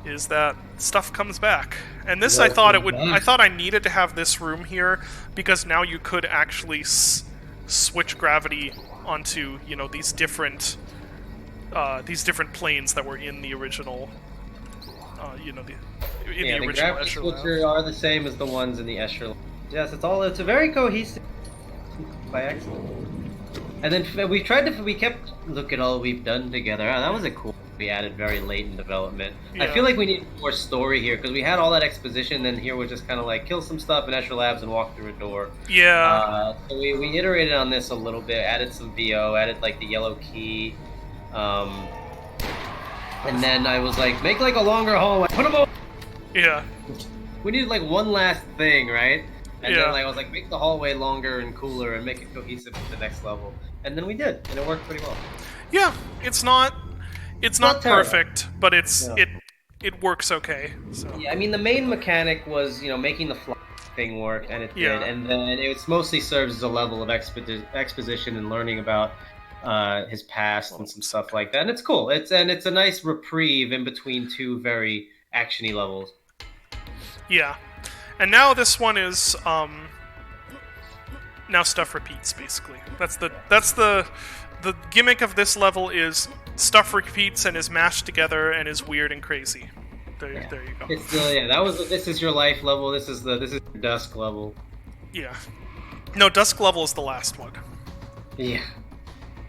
is that stuff comes back. And this, I thought I needed to have this room here because now you could actually switch gravity onto these different planes that were in the original. The original Escher Labs are the same as the ones in the Escher Labs. Yes, it's a very cohesive by accident. And then we kept look at all we've done together. Oh, that was a cool we added very late in development. I Yeah. feel like we need more story here because we had all that exposition, and then here we're just kind of like kill some stuff in Escher Labs and walk through a door. Yeah. So we iterated on this a little bit, added some VO, added like the yellow key, and then I was like, make like a longer hallway. Put 'em over. Yeah. We needed like one last thing, right? And Yeah. then like I was like, make the hallway longer and cooler and make it cohesive with the next level. And then we did, and it worked pretty well. Yeah. It's not not terrible. perfect, but it's Yeah. it works okay. So. Yeah, I mean the main mechanic was making the fly thing work, and it did. Yeah. And then it mostly serves as a level of exposition and learning about his past and some stuff like that. And it's cool. It's a nice reprieve in between two very actiony levels. Yeah. And now this one is now stuff repeats basically. That's the gimmick of this level is stuff repeats and is mashed together and is weird and crazy. There you go. It's this is your life level. This is your Dusk level. Yeah. No, Dusk level is the last one. Yeah.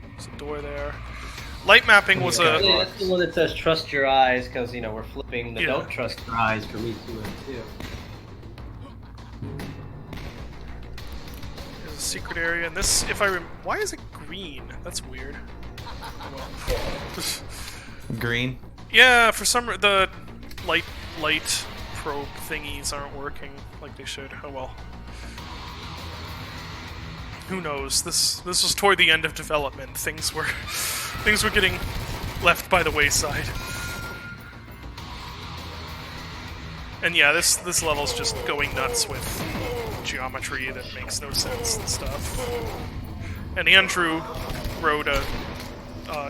There's a door there. Light mapping was That's the one that says trust your eyes, because we're flipping the Yeah. don't trust your eyes for me too and two. There's a secret area, and this, why is it green? That's weird. Oh, well. Green. Yeah, for some the light probe thingies aren't working like they should. Oh well. Who knows? This was toward the end of development. Things were getting left by the wayside. And yeah, this level's just going nuts with geometry that makes no sense and stuff. And Andrew wrote a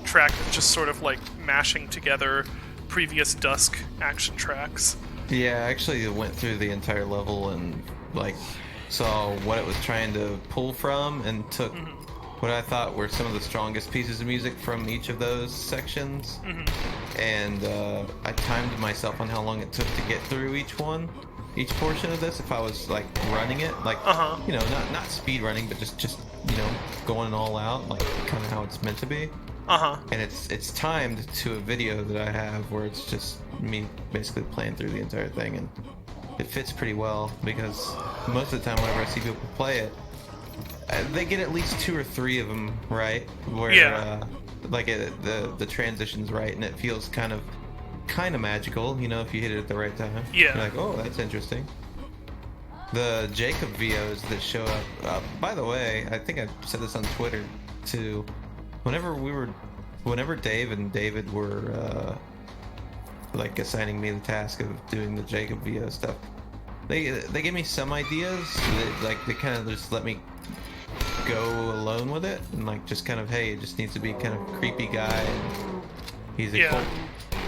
track that's just sort of like mashing together previous Dusk action tracks. Yeah, I actually went through the entire level and like saw what it was trying to pull from and took what I thought were some of the strongest pieces of music from each of those sections. And I timed myself on how long it took to get through each portion of this. If I was like running it, like not speed running, but just going all out, like kind of how it's meant to be. And it's timed to a video that I have where it's just me basically playing through the entire thing, and it fits pretty well because most of the time whenever I see people play it, they get at least 2 or 3 of them right, where the transition's right, and it feels kind of magical, if you hit it at the right time. Yeah. You're like, oh, that's interesting. The Jacob VOs that show up. By the way, I think I said this on Twitter too. Whenever Dave and David were like assigning me the task of doing the Jacob VO stuff, they gave me some ideas. They kind of just let me go alone with it, and like just kind of, hey, it just needs to be kind of creepy guy, and he's a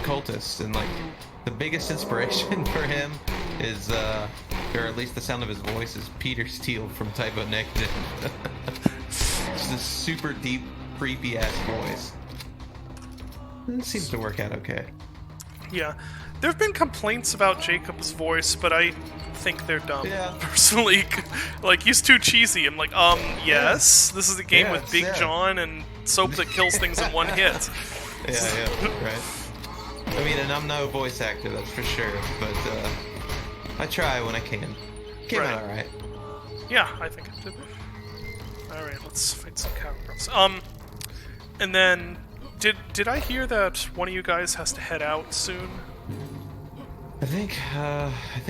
cultist, and like the biggest inspiration for him is, or at least the sound of his voice, is Peter Steele from Typo Negative. It's this super deep, creepy ass voice. It seems to work out okay. Yeah. There have been complaints about Jacob's voice, but I think they're dumb. Yeah. Personally, like, he's too cheesy. I'm like, yes, this is a game with Big John and soap that kills things in one hit. Yeah, right. I mean, and I'm no voice actor, that's for sure, but I try when I can. Came out alright. Yeah, I think it did. Alright, let's fight some cowgirls. And then, did I hear that one of you guys has to head out soon? I think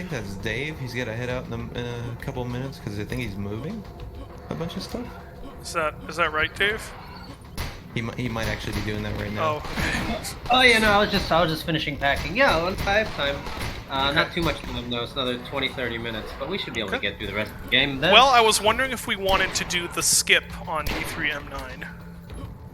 that's Dave. He's got to head out in a couple of minutes because I think he's moving a bunch of stuff. Is that right, Dave? He might actually be doing that right now. Oh yeah, no, I was just finishing packing. Yeah, I have time. Not too much time though. It's another 20-30 minutes, but we should be able to get through the rest of the game then. Well, I was wondering if we wanted to do the skip on E3M9.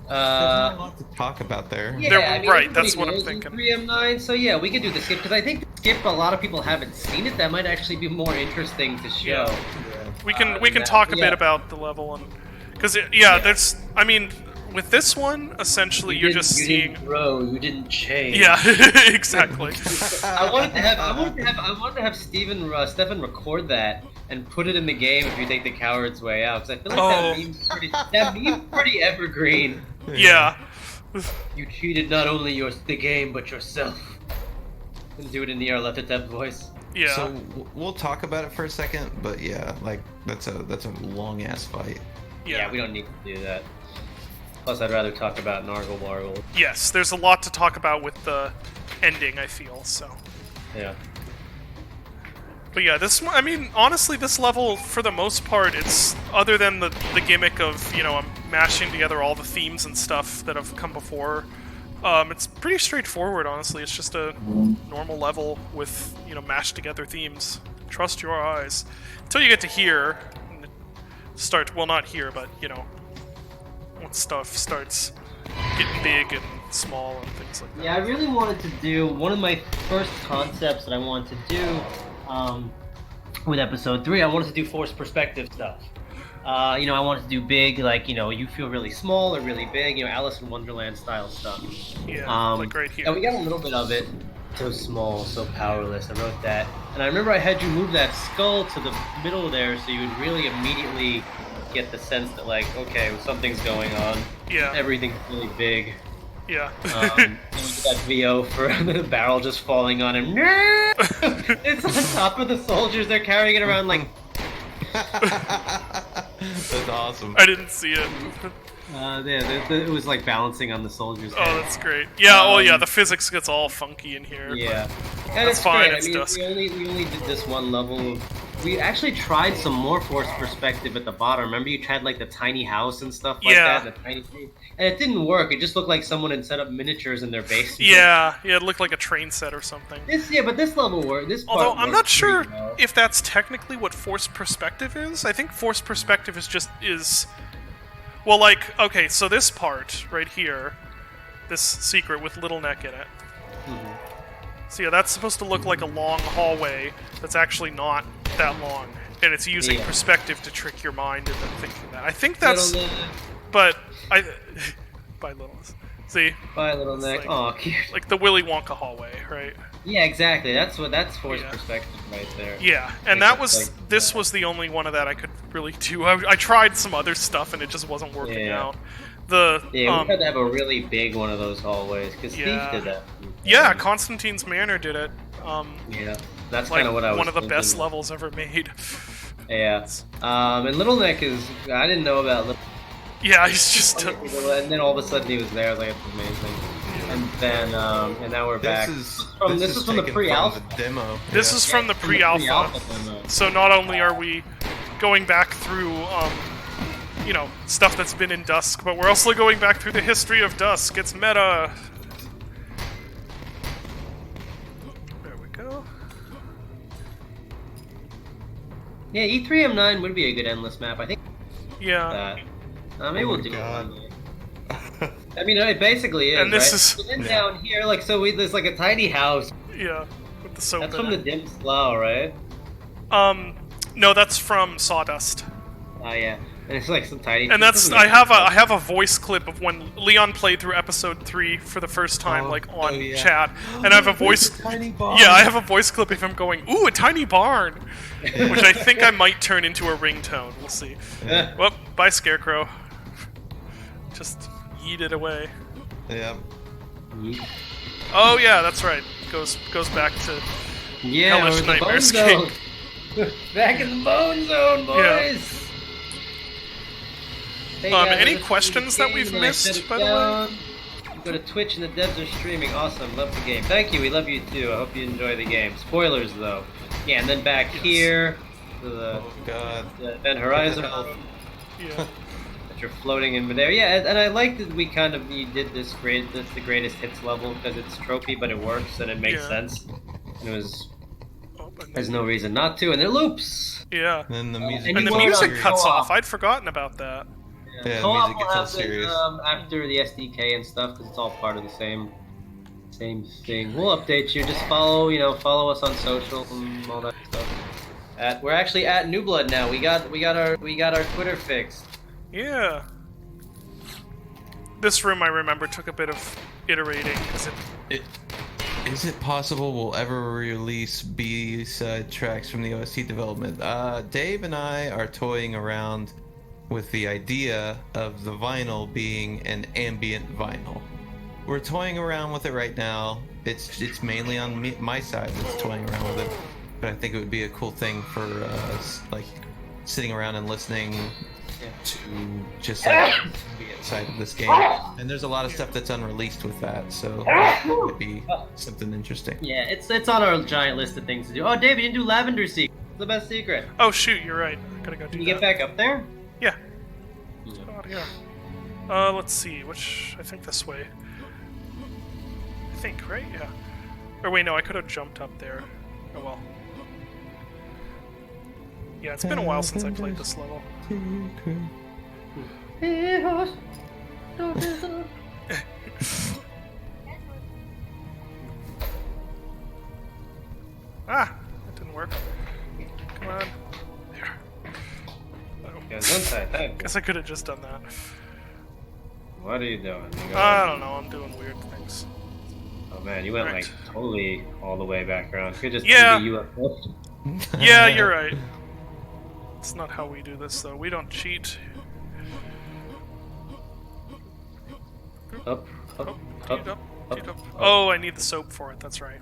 There's not a lot to talk about there. Yeah, right, that's what I'm thinking. 3M9, so yeah, we could do the skip, because I think the skip, a lot of people haven't seen it. That might actually be more interesting to show. Yeah. We can talk a bit about the level, and because there's, I mean, with this one, essentially you're just seeing. You didn't grow, you didn't change. Yeah, exactly. I wanted to have Stefan record that and put it in the game if you take the coward's way out, because I feel like that meme's pretty evergreen. Yeah. You cheated not only the game but yourself. And do it in the Arlettetep voice. Yeah. So we'll talk about it for a second, but yeah, like that's a long ass fight. Yeah, we don't need to do that. Plus, I'd rather talk about Nargle Bargle. Yes, there's a lot to talk about with the ending, I feel, so. Yeah. But yeah, I mean, honestly, this level, for the most part, it's, other than the gimmick of, you know, I'm mashing together all the themes and stuff that have come before, it's pretty straightforward, honestly. It's just a normal level with, you know, mashed together themes. Trust your eyes. Until you get to here, and well, not here, but, you know, once stuff starts getting big and small and things like that. Yeah, I really wanted to do, one of my first concepts that I wanted to do, with episode 3, I wanted to do forced perspective stuff. You know, I wanted to do big, like, you know, you feel really small or really big, you know, Alice in Wonderland style stuff. Yeah, like right here. Yeah, we got a little bit of it. So small, so powerless. I wrote that. And I remember I had you move that skull to the middle there so you would really immediately get the sense that, like, okay, something's going on. Yeah. Everything's really big. Yeah. And that VO for the barrel just falling on him. It's on top of the soldiers. They're carrying it around like. That's awesome. I didn't see it. It was like balancing on the soldiers' Oh, head. that's great. Yeah. Oh, yeah. The physics gets all funky in here. Yeah. But And that's fine. great. It's I mean, Dusk. we only did this one level. We actually tried some more forced perspective at the bottom. Remember, you tried like the tiny house and stuff like Yeah. that, the tiny thing, and it didn't work. It just looked like someone had set up miniatures in their basement. Yeah. Yeah. It looked like a train set or something. But this level worked. This part Although I'm not worked sure pretty well. if that's technically what forced perspective is. I think forced perspective is well, like, okay, so this part right here, this secret with Little Neck in it. Mhm. So yeah, that's supposed to look like a long hallway that's actually not that long, and it's using Yeah. perspective to trick your mind into thinking that. I think that's, Little Neck. but I by Little. See, Bye, Little Neck. like- Oh, cute. like the Willy Wonka hallway, right? Yeah, exactly. That's forced Yeah. perspective right there. Yeah, and Like, that was like, this was the only one of that I could really do. I tried some other stuff and it just wasn't working Yeah. out. The Yeah, we had to have a really big one of those hallways because Yeah. Thief did that. yeah, Constantine's Manor did it. Yeah, that's Like kind of what I was. one of the thinking. best levels ever made. Yeah. And Little Neck is. I didn't know about Little. Yeah, he's just And then all of a sudden he was there. I was like, it's amazing. And then, and now we're back. This This is from the taken pre-alpha. the demo. this Yeah. is from the From pre-alpha. demo. So not only are we going back through, you know, stuff that's been in Dusk, but we're also going back through the history of Dusk. It's meta. There we go. Yeah, E3M9 would be a good endless map. I think Yeah. that. Maybe we'll my do God. it one day. I mean, it basically is. And this right? is- And then Yeah. down here, like, there's like a tiny house. Yeah. With the soap That's in from the it. dim slough, right? No, that's from Sawdust. Oh yeah, and it's like some tiny. And that's I have a voice clip of when Leon played through episode 3 for the first time, Oh, like on oh, yeah. chat, and I have a voice. Tiny barn. Yeah, I have a voice clip of him going, "Ooh, a tiny barn," which I think I might turn into a ringtone. We'll see. Well, bye, Scarecrow. Just yeet it away. Yeah. Oh yeah, that's right. Goes back to Yeah, Hellish we're in the bone Nightmares zone. Back in the bone zone, Yeah. boys. Hey, guys, any I just questions played that the we've game and I missed, shut it by the way? down. Go to Twitch and the devs are streaming. Awesome, love the game. Thank you, we love you too. I hope you enjoy the game. Spoilers though. Yeah, and then back Yes. here to the, Oh God. the Event Horizon. Yeah. That you're floating in midair. Yeah, and I like that you did this the greatest hits level because it's tropey, but it works and it makes Yeah. sense. And Oh, and there's no reason not to, and it loops. yeah. And then the music. And And the you gets all music serious. cuts co-op. off. I'd forgotten about that. Yeah, the Co-op music will gets all happen, serious. after the SDK and stuff because it's all part of the same thing. We'll update you. Just follow us on social and all that stuff. We're actually at New Blood now. We got our Twitter fixed. Yeah. This room, I remember, took a bit of iterating because Is it possible we'll ever release B-side tracks from the OST development? Dave and I are toying around with the idea of the vinyl being an ambient vinyl. we're toying around with it right now. It's mainly on my side that's toying around with it, but I think it would be a cool thing for like sitting around and listening to just like be inside of this game. And there's a lot of stuff that's unreleased with that, so that would be something interesting. Yeah, it's on our giant list of things to do. Oh, Dave, you didn't do Lavender Secret. It's the best secret. Oh shoot, you're right. I gotta go do Can you that. get back up there? Yeah. Oh, yeah. Let's see. Which I think this way. I think, right? Yeah. Or wait, no, I could have jumped up there. Oh well. Yeah, it's been a while since I played this level. Ah, that didn't work. Come on. There. Oh. Guess I could have just done that. What are you doing? I don't know, I'm doing weird things. Oh man, you went like totally all the way back around. You could just you up. Yeah, you're right. It's not how we do this though. We don't cheat. Up. Oh, I need the soap for it, that's right.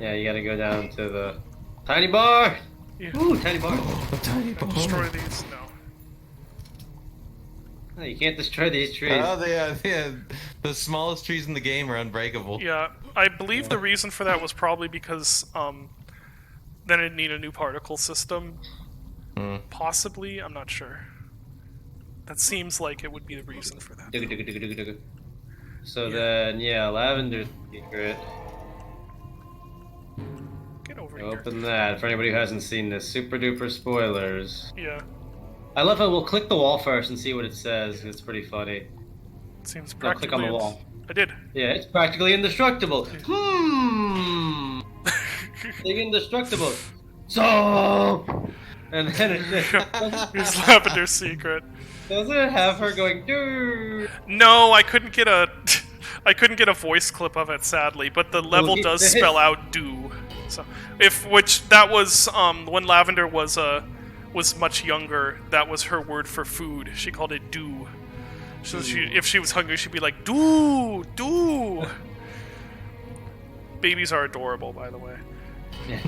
Yeah, you gotta go down to the tiny bar! Yeah. Ooh, tiny bar! A tiny bar. Destroy these? No. No, you can't destroy these trees. Oh, yeah. The smallest trees in the game are unbreakable. Yeah, I believe the reason for that was probably because then it'd need a new particle system. Possibly, I'm not sure. That seems like it would be the reason for that. So then, yeah, Lavender Secret. Get over here. Open that. For anybody who hasn't seen this, super duper spoilers. Yeah. I love how we'll click the wall first and see what it says. It's pretty funny. It seems No, practically... click on the wall. I did. Yeah, it's practically indestructible. Being indestructible. So... And then Here's Lavender Secret. Doesn't it have her going, dude? No, I couldn't get a... I couldn't get a voice clip of it, sadly, but the level does spell out "do." So, that was when Lavender was much younger. That was her word for food. She called it "do." So if she was hungry, she'd be like "do, do." Babies are adorable, by the way. Yeah.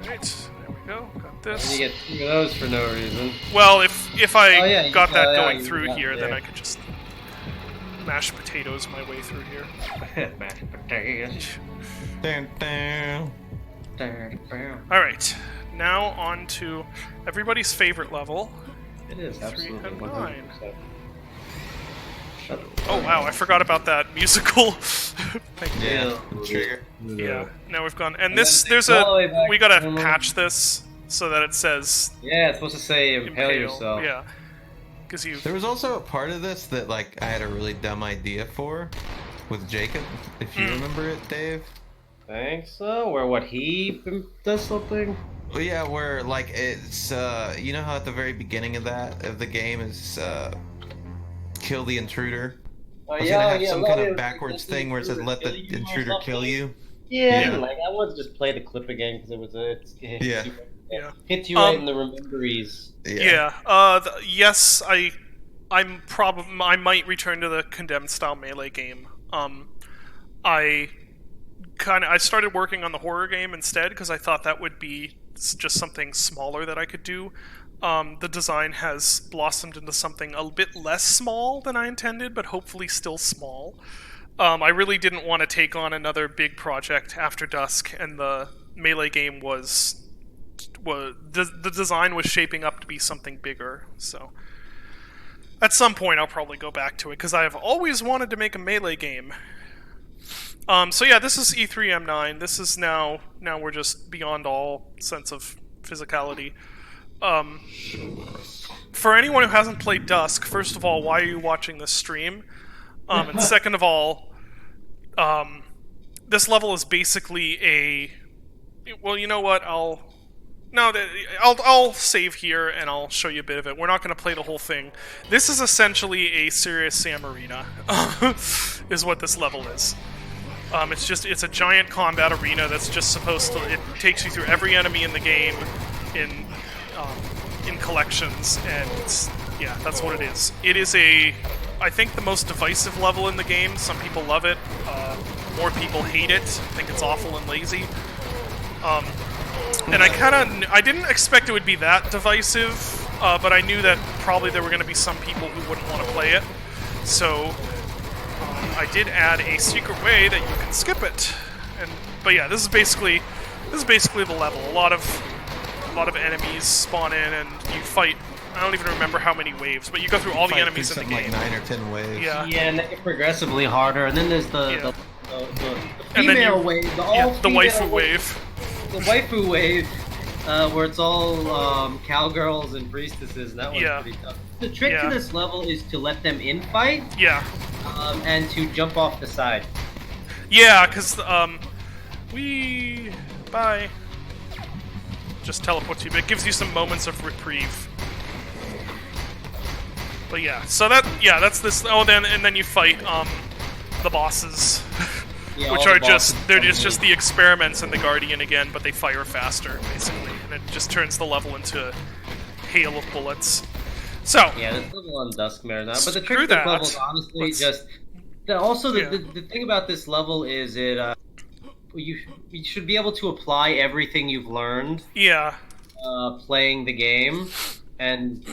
Right, there we go. Got this. You get two of those for no reason. Well, if I got that going you through got here, there. then I could just mashed potatoes my way through here. Mashed potatoes. Alright, now on to everybody's favorite level. It is, 3 absolutely. and 9. 100%. Oh wow, I forgot about that musical. Thank you. Trigger. Yeah, now we've gone. And And this, then there's all the way a, back we gotta to- patch this so that it says Yeah, it's supposed to say impale yourself. Yeah. Because you. There was also a part of this that like I had a really dumb idea for with Jacob, if you remember it, Dave. Think so? Where what he does something? Well, yeah, where like it's you know how at the very beginning of the game is kill the intruder. Oh, I was gonna have some kind of backwards thing where it says let the intruder kill you. Yeah, Yeah. like I wanted to just play the clip again because it was Yeah. Yeah. hits you right in the rememberies. Yeah. Yes, I might return to the condemned style melee game. I started working on the horror game instead because I thought that would be just something smaller that I could do. The design has blossomed into something a bit less small than I intended, but hopefully still small. I really didn't want to take on another big project after Dusk, and the melee game was the design was shaping up to be something bigger. So at some point I'll probably go back to it because I have always wanted to make a melee game. So yeah, this is E3M9. This is now we're just beyond all sense of physicality. For anyone who hasn't played Dusk, first of all, why are you watching this stream? And second of all, this level is basically a... Well, you know what? I'll save here and I'll show you a bit of it. We're not going to play the whole thing. This is essentially a Serious Sam arena, is what this level is. It's a giant combat arena that's just supposed to... It takes you through every enemy in the game in collections, and yeah, that's what it is. It is a I think, the most divisive level in the game. Some people love it. More people hate it. Think it's awful and lazy. And I didn't expect it would be that divisive, but I knew that probably there were going to be some people who wouldn't want to play it. So I did add a secret way that you can skip it. But yeah, this is basically the level. A lot of enemies spawn in, and you fight. I don't even remember how many waves, but you go through all the enemies in the game. Like 9 or 10 waves. Yeah. Yeah, and they get progressively harder, and then there's the And then female wave, the waifu wave. The waifu wave, where it's all cowgirls and priestesses, and that one's pretty tough. The trick to this level is to let them in-fight. Yeah. And to jump off the side. Yeah, because bye. Just teleports you, but it gives you some moments of reprieve. But yeah, so that's this. Oh, then you fight the bosses, Yeah, which all are the just bosses they're come just the experiments and the guardian again, but they fire faster basically, and it just turns the level into a hail of bullets. So yeah, there's level on Duskmare now, but the Screw trick to this that. level is honestly Let's- the thing about this level is you should be able to apply everything you've learned yeah, playing the game, and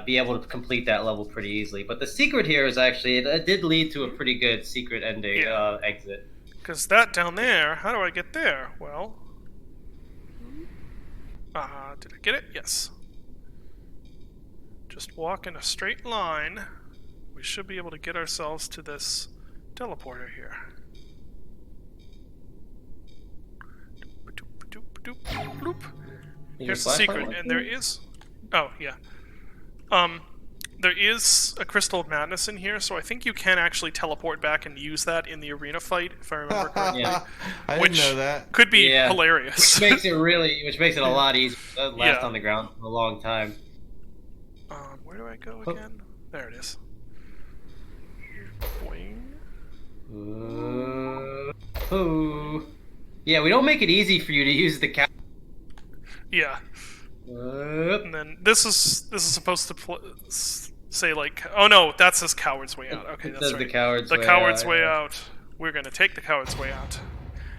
be able to complete that level pretty easily. But the secret here is actually it did lead to a pretty good secret ending exit. because that down there. How do I get there? Well, did I get it? Yes. Just walk in a straight line. We should be able to get ourselves to this teleporter here. Bloop. Here's the secret, and there is... Oh, yeah. There is a Crystal of Madness in here, so I think you can actually teleport back and use that in the arena fight, if I remember correctly. Yeah. I didn't know that. Could be hilarious. Which makes it a lot easier. It doesn't last on the ground for a long time. Where do I go again? There it is. Boing. Yeah, we don't make it easy for you to use the cow. Yeah. And then this is supposed to say like, oh no, that says Coward's Way Out. Okay, that's right. The Coward's Way Out. We're gonna take the Coward's Way Out.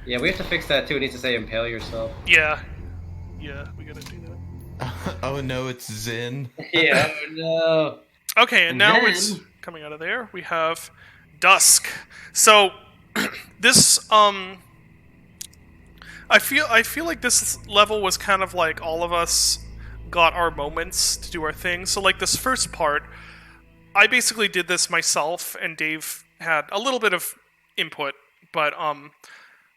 Yeah, we have to fix that too. It needs to say impale yourself. Yeah, we gotta do that. Oh no, it's Zen. Yeah, no. Okay, and now it's coming out of there. We have Dusk. So this I feel like this level was kind of like all of us got our moments to do our thing. So like this first part, I basically did this myself, and Dave had a little bit of input, but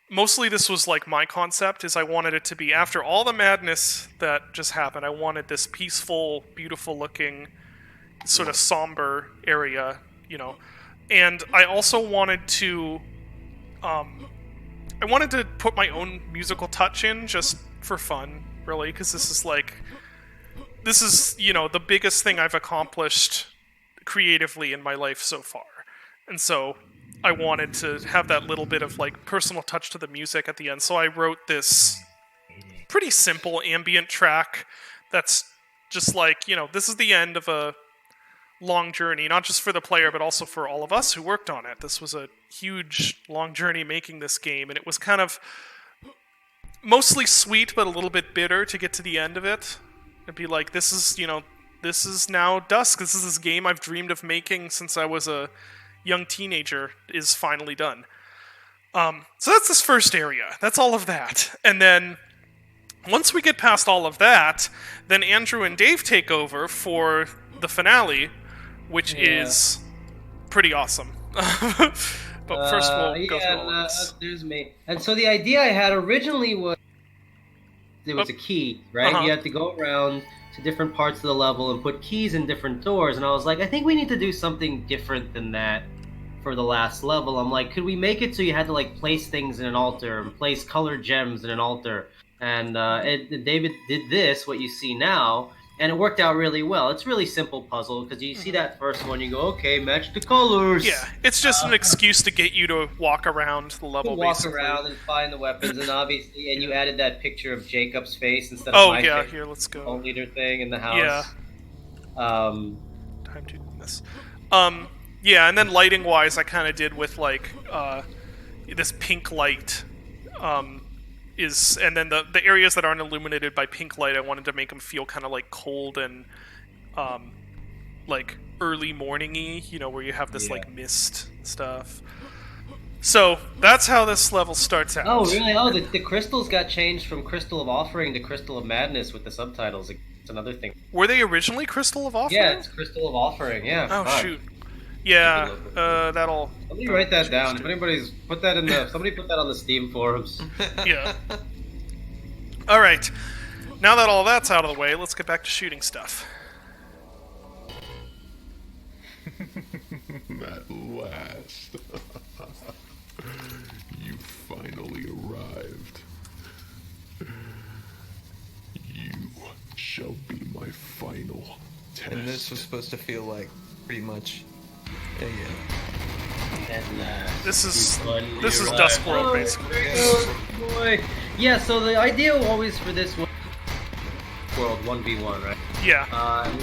mostly this was like my concept. Is I wanted it to be, after all the madness that just happened, I wanted this peaceful, beautiful looking, sort of somber area, and I also wanted to put my own musical touch in, just for fun, really, because this is the biggest thing I've accomplished creatively in my life so far. And so I wanted to have that little bit of like personal touch to the music at the end. So I wrote this pretty simple ambient track that's just like, this is the end of a long journey, not just for the player, but also for all of us who worked on it. This was a huge, long journey making this game, and it was kind of mostly sweet, but a little bit bitter to get to the end of it. It'd be like, this is now Dusk. This is this game I've dreamed of making since I was a young teenager is finally done. So that's this first area. That's all of that. And then once we get past all of that, then Andrew and Dave take over for the finale, which is pretty awesome. But first we'll go through all of this. There's me. And so the idea I had originally was there was a key, right? You had to go around to different parts of the level and put keys in different doors. And I was like, I think we need to do something different than that for the last level. I'm like, could we make it so you had to like place things in an altar and place colored gems in an altar? And David did this, what you see now, and it worked out really well. It's a really simple puzzle, because you see that first one, you go, okay, match the colors. Yeah, it's just an excuse to get you to walk around the level, basically. Walk around and find the weapons, and obviously, and you added that picture of Jacob's face instead of my face. Here, let's go. Leader thing in the house. Yeah. Time to do this. Yeah, and then lighting wise, I kind of did with like this pink light. And then the areas that aren't illuminated by pink light, I wanted to make them feel kind of like cold and like early morning-y, you know, where you have this like mist stuff. So that's how this level starts out. Oh, really? Oh, the crystals got changed from Crystal of Offering to Crystal of Madness with the subtitles. It's another thing. Were they originally Crystal of Offering? Yeah, it's Crystal of Offering. Yeah. Oh fine. shoot. Yeah, that'll. Somebody write that down. If anybody's put that in the, somebody put that on the Steam forums. Yeah. All right. Now that all that's out of the way, let's get back to shooting stuff. At last. You finally arrived. You shall be my final test. And this was supposed to feel like pretty much. Yeah. And This is Dusk World, basically. Oh, boy. Yeah. So the idea always for this world 1v1, right? Yeah.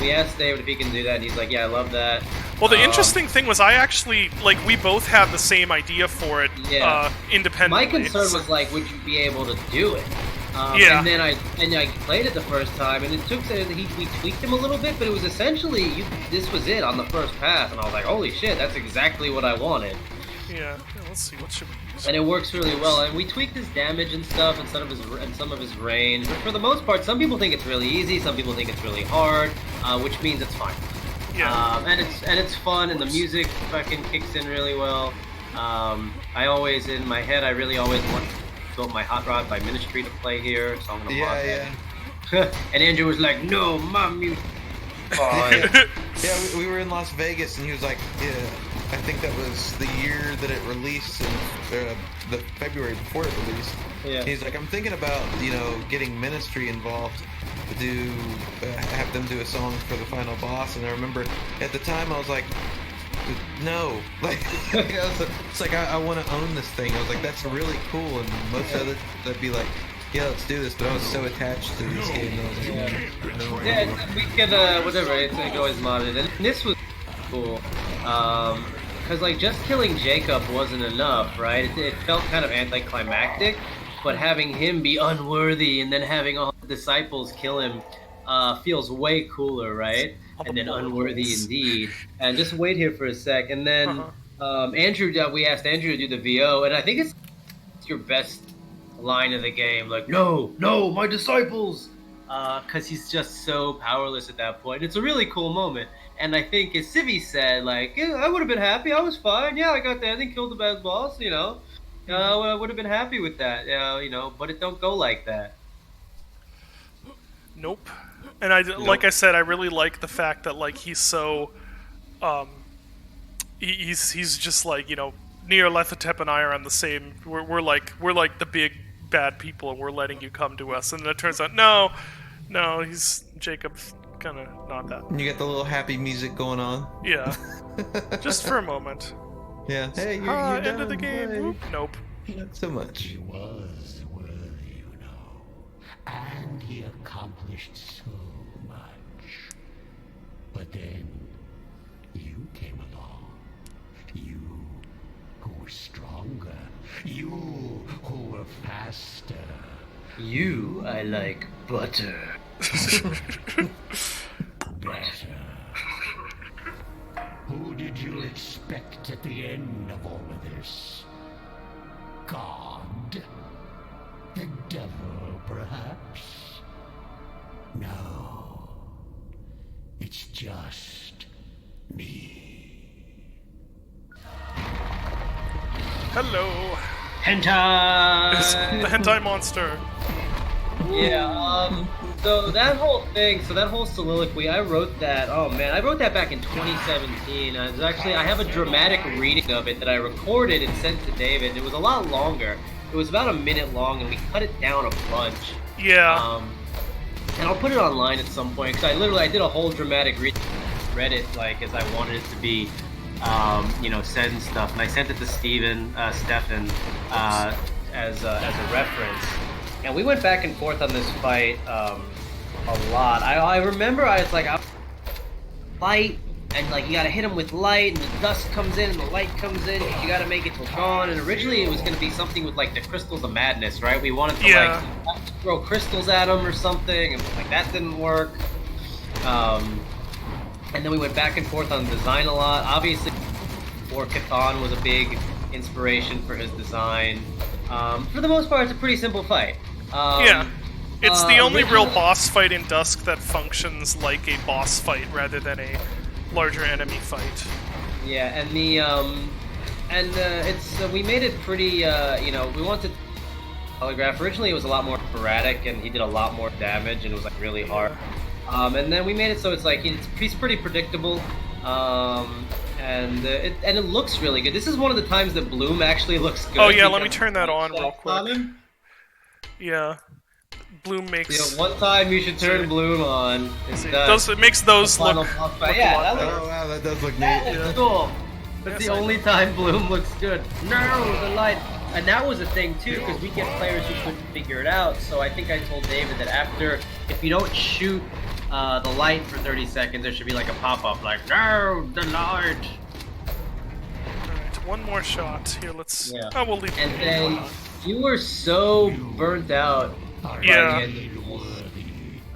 We asked David if he can do that, and he's like, "Yeah, I love that." Well, the interesting thing was I actually, like, we both had the same idea for it independently. My concern was, like, would you be able to do it? Yeah. And then I played it the first time, and it took, we tweaked him a little bit, but it was essentially, this was it on the first pass, and I was like, holy shit, that's exactly what I wanted. Yeah, let's see, what should we use? And it works really well, and we tweaked his damage and stuff, and some of his range, but for the most part, some people think it's really easy, some people think it's really hard, which means it's fine. Yeah. And it's fun, and the music fucking kicks in really well. I always, in my head, I really always want to build my Hot Rod by Ministry to play here, so I'm gonna mod that. And Andrew was like, "No, mom, you." Yeah, we were in Las Vegas, and he was like, "Yeah, I think that was the year that it released, and the February before it released." Yeah. He's like, "I'm thinking about, getting Ministry involved to have them do a song for the final boss." And I remember at the time I was like, "No, like, it's like I want to own this thing." I was like, "That's really cool," and most of it, I'd be like, "Yeah, let's do this," but I was so attached to this game. I was like, no. Yeah, we could, whatever, it's always modded. And this was cool. Because, like, just killing Jacob wasn't enough, right? It felt kind of anticlimactic, but having him be unworthy and then having all the disciples kill him feels way cooler, right? And then unworthy indeed. And just wait here for a sec. And then Andrew, we asked Andrew to do the VO, and I think it's your best line of the game, like, no, my disciples, because he's just so powerless at that point. It's a really cool moment, and I think, as Civi said, like, yeah, I would have been happy, I was fine, yeah, I got the ending, killed the bad boss, I would have been happy with that, but it don't go like that. Nope. And like I said, I really like the fact that, like, he's so, he's just like, Nyarlathotep and I are on the same. We're like the big bad people, and we're letting you come to us. And then it turns out, no, he's Jacob's kind of not that. You get the little happy music going on. Yeah, just for a moment. Yeah. Hey, you're end of the game. Whoop. Nope. Not so much. He was worthy, and he accomplished so much. But then you came along. You who were stronger. You who were faster. You, I like butter. Better. Who did you expect at the end of all of this? God? The devil, perhaps? No. It's just me. Hello. Hentai! The hentai monster. Yeah, so that whole soliloquy, I wrote that, I wrote that back in 2017. I have a dramatic reading of it that I recorded and sent to David. It was a lot longer. It was about a minute long, and we cut it down a bunch. Yeah. And I'll put it online at some point, because I did a whole dramatic read, read it, like, as I wanted it to be, said and stuff, and I sent it to Stefan, as a reference. And we went back and forth on this fight a lot. I remember I was like, fight, and like you gotta hit them with light, and the dust comes in, and the light comes in, because you gotta make it till dawn. And originally it was gonna be something with like the crystals of madness, right? We wanted to like throw crystals at them or something, and like that didn't work. And then we went back and forth on design a lot. Obviously, Cthon was a big inspiration for his design. For the most part, it's a pretty simple fight. It's the only real boss fight in Dusk that functions like a boss fight rather than a larger enemy fight. Yeah, and we made it pretty. We wanted holograph. Originally, it was a lot more sporadic, and he did a lot more damage, and it was like really hard. And then we made it so it's like he's pretty predictable. And it looks really good. This is one of the times that Bloom actually looks good. Oh yeah, let me turn that on real quick. Yeah, Bloom makes. One time you should turn Bloom on. It makes those look. Yeah, oh wow, that does look neat. That's cool. That's the only time Bloom looks good. No, the light. And that was a thing too, because we get players who couldn't figure it out. So I think I told David that if you don't shoot the light for 30 seconds, there should be like a pop-up like, no, the light. Alright, one more shot. Here, let's... Yeah. Oh, we'll leave And then you were so burnt out by the end of this.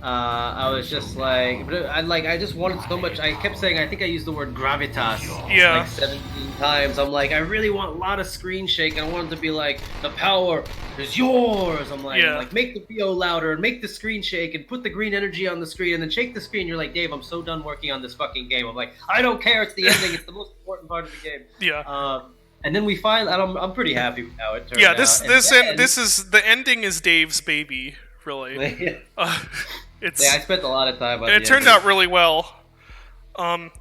I was just like, I just wanted so much. I kept saying, I think I used the word gravitas like 17 times. I'm like, I really want a lot of screen shake. I want it to be like, the power is yours. I'm like, make the VO louder and make the screen shake and put the green energy on the screen and then shake the screen. You're like, Dave, I'm so done working on this fucking game. I'm like, I don't care. It's the ending. It's the most important part of the game. Yeah. And then we finally, I'm pretty happy with how it turned out. The ending is Dave's baby, really. I spent a lot of time on it. And it turned out really well.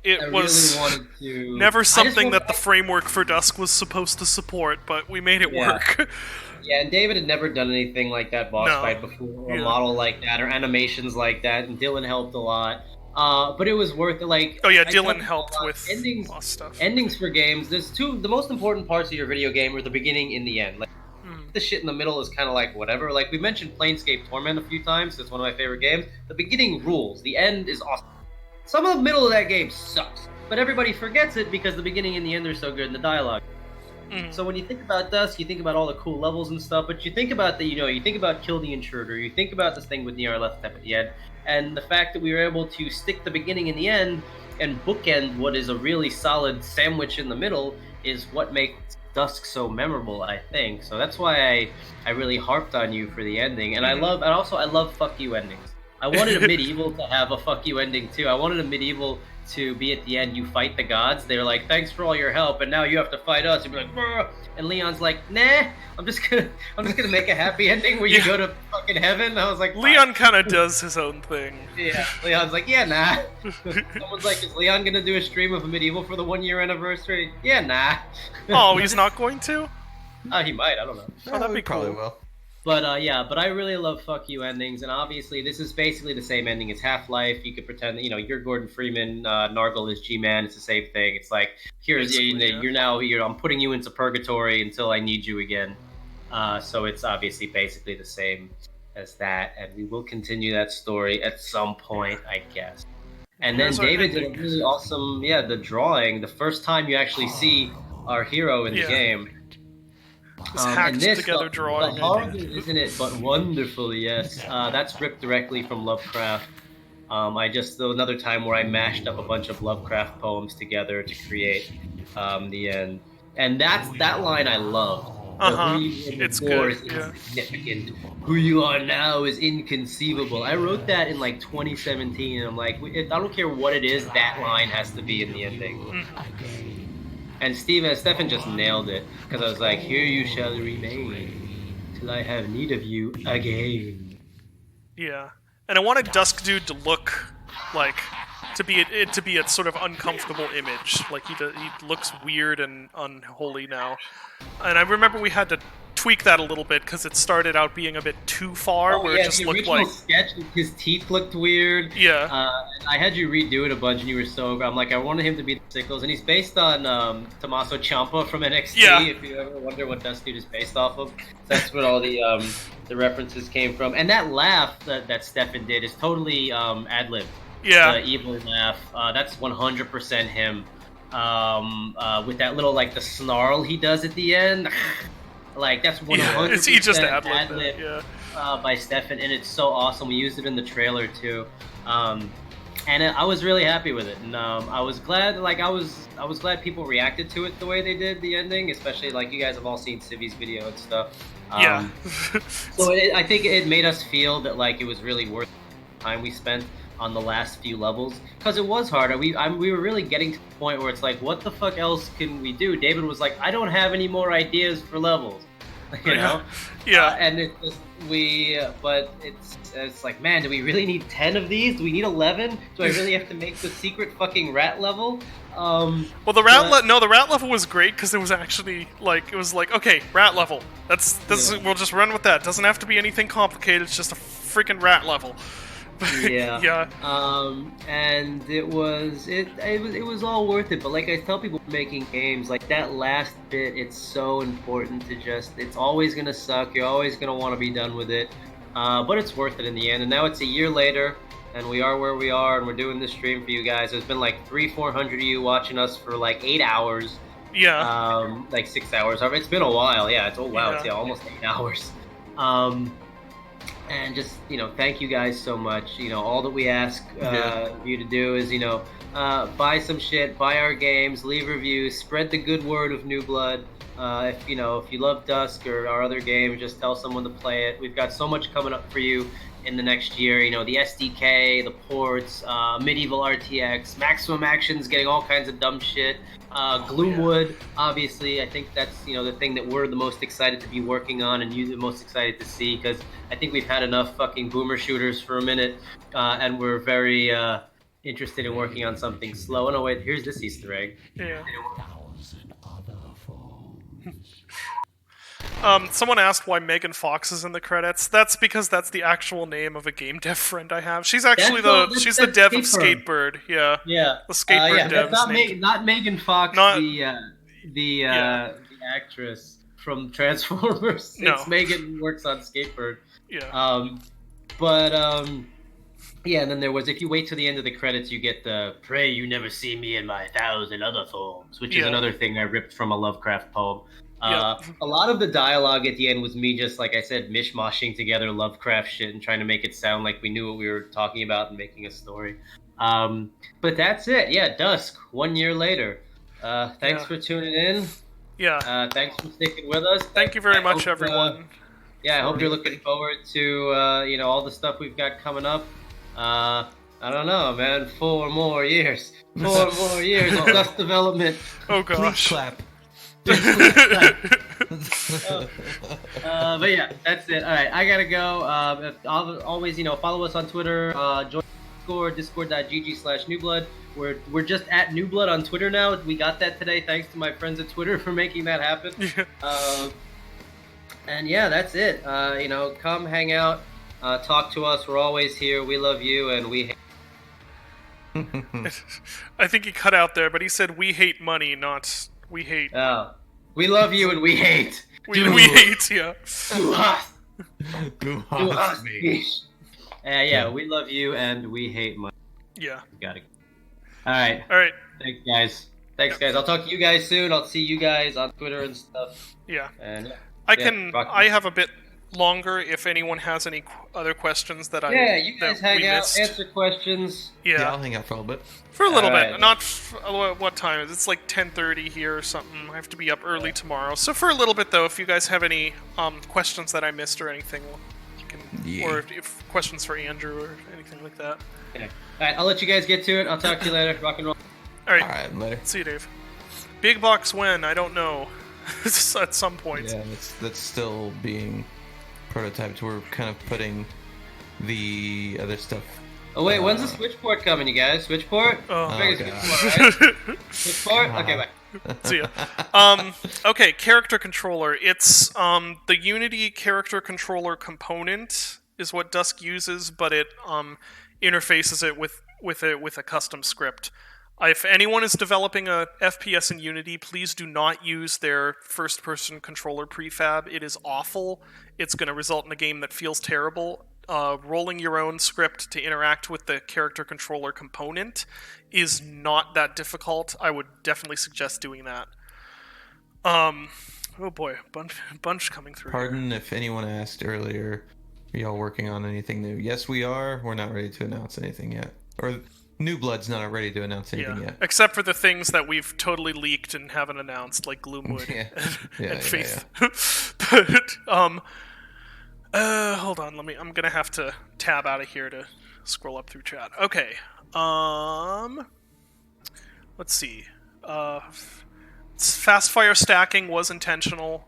It was really wanted to... never something that the framework for Dusk was supposed to support, but we made it work. Yeah, and David had never done anything like that boss fight before, or a model like that, or animations like that, and Dylan helped a lot. But it was worth it. Like, Dylan helped with endings. Boss stuff. Endings for games. There's the most important parts of your video game are the beginning and the end. Like, the shit in the middle is kind of like whatever. Like, we mentioned Planescape Torment a few times. It's one of my favorite games. The beginning rules. The end is awesome. Some of the middle of that game sucks, but everybody forgets it because the beginning and the end are so good in the dialogue. So when you think about Dusk, you think about all the cool levels and stuff, but you think about you think about Kill the Intruder, you think about this thing with Nyarlathotep at the end, and the fact that we were able to stick the beginning and the end and bookend what is a really solid sandwich in the middle is what makes Dusk so memorable, I think. So that's why I really harped on you for the ending, and I love fuck you endings. I wanted a medieval to have a fuck you ending too. I wanted a medieval to be at the end, you fight the gods. They're like, thanks for all your help, and now you have to fight us. You'd be like, brr. And Leon's like, nah, I'm just gonna make a happy ending where you go to fucking heaven. I was like, Leon kind of does his own thing. Yeah, Leon's like, yeah, nah. Someone's like, is Leon gonna do a stream of a medieval for the 1 year anniversary? Yeah, nah. Oh, he's not going to? He might. I don't know. Oh, that'd be cool. Probably will. But but I really love fuck you endings, and obviously this is basically the same ending as Half-Life. You could pretend that you're Gordon Freeman, Nargle is G-Man. It's the same thing. It's like I'm putting you into purgatory until I need you again. So it's obviously basically the same as that, and we will continue that story at some point, I guess. And then David did a really awesome, the drawing. The first time you actually see our hero in the game. Hacked together drawing. Horrible, isn't it? But wonderful, yes. That's ripped directly from Lovecraft. Another time where I mashed up a bunch of Lovecraft poems together to create the end. And that line I love. It's good. Is insignificant. Who you are now is inconceivable. I wrote that in like 2017, and I'm like, I don't care what it is, that line has to be in the ending. And Stefan just nailed it, because I was like, here you shall remain, till I have need of you again. Yeah. And I wanted Dusk Dude to look like, to be a sort of uncomfortable image. Like, he looks weird and unholy now. And I remember we had to tweak that a little bit, because it started out being a bit too far, where it just looked like... sketch, his teeth looked weird. Yeah. I had you redo it a bunch, and you were so... I'm like, I wanted him to be the Sickles, and he's based on Tommaso Ciampa from NXT, if you ever wonder what Dusk Dude is based off of. That's what all the references came from. And that laugh that Stefan did is totally ad-lib. Yeah. the evil laugh. That's 100% him. With that little like the snarl he does at the end, like that's 100% He just ad-lib, ad-libbed it, yeah. by Stefan, and it's so awesome. We used it in the trailer too. And I was really happy with it, and I was glad. Like I was glad people reacted to it the way they did. The ending, especially like you guys have all seen Civi's video and stuff. Yeah. So I think it made us feel that like it was really worth the time we spent on the last few levels, because it was hard. We were really getting to the point where it's like, what the fuck else can we do? David was like, I don't have any more ideas for levels, you know. Yeah. And it's just but it's like, man, do we really need 10 of these? Do we need 11? Do I really have to make the secret fucking rat level? Well, the rat level was great because it was actually like, okay, rat level. We'll just run with that. Doesn't have to be anything complicated. It's just a freaking rat level. Yeah. Yeah. And it was all worth it. But like I tell people making games, like that last bit, it's so important to it's always gonna suck. You're always gonna want to be done with it. But it's worth it in the end. And now it's a year later, and we are where we are, and we're doing this stream for you guys. There's been like 300-400 of you watching us for like 8 hours. Yeah. Like 6 hours. It's been a while. Yeah. It's almost 8 hours. And just, thank you guys so much. All that we ask you to do is, buy some shit, buy our games, leave reviews, spread the good word of New Blood. If you love Dusk or our other games, just tell someone to play it. We've got so much coming up for you in the next year. The SDK, the ports, Medieval RTX, Maximum Action's getting all kinds of dumb shit. Gloomwood, obviously, I think that's the thing that we're the most excited to be working on, and you the most excited to see, because I think we've had enough fucking boomer shooters for a minute, and we're very interested in working on something slow. Oh no, wait, here's this Easter egg. Yeah. 1,000 other forms. Someone asked why Megan Fox is in the credits. That's because that's the actual name of a game dev friend I have. She's actually she's the dev of Skatebird. Yeah. Yeah. The Skatebird dev. That's not Megan Fox, the actress from Transformers. No. It's Megan who works on Skatebird. Yeah. Yeah, and then there was, if you wait till the end of the credits, you get the "Pray you never see me in my 1,000 other forms," which is another thing I ripped from a Lovecraft poem. A lot of the dialogue at the end was me just, like I said, mishmashing together Lovecraft shit and trying to make it sound like we knew what we were talking about and making a story. But that's it. Yeah, Dusk, 1 year later. Thanks for tuning in. Yeah. Thanks for sticking with us. Thank you very much, everyone. I hope you're looking forward to all the stuff we've got coming up. I don't know, man. 4 more years. 4 more years of Dusk development. Oh gosh. Please clap. But yeah, that's it. All right, I gotta go. Always, follow us on Twitter. Join Discord, discord.gg/newblood. We're just at newblood on Twitter now. We got that today, thanks to my friends at Twitter for making that happen. And yeah, that's it. Come hang out, talk to us. We're always here. We love you, and we hate. I think he cut out there, but he said we hate money, not we hate. Oh, we love you and we hate. We hate, yeah. Yeah, we love you and we hate money. Yeah. Got it. All right. Thanks, guys. I'll talk to you guys soon. I'll see you guys on Twitter and stuff. Yeah. And I have a bit longer if anyone has any other questions that you guys hang out, answer questions. Yeah, I'll hang out for a little bit. For a little bit. Not what time is it? It's like 10:30 here or something. I have to be up early tomorrow. So for a little bit though, if you guys have any questions that I missed or anything, you can, or if questions for Andrew or anything like that. Yeah. All right, I'll let you guys get to it. I'll talk to you later. Rock and roll. All right. All right, later. See you, Dave. Big box when? I don't know. At some point. Yeah, that's still being prototyped. We're kind of putting the other stuff. Oh wait, when's the Switch port coming, you guys? Switch port? Switch port? Okay, bye. See ya. Okay, character controller. It's the Unity character controller component is what Dusk uses, but it interfaces it with a custom script. If anyone is developing a FPS in Unity, please do not use their first-person controller prefab. It is awful. It's going to result in a game that feels terrible. rolling your own script to interact with the character controller component is not that difficult. I would definitely suggest doing that. Oh boy, bunch coming through. Pardon if anyone asked earlier, are y'all working on anything new? Yes, we are. We're not ready to announce anything yet. Or New Blood's not ready to announce anything yet. Except for the things that we've totally leaked and haven't announced, like Gloomwood and Faith. But hold on, I'm gonna have to tab out of here to scroll up through chat. Okay. Let's see. Fast fire stacking was intentional.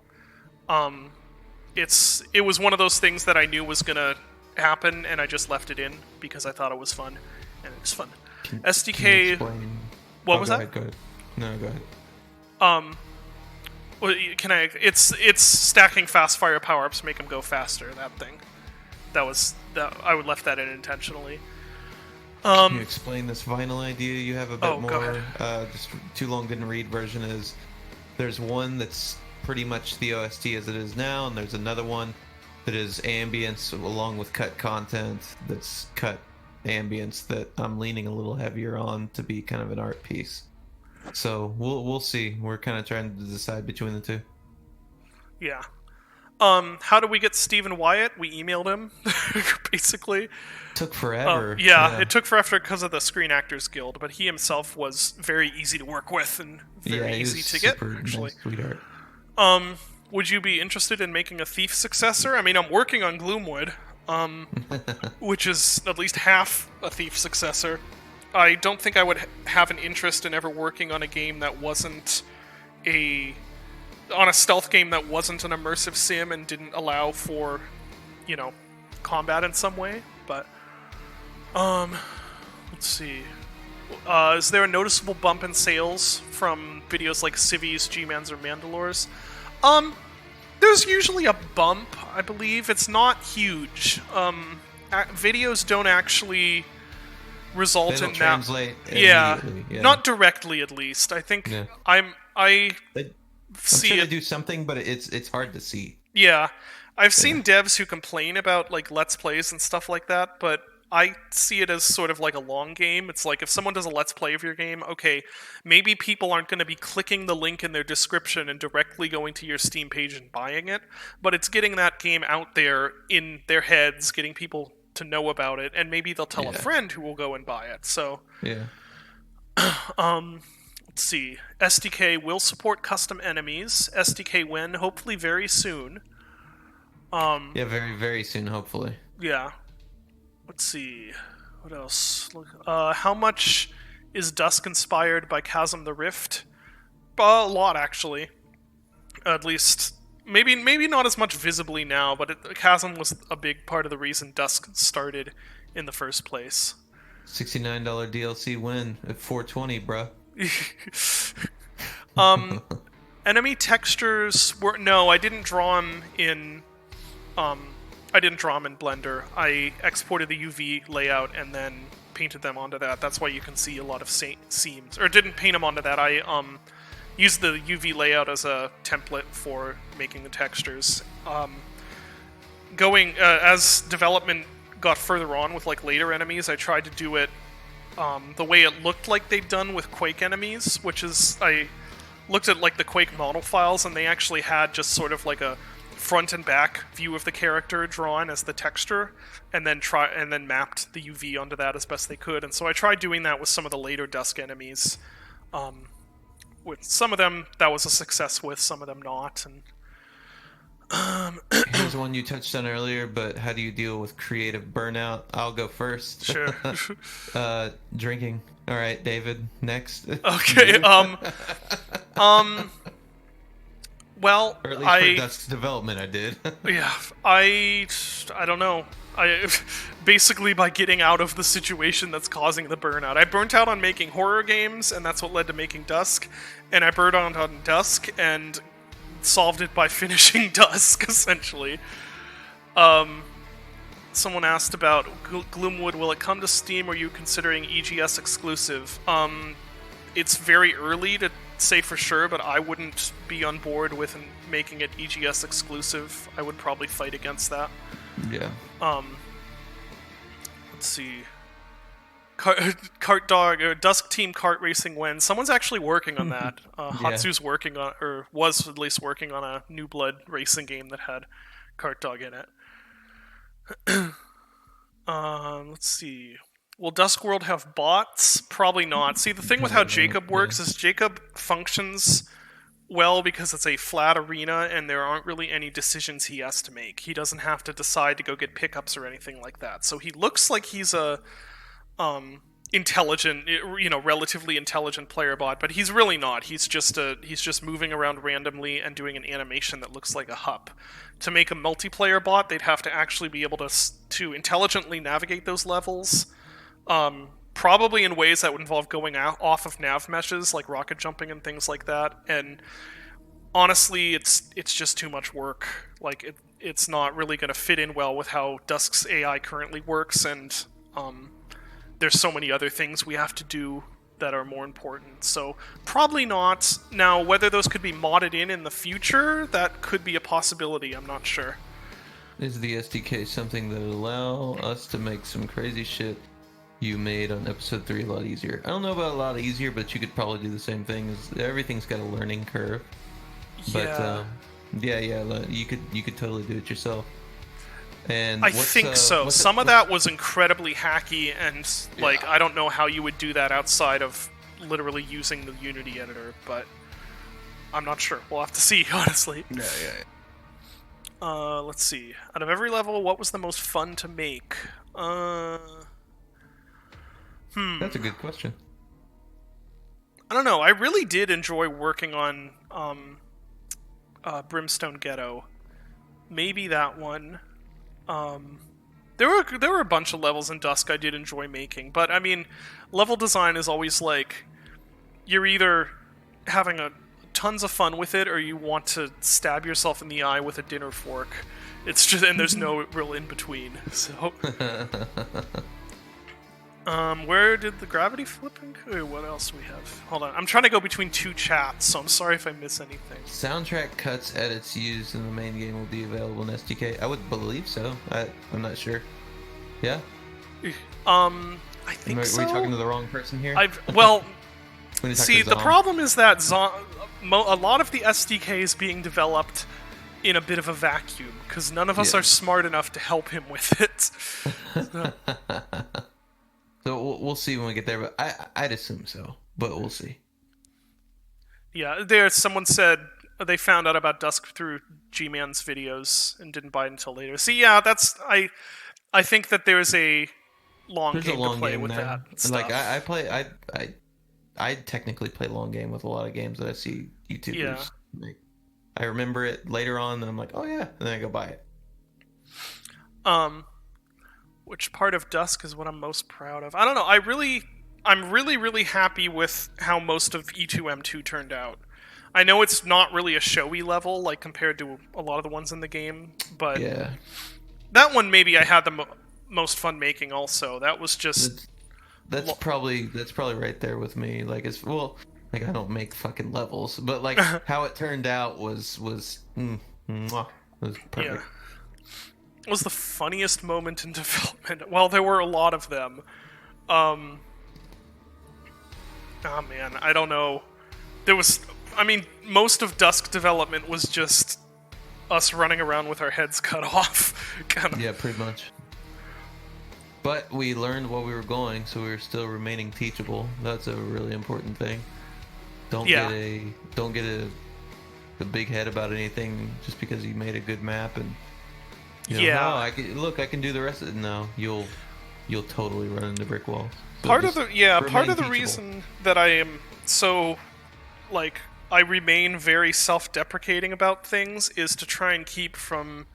It was one of those things that I knew was gonna happen, and I just left it in because I thought it was fun, and it's fun. SDK. Can you explain? What was that? Go ahead. No, go ahead. Well, can I? It's stacking fast fire power ups, make them go faster. That thing. I would left that in intentionally. Can you explain this vinyl idea you have a bit more? Go ahead. Just too long didn't read version is there's one that's pretty much the OST as it is now, and there's another one that is ambience along with cut content that's cut ambience that I'm leaning a little heavier on to be kind of an art piece. So we'll see. We're kind of trying to decide between the two. Yeah. How do we get Stephen Wyatt? We emailed him, basically. Took forever. Yeah, it took forever because of the Screen Actors Guild, but he himself was very easy to work with and very easy to get, actually. Nice sweetheart. Would you be interested in making a Thief successor? I mean, I'm working on Gloomwood, which is at least half a Thief successor. I don't think I would have an interest in ever working on a game that wasn't on a stealth game that wasn't an immersive sim and didn't allow for, combat in some way. But, let's see. Is there a noticeable bump in sales from videos like Civies, G-Mans, or Mandalores? There's usually a bump, I believe. It's not huge. Videos don't actually result in that. Translate yeah, yeah, not directly at least. I think I'm sure they do something, but it's hard to see. Yeah, I've seen devs who complain about like Let's Plays and stuff like that, but I see it as sort of like a long game. It's like if someone does a Let's Play of your game, okay, maybe people aren't going to be clicking the link in their description and directly going to your Steam page and buying it, but it's getting that game out there in their heads, getting people to know about it, and maybe they'll tell a friend who will go and buy it. So, yeah. Let's see. SDK will support custom enemies. SDK when? Hopefully very soon. Yeah, very, very soon, hopefully. Yeah. Let's see. What else? How much is Dusk inspired by Chasm the Rift? A lot, actually. At least, maybe not as much visibly now, but Chasm was a big part of the reason Dusk started in the first place. $69 DLC win at 420, bruh. Enemy textures were I didn't draw them in Blender. I exported the UV layout and then painted them onto that. That's why you can see a lot of seams. Or didn't paint them onto that. I used the UV layout as a template for making the textures. As development got further on with like later enemies, I tried to do it the way it looked like they'd done with Quake enemies, which is I looked at like the Quake model files, and they actually had just sort of like a front and back view of the character drawn as the texture, and then mapped the UV onto that as best they could. And so I tried doing that with some of the later Dusk enemies. With some of them that was a success, with some of them not. And here's one you touched on earlier, but how do you deal with creative burnout? I'll go first. Sure. Drinking. All right, David, next. Okay. Well, or at least for Dusk's development, I did. Yeah, I don't know. I basically by getting out of the situation that's causing the burnout. I burnt out on making horror games, and that's what led to making Dusk. And I burnt out on Dusk and solved it by finishing Dusk, essentially. Someone asked about Gloomwood. Will it come to Steam, or are you considering EGS exclusive? It's very early to say for sure, but I wouldn't be on board with making it EGS exclusive. I would probably fight against that. Yeah. Let's see. Kart Dog or Dusk Team Kart Racing wins. Someone's actually working on that. Hatsu's working on, or was at least working on a New Blood racing game that had Kart Dog in it. Let's see. Will Duskworld have bots? Probably not. See, the thing with how Jacob works is Jacob functions well because it's a flat arena and there aren't really any decisions he has to make. He doesn't have to decide to go get pickups or anything like that. So he looks like he's a intelligent, relatively intelligent player bot, but he's really not. He's just moving around randomly and doing an animation that looks like a hup. To make a multiplayer bot, they'd have to actually be able to intelligently navigate those levels, probably in ways that would involve going off of nav meshes, like rocket jumping and things like that. And honestly, it's just too much work. Like it's not really going to fit in well with how Dusk's AI currently works, and there's so many other things we have to do that are more important. So probably not. Now, whether those could be modded in the future, that could be a possibility. I'm not sure. Is the SDK something that would allow us to make some crazy shit you made on episode 3 a lot easier? I don't know about a lot easier, but you could probably do the same thing. Everything's got a learning curve. Yeah. But you could totally do it yourself. And I think so. Some of that was incredibly hacky, and I don't know how you would do that outside of literally using the Unity editor, but I'm not sure. We'll have to see, honestly. Yeah. Let's see. Out of every level, what was the most fun to make? That's a good question. I don't know. I really did enjoy working on Brimstone Ghetto. Maybe that one. There were a bunch of levels in Dusk I did enjoy making, but I mean, level design is always like you're either having tons of fun with it, or you want to stab yourself in the eye with a dinner fork. It's just, and there's no real in between. So, where did the gravity flipping? What else we have? Hold on, I'm trying to go between two chats, so I'm sorry if I miss anything. Soundtrack cuts, edits used in the main game will be available in SDK. I would believe so. I'm not sure. Yeah. I think so. Are we talking to the wrong person here? See, the problem is that a lot of the SDK is being developed in a bit of a vacuum, because none of us are smart enough to help him with it. So we'll see when we get there, but I'd assume so, but we'll see. Yeah, someone said they found out about Dusk through G-Man's videos and didn't buy it until later. See, yeah, I think that there's a long game to play with that stuff. Like I technically play long game with a lot of games that I see YouTubers make. I remember it later on, and I'm like, oh yeah, and then I go buy it. Which part of Dusk is what I'm most proud of? I don't know. I'm really happy with how most of E2M2 turned out. I know it's not really a showy level, like compared to a lot of the ones in the game, but that one maybe I had the most fun making. Also, that was just that's probably right there with me. Like I don't make fucking levels, but like how it turned out was perfect. Yeah. It was the funniest moment in development. Well, there were a lot of them. Oh man, I don't know. Most of Dusk development was just us running around with our heads cut off. Yeah, pretty much. But we learned while we were going, so we were still remaining teachable. That's a really important thing. Don't get a big head about anything just because you made a good map and I can do the rest of it. No, you'll totally run into brick walls. So part of the reason that I am so I remain very self-deprecating about things is to try and keep from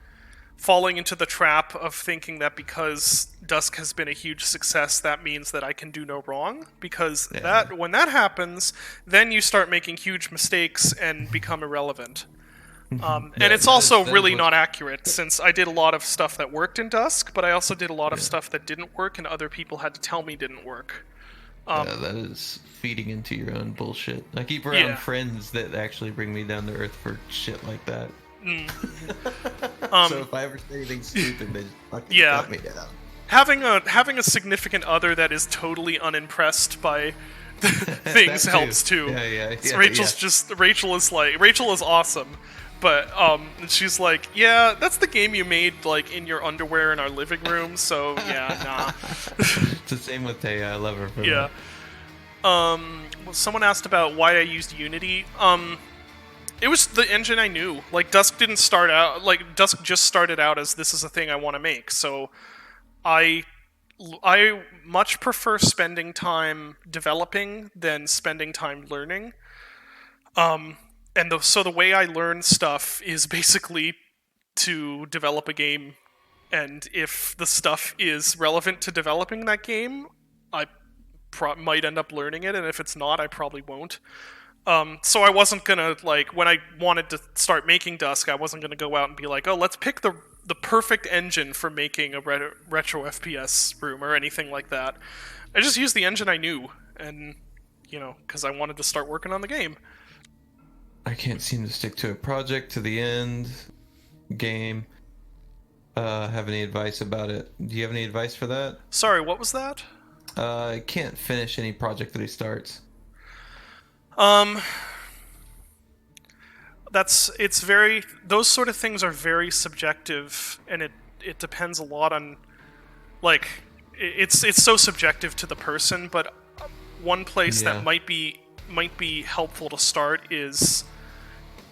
falling into the trap of thinking that because Dusk has been a huge success, that means that I can do no wrong. Because when that happens, then you start making huge mistakes and become irrelevant. And it's also really not accurate, since I did a lot of stuff that worked in Dusk, but I also did a lot of stuff that didn't work and other people had to tell me didn't work. That is feeding into your own bullshit. I keep around friends that actually bring me down to earth for shit like that. So if I ever say anything stupid, they just fucking cut me down. having a significant other that is totally unimpressed by things That helps too. Yeah. So Rachel is awesome, but she's like, yeah, that's the game you made like in your underwear in our living room. So yeah, nah. It's the same with Tay. I love her for Yeah. Well, someone asked about why I used Unity. It was the engine I knew. Like Dusk didn't start out like Dusk just started out as this is a thing I want to make. So I much prefer spending time developing than spending time learning. So the way I learn stuff is basically to develop a game, and if the stuff is relevant to developing that game, I might end up learning it, and if it's not, I probably won't. So I wasn't gonna, like, when I wanted to start making Dusk, I wasn't gonna go out and be like, oh, let's pick the perfect engine for making a retro FPS room or anything like that. I just used the engine I knew, and, because I wanted to start working on the game. I can't seem to stick to a project to the end game. Have any advice about it? Do you have any advice for that? Sorry, what was that? I can't finish any project that he starts. Those sort of things are very subjective, and it depends a lot on, like, it's so subjective to the person, but one place that might be helpful to start is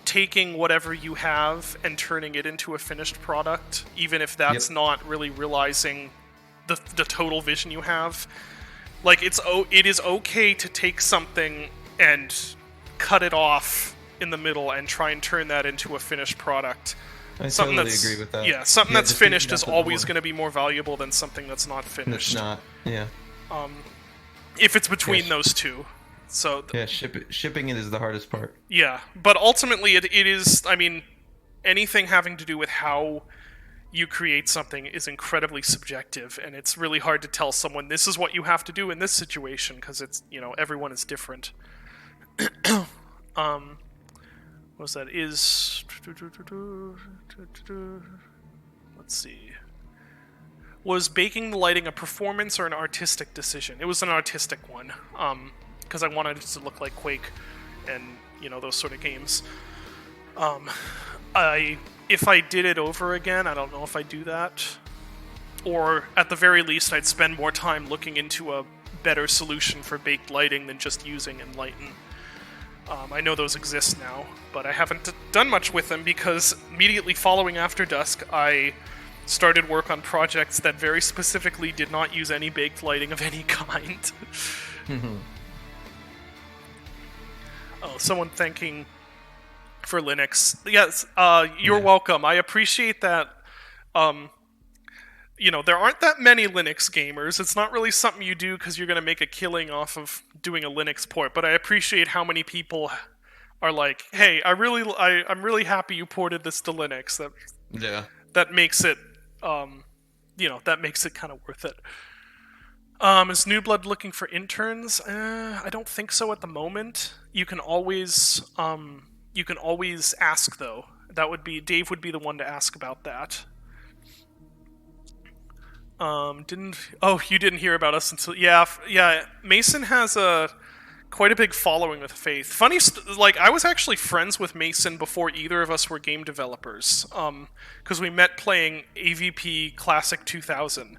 taking whatever you have and turning it into a finished product, even if that's not really realizing the total vision you have. Like, it is okay to take something and cut it off in the middle and try and turn that into a finished product. I totally agree with that. Yeah, something that's finished is always going to be more valuable than something that's not finished. It's not, yeah. If it's between those two. So yeah, shipping it is the hardest part. Yeah, but ultimately it is, I mean, anything having to do with how you create something is incredibly subjective, and it's really hard to tell someone this is what you have to do in this situation, because it's, everyone is different. What was that? Let's see. Was baking the lighting a performance or an artistic decision? It was an artistic one, because I wanted it to look like Quake and, those sort of games. If I did it over again, I don't know if I'd do that. Or, at the very least, I'd spend more time looking into a better solution for baked lighting than just using Enlighten. I know those exist now, but I haven't done much with them because immediately following After Dusk, I started work on projects that very specifically did not use any baked lighting of any kind. Oh, someone thanking for Linux. Yes, you're welcome. I appreciate that. There aren't that many Linux gamers. It's not really something you do because you're going to make a killing off of doing a Linux port, but I appreciate how many people are like, hey, I'm really happy you ported this to Linux. That makes it, that makes it kind of worth it. Is New Blood looking for interns? I don't think so at the moment. You can always ask, though. Dave would be the one to ask about that. You didn't hear about us until Mason has quite a big following with Faith. Funny, I was actually friends with Mason before either of us were game developers, because we met playing AVP Classic 2000.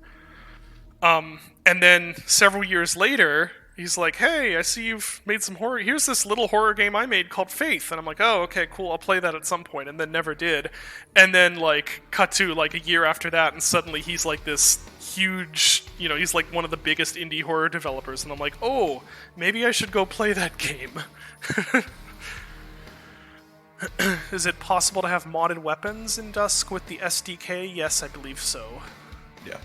And then several years later, he's like, hey, I see you've made some horror. Here's this little horror game I made called Faith. And I'm like, oh, okay, cool, I'll play that at some point. And then never did. And then, cut to, a year after that, and suddenly he's this huge, he's one of the biggest indie horror developers. And I'm like, oh, maybe I should go play that game. Is it possible to have modded weapons in Dusk with the SDK? Yes, I believe so. Yeah.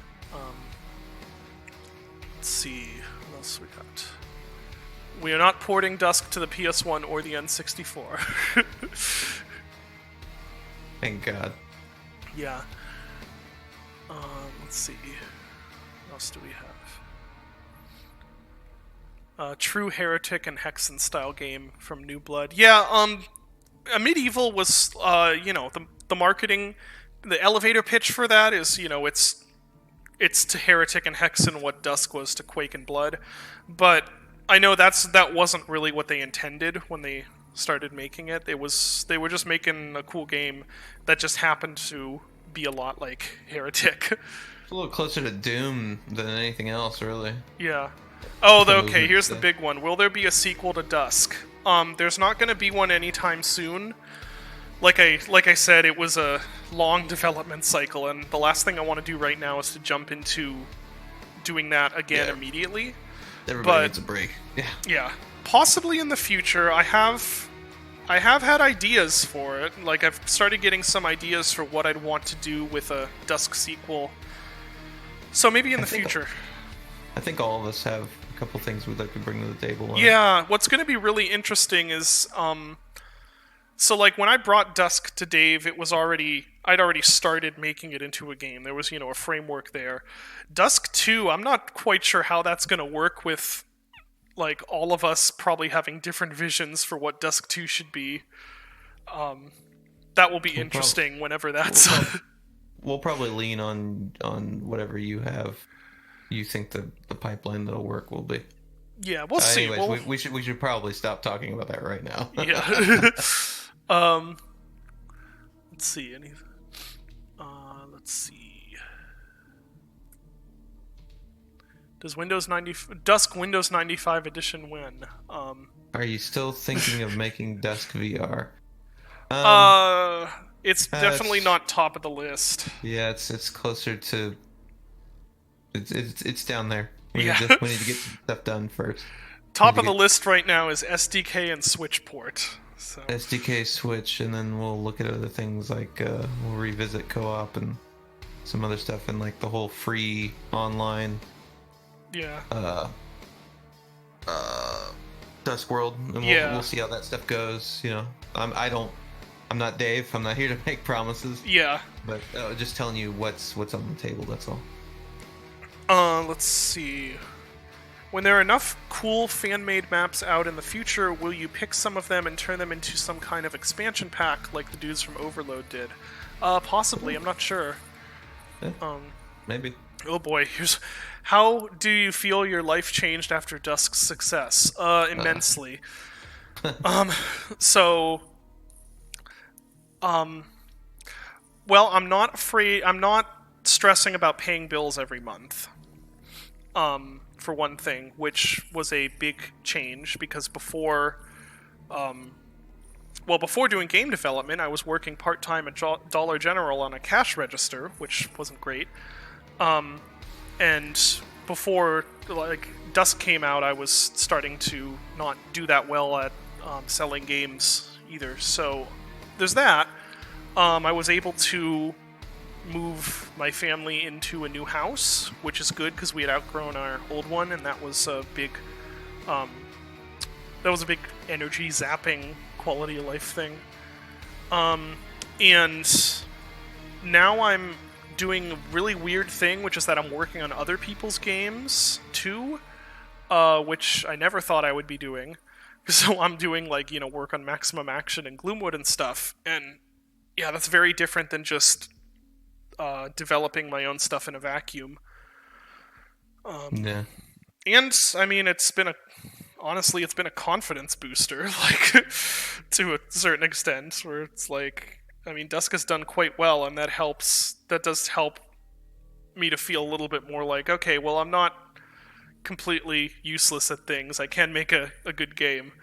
Let's see, what else we got? We are not porting Dusk to the PS1 or the N64. Thank God. Yeah. Let's see. What else do we have? True Heretic and Hexen style game from New Blood. Yeah, Medieval was, the marketing, the elevator pitch for that is, it's to Heretic and Hexen what Dusk was to Quake and Blood, but I know that wasn't really what they intended when they started making it. They were just making a cool game that just happened to be a lot like Heretic. It's a little closer to Doom than anything else, really. Yeah. Oh, The okay, movement here's the stuff. big one. Will there be a sequel to Dusk? There's not going to be one anytime soon. Like I said, it was a long development cycle, and the last thing I want to do right now is to jump into doing that again Yeah. immediately. Everybody But- needs a break. Yeah. Yeah, possibly in the future. I have had ideas for it. Like, I've started getting some ideas for what I'd want to do with a Dusk sequel. So maybe in the think- future. I think all of us have a couple things we'd like to bring to the table. Yeah, what's going to be really interesting is, so like when I brought Dusk to Dave, I'd already started making it into a game. There was, a framework there. Dusk 2, I'm not quite sure how that's going to work with, like, all of us probably having different visions for what Dusk 2 should be. That will be interesting whenever that's... We'll probably lean on whatever you think the pipeline that'll work will be. yeah, we'll see. Anyways, we should probably stop talking about that right now. Yeah. Let's see. Let's see. Does Dusk Windows 95 edition win? Are you still thinking of making Dusk VR? It's definitely it's- not top of the list. Yeah, it's closer to. It's down there. We Yeah. we need to get some stuff done first. Top Need of to the list right now is SDK and Switch port. So SDK Switch, and then we'll look at other things like we'll revisit co-op and some other stuff, and like the whole free online yeah. Dusk World, and we'll see how that stuff goes. I'm not Dave. I'm not here to make promises, Yeah. but just telling you what's on the table. That's all. Let's see. When there are enough cool fan-made maps out in the future, will you pick some of them and turn them into some kind of expansion pack like the dudes from Overload did? Possibly. I'm not sure. Yeah, maybe. Oh boy, how do you feel your life changed after Dusk's success? Immensely. Well, I'm not stressing about paying bills every month. For one thing, which was a big change because before doing game development, I was working part-time at Dollar General on a cash register, which wasn't great. And before, like, Dusk came out, I was starting to not do that well at selling games either. So there's that. I was able to move my family into a new house, which is good because we had outgrown our old one, and that was a big energy zapping quality of life thing. And now I'm doing a really weird thing, which is that I'm working on other people's games too, which I never thought I would be doing. So I'm doing work on Maximum Action and Gloomwood and stuff, and yeah, that's very different than just developing my own stuff in a vacuum. Yeah. And I mean, it's been a confidence booster, like to a certain extent, where it's like, I mean, Dusk has done quite well, and that does help me to feel a little bit more like, okay, well, I'm not completely useless at things. I can make a good game.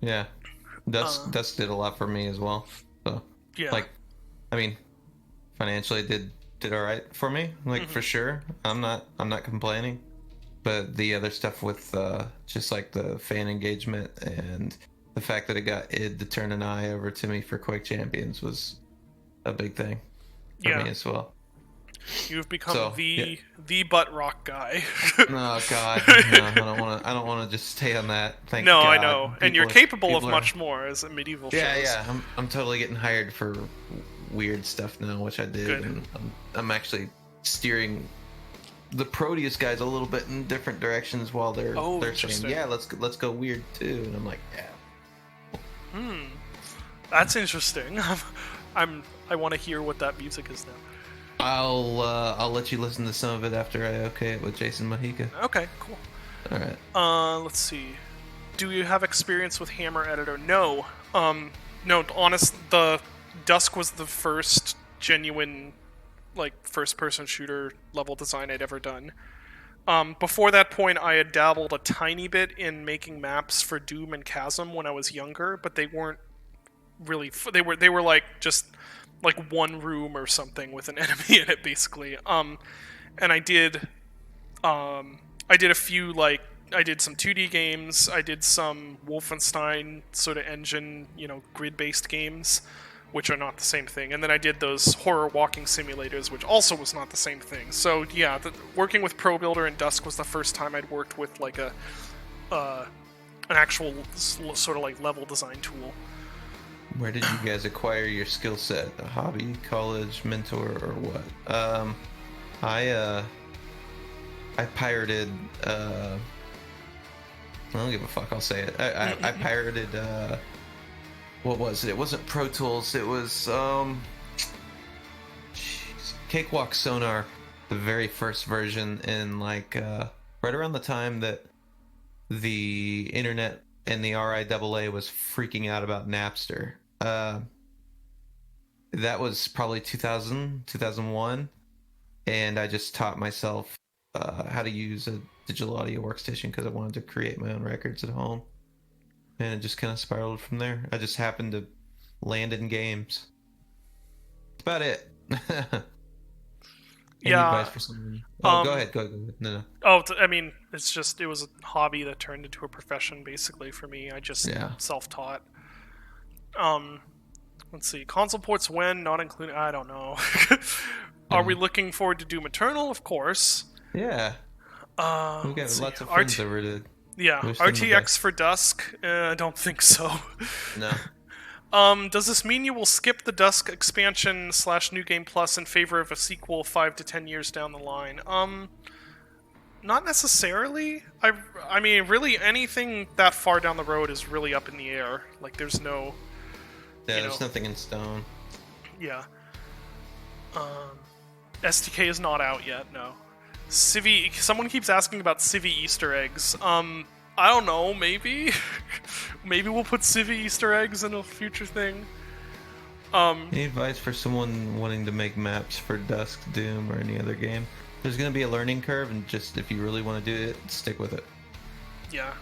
Yeah. Dusk did a lot for me as well. So Yeah. like, I mean, financially it did all right for me, like for sure. I'm not complaining, but the other stuff with just like the fan engagement and the fact that it got id to turn an eye over to me for Quake Champions was a big thing for Yeah. me as well. You've become So, the butt rock guy. Oh God, no, I don't want to just stay on that. Thank No, God. I know, and you're capable of people much more as a medieval Yeah, shows. yeah. I'm totally getting hired for weird stuff now, which I did, Good. and I'm actually steering the Proteus guys a little bit in different directions while they're saying, interesting. yeah, let's go weird too, and I'm like, yeah. That's interesting. I want to hear what that music is now. I'll let you listen to some of it after I okay it with Jason Mahika. Okay, cool. All right. Let's see. Do you have experience with Hammer Editor? No. No. The Dusk was the first genuine, like, first-person shooter level design I'd ever done. Before that point, I had dabbled a tiny bit in making maps for Doom and Chasm when I was younger, but they weren't really. They were like just like one room or something with an enemy in it, basically. And I did a few, like, I did some 2D games, I did some Wolfenstein sort of engine, grid-based games, which are not the same thing. And then I did those horror walking simulators, which also was not the same thing. So yeah, working with Pro Builder and Dusk was the first time I'd worked with like an actual sort of like level design tool. Where did you guys acquire your skill set? A hobby, college, mentor, or what? I pirated. I don't give a fuck. I'll say it. I pirated. What was it? It wasn't Pro Tools. It was Cakewalk Sonar, the very first version, in like right around the time that the internet and the RIAA was freaking out about Napster. That was probably 2000, 2001, and I just taught myself how to use a digital audio workstation because I wanted to create my own records at home, and it just kind of spiraled from there. I just happened to land in games. That's about it. Any advice for someone? Oh, go ahead. Go ahead. No. Oh, I mean, it was a hobby that turned into a profession, basically, for me. I just self-taught. Let's see. Console ports when, not including... I don't know. Are we looking forward to Doom Eternal? Of course. Yeah. We got lots of friends over to... Yeah. RTX for Dusk? I don't think so. No. Does this mean you will skip the Dusk expansion / New Game Plus in favor of a sequel 5 to 10 years down the line? Not necessarily. I mean, really, anything that far down the road is really up in the air. Like, there's no... Yeah, there's nothing in stone. Yeah. STK is not out yet, no. Civi... Someone keeps asking about Civi Easter eggs. I don't know, maybe? Maybe we'll put Civi Easter eggs in a future thing. Any advice for someone wanting to make maps for Dusk, Doom, or any other game? There's going to be a learning curve, and just if you really want to do it, stick with it. Yeah.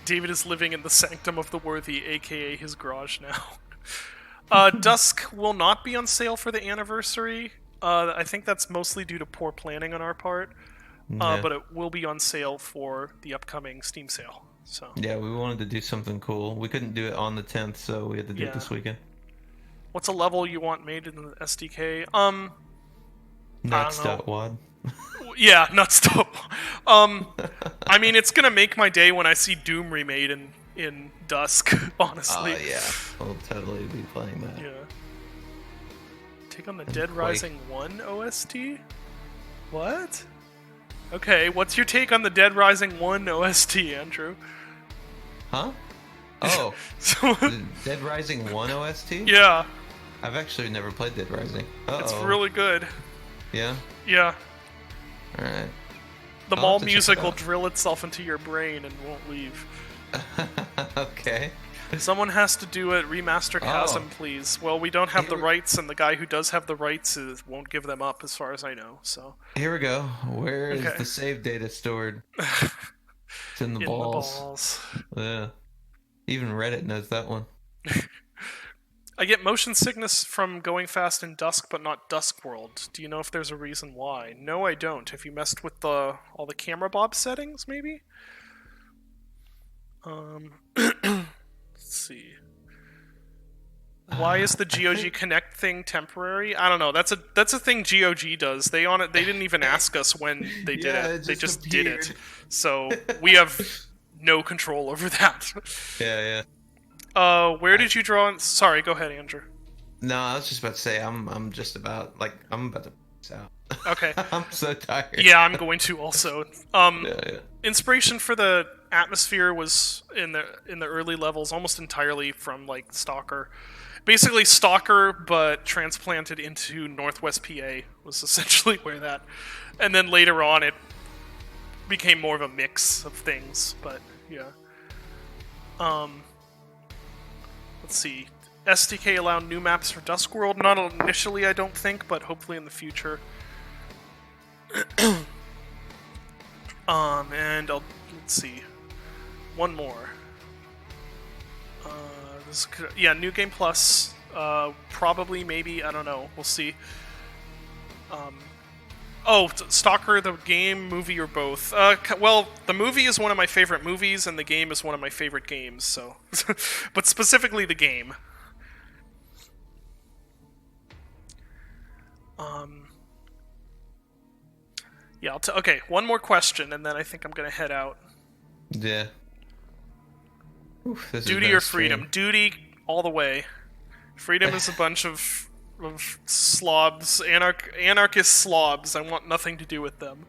David is living in the sanctum of the worthy, aka his garage now. Dusk will not be on sale for the anniversary. I think that's mostly due to poor planning on our part. But it will be on sale for the upcoming Steam sale. So yeah, we wanted to do something cool. We couldn't do it on the 10th, so we had to do it this weekend. What's a level you want made in the SDK? Nuts.wad. Yeah, nuts.wad. I mean, it's gonna make my day when I see Doom remade in Dusk, honestly. Oh, yeah. I'll totally be playing that. Yeah. Take on the Dead Rising 1 OST? What? Okay, what's your take on the Dead Rising 1 OST, Andrew? Huh? Oh. Dead Rising 1 OST? Yeah. I've actually never played Dead Rising. Uh-oh. It's really good. Yeah? Yeah. Alright. The mall music will drill itself into your brain and won't leave. Okay. Someone has to do it. Remaster Chasm, please. Well, we don't have the rights, and the guy who does have the rights won't give them up, as far as I know. So here we go. Where is the save data stored? It's in the balls. Yeah. Even Reddit knows that one. I get motion sickness from going fast in Dusk, but not Dusk World. Do you know if there's a reason why? No, I don't. Have you messed with all the camera bob settings, maybe? Let's see. Why is the GOG Connect thing temporary? I don't know. That's a thing GOG does. They didn't even ask us when they did it. They just did it. So we have no control over that. Yeah. Where did you draw? Sorry, go ahead, Andrew. No, I was just about to say I'm about to pass out. Okay. I'm so tired. Yeah, I'm going to also. Yeah. Inspiration for the atmosphere was in the early levels almost entirely from like Stalker, basically Stalker, but transplanted into Northwest PA was essentially where that. And then later on, it became more of a mix of things. But yeah. Let's see. SDK allow new maps for Dusk World. Not initially, I don't think, but hopefully in the future. And let's see. One more. New Game Plus. Probably, maybe, I don't know. We'll see. Stalker, the game, movie, or both? Well, the movie is one of my favorite movies, and the game is one of my favorite games, so... but specifically the game. Yeah, okay, one more question, and then I think I'm gonna head out. Yeah. Oof, Duty or freedom? Duty all the way. Freedom is a bunch of slobs, anarchist slobs. I want nothing to do with them.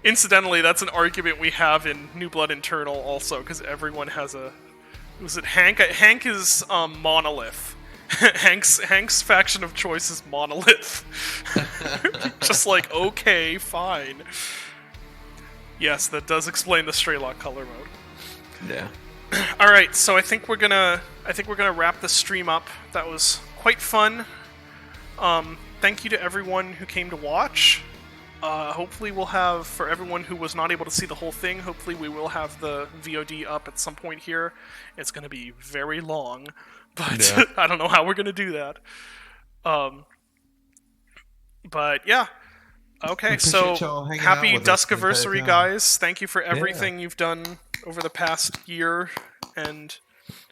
Incidentally, that's an argument we have in New Blood Internal also, because everyone has a... Was it Hank? Hank is Monolith. Hank's faction of choice is Monolith. Just like, okay, fine. Yes, that does explain the Straylock color mode. Yeah. All right, so I think we're gonna wrap the stream up. That was quite fun. Thank you to everyone who came to watch. Hopefully we'll have, for everyone who was not able to see the whole thing, hopefully we will have the VOD up at some point here. It's gonna be very long, but yeah. I don't know how we're gonna do that. But yeah. Okay, so happy Duskiversary, guys. Thank you for everything you've done over the past year, and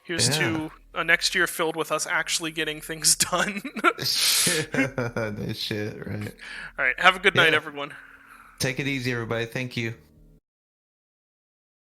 here's to a next year filled with us actually getting things done. Shit, right. Alright, have a good night, everyone. Take it easy, everybody. Thank you.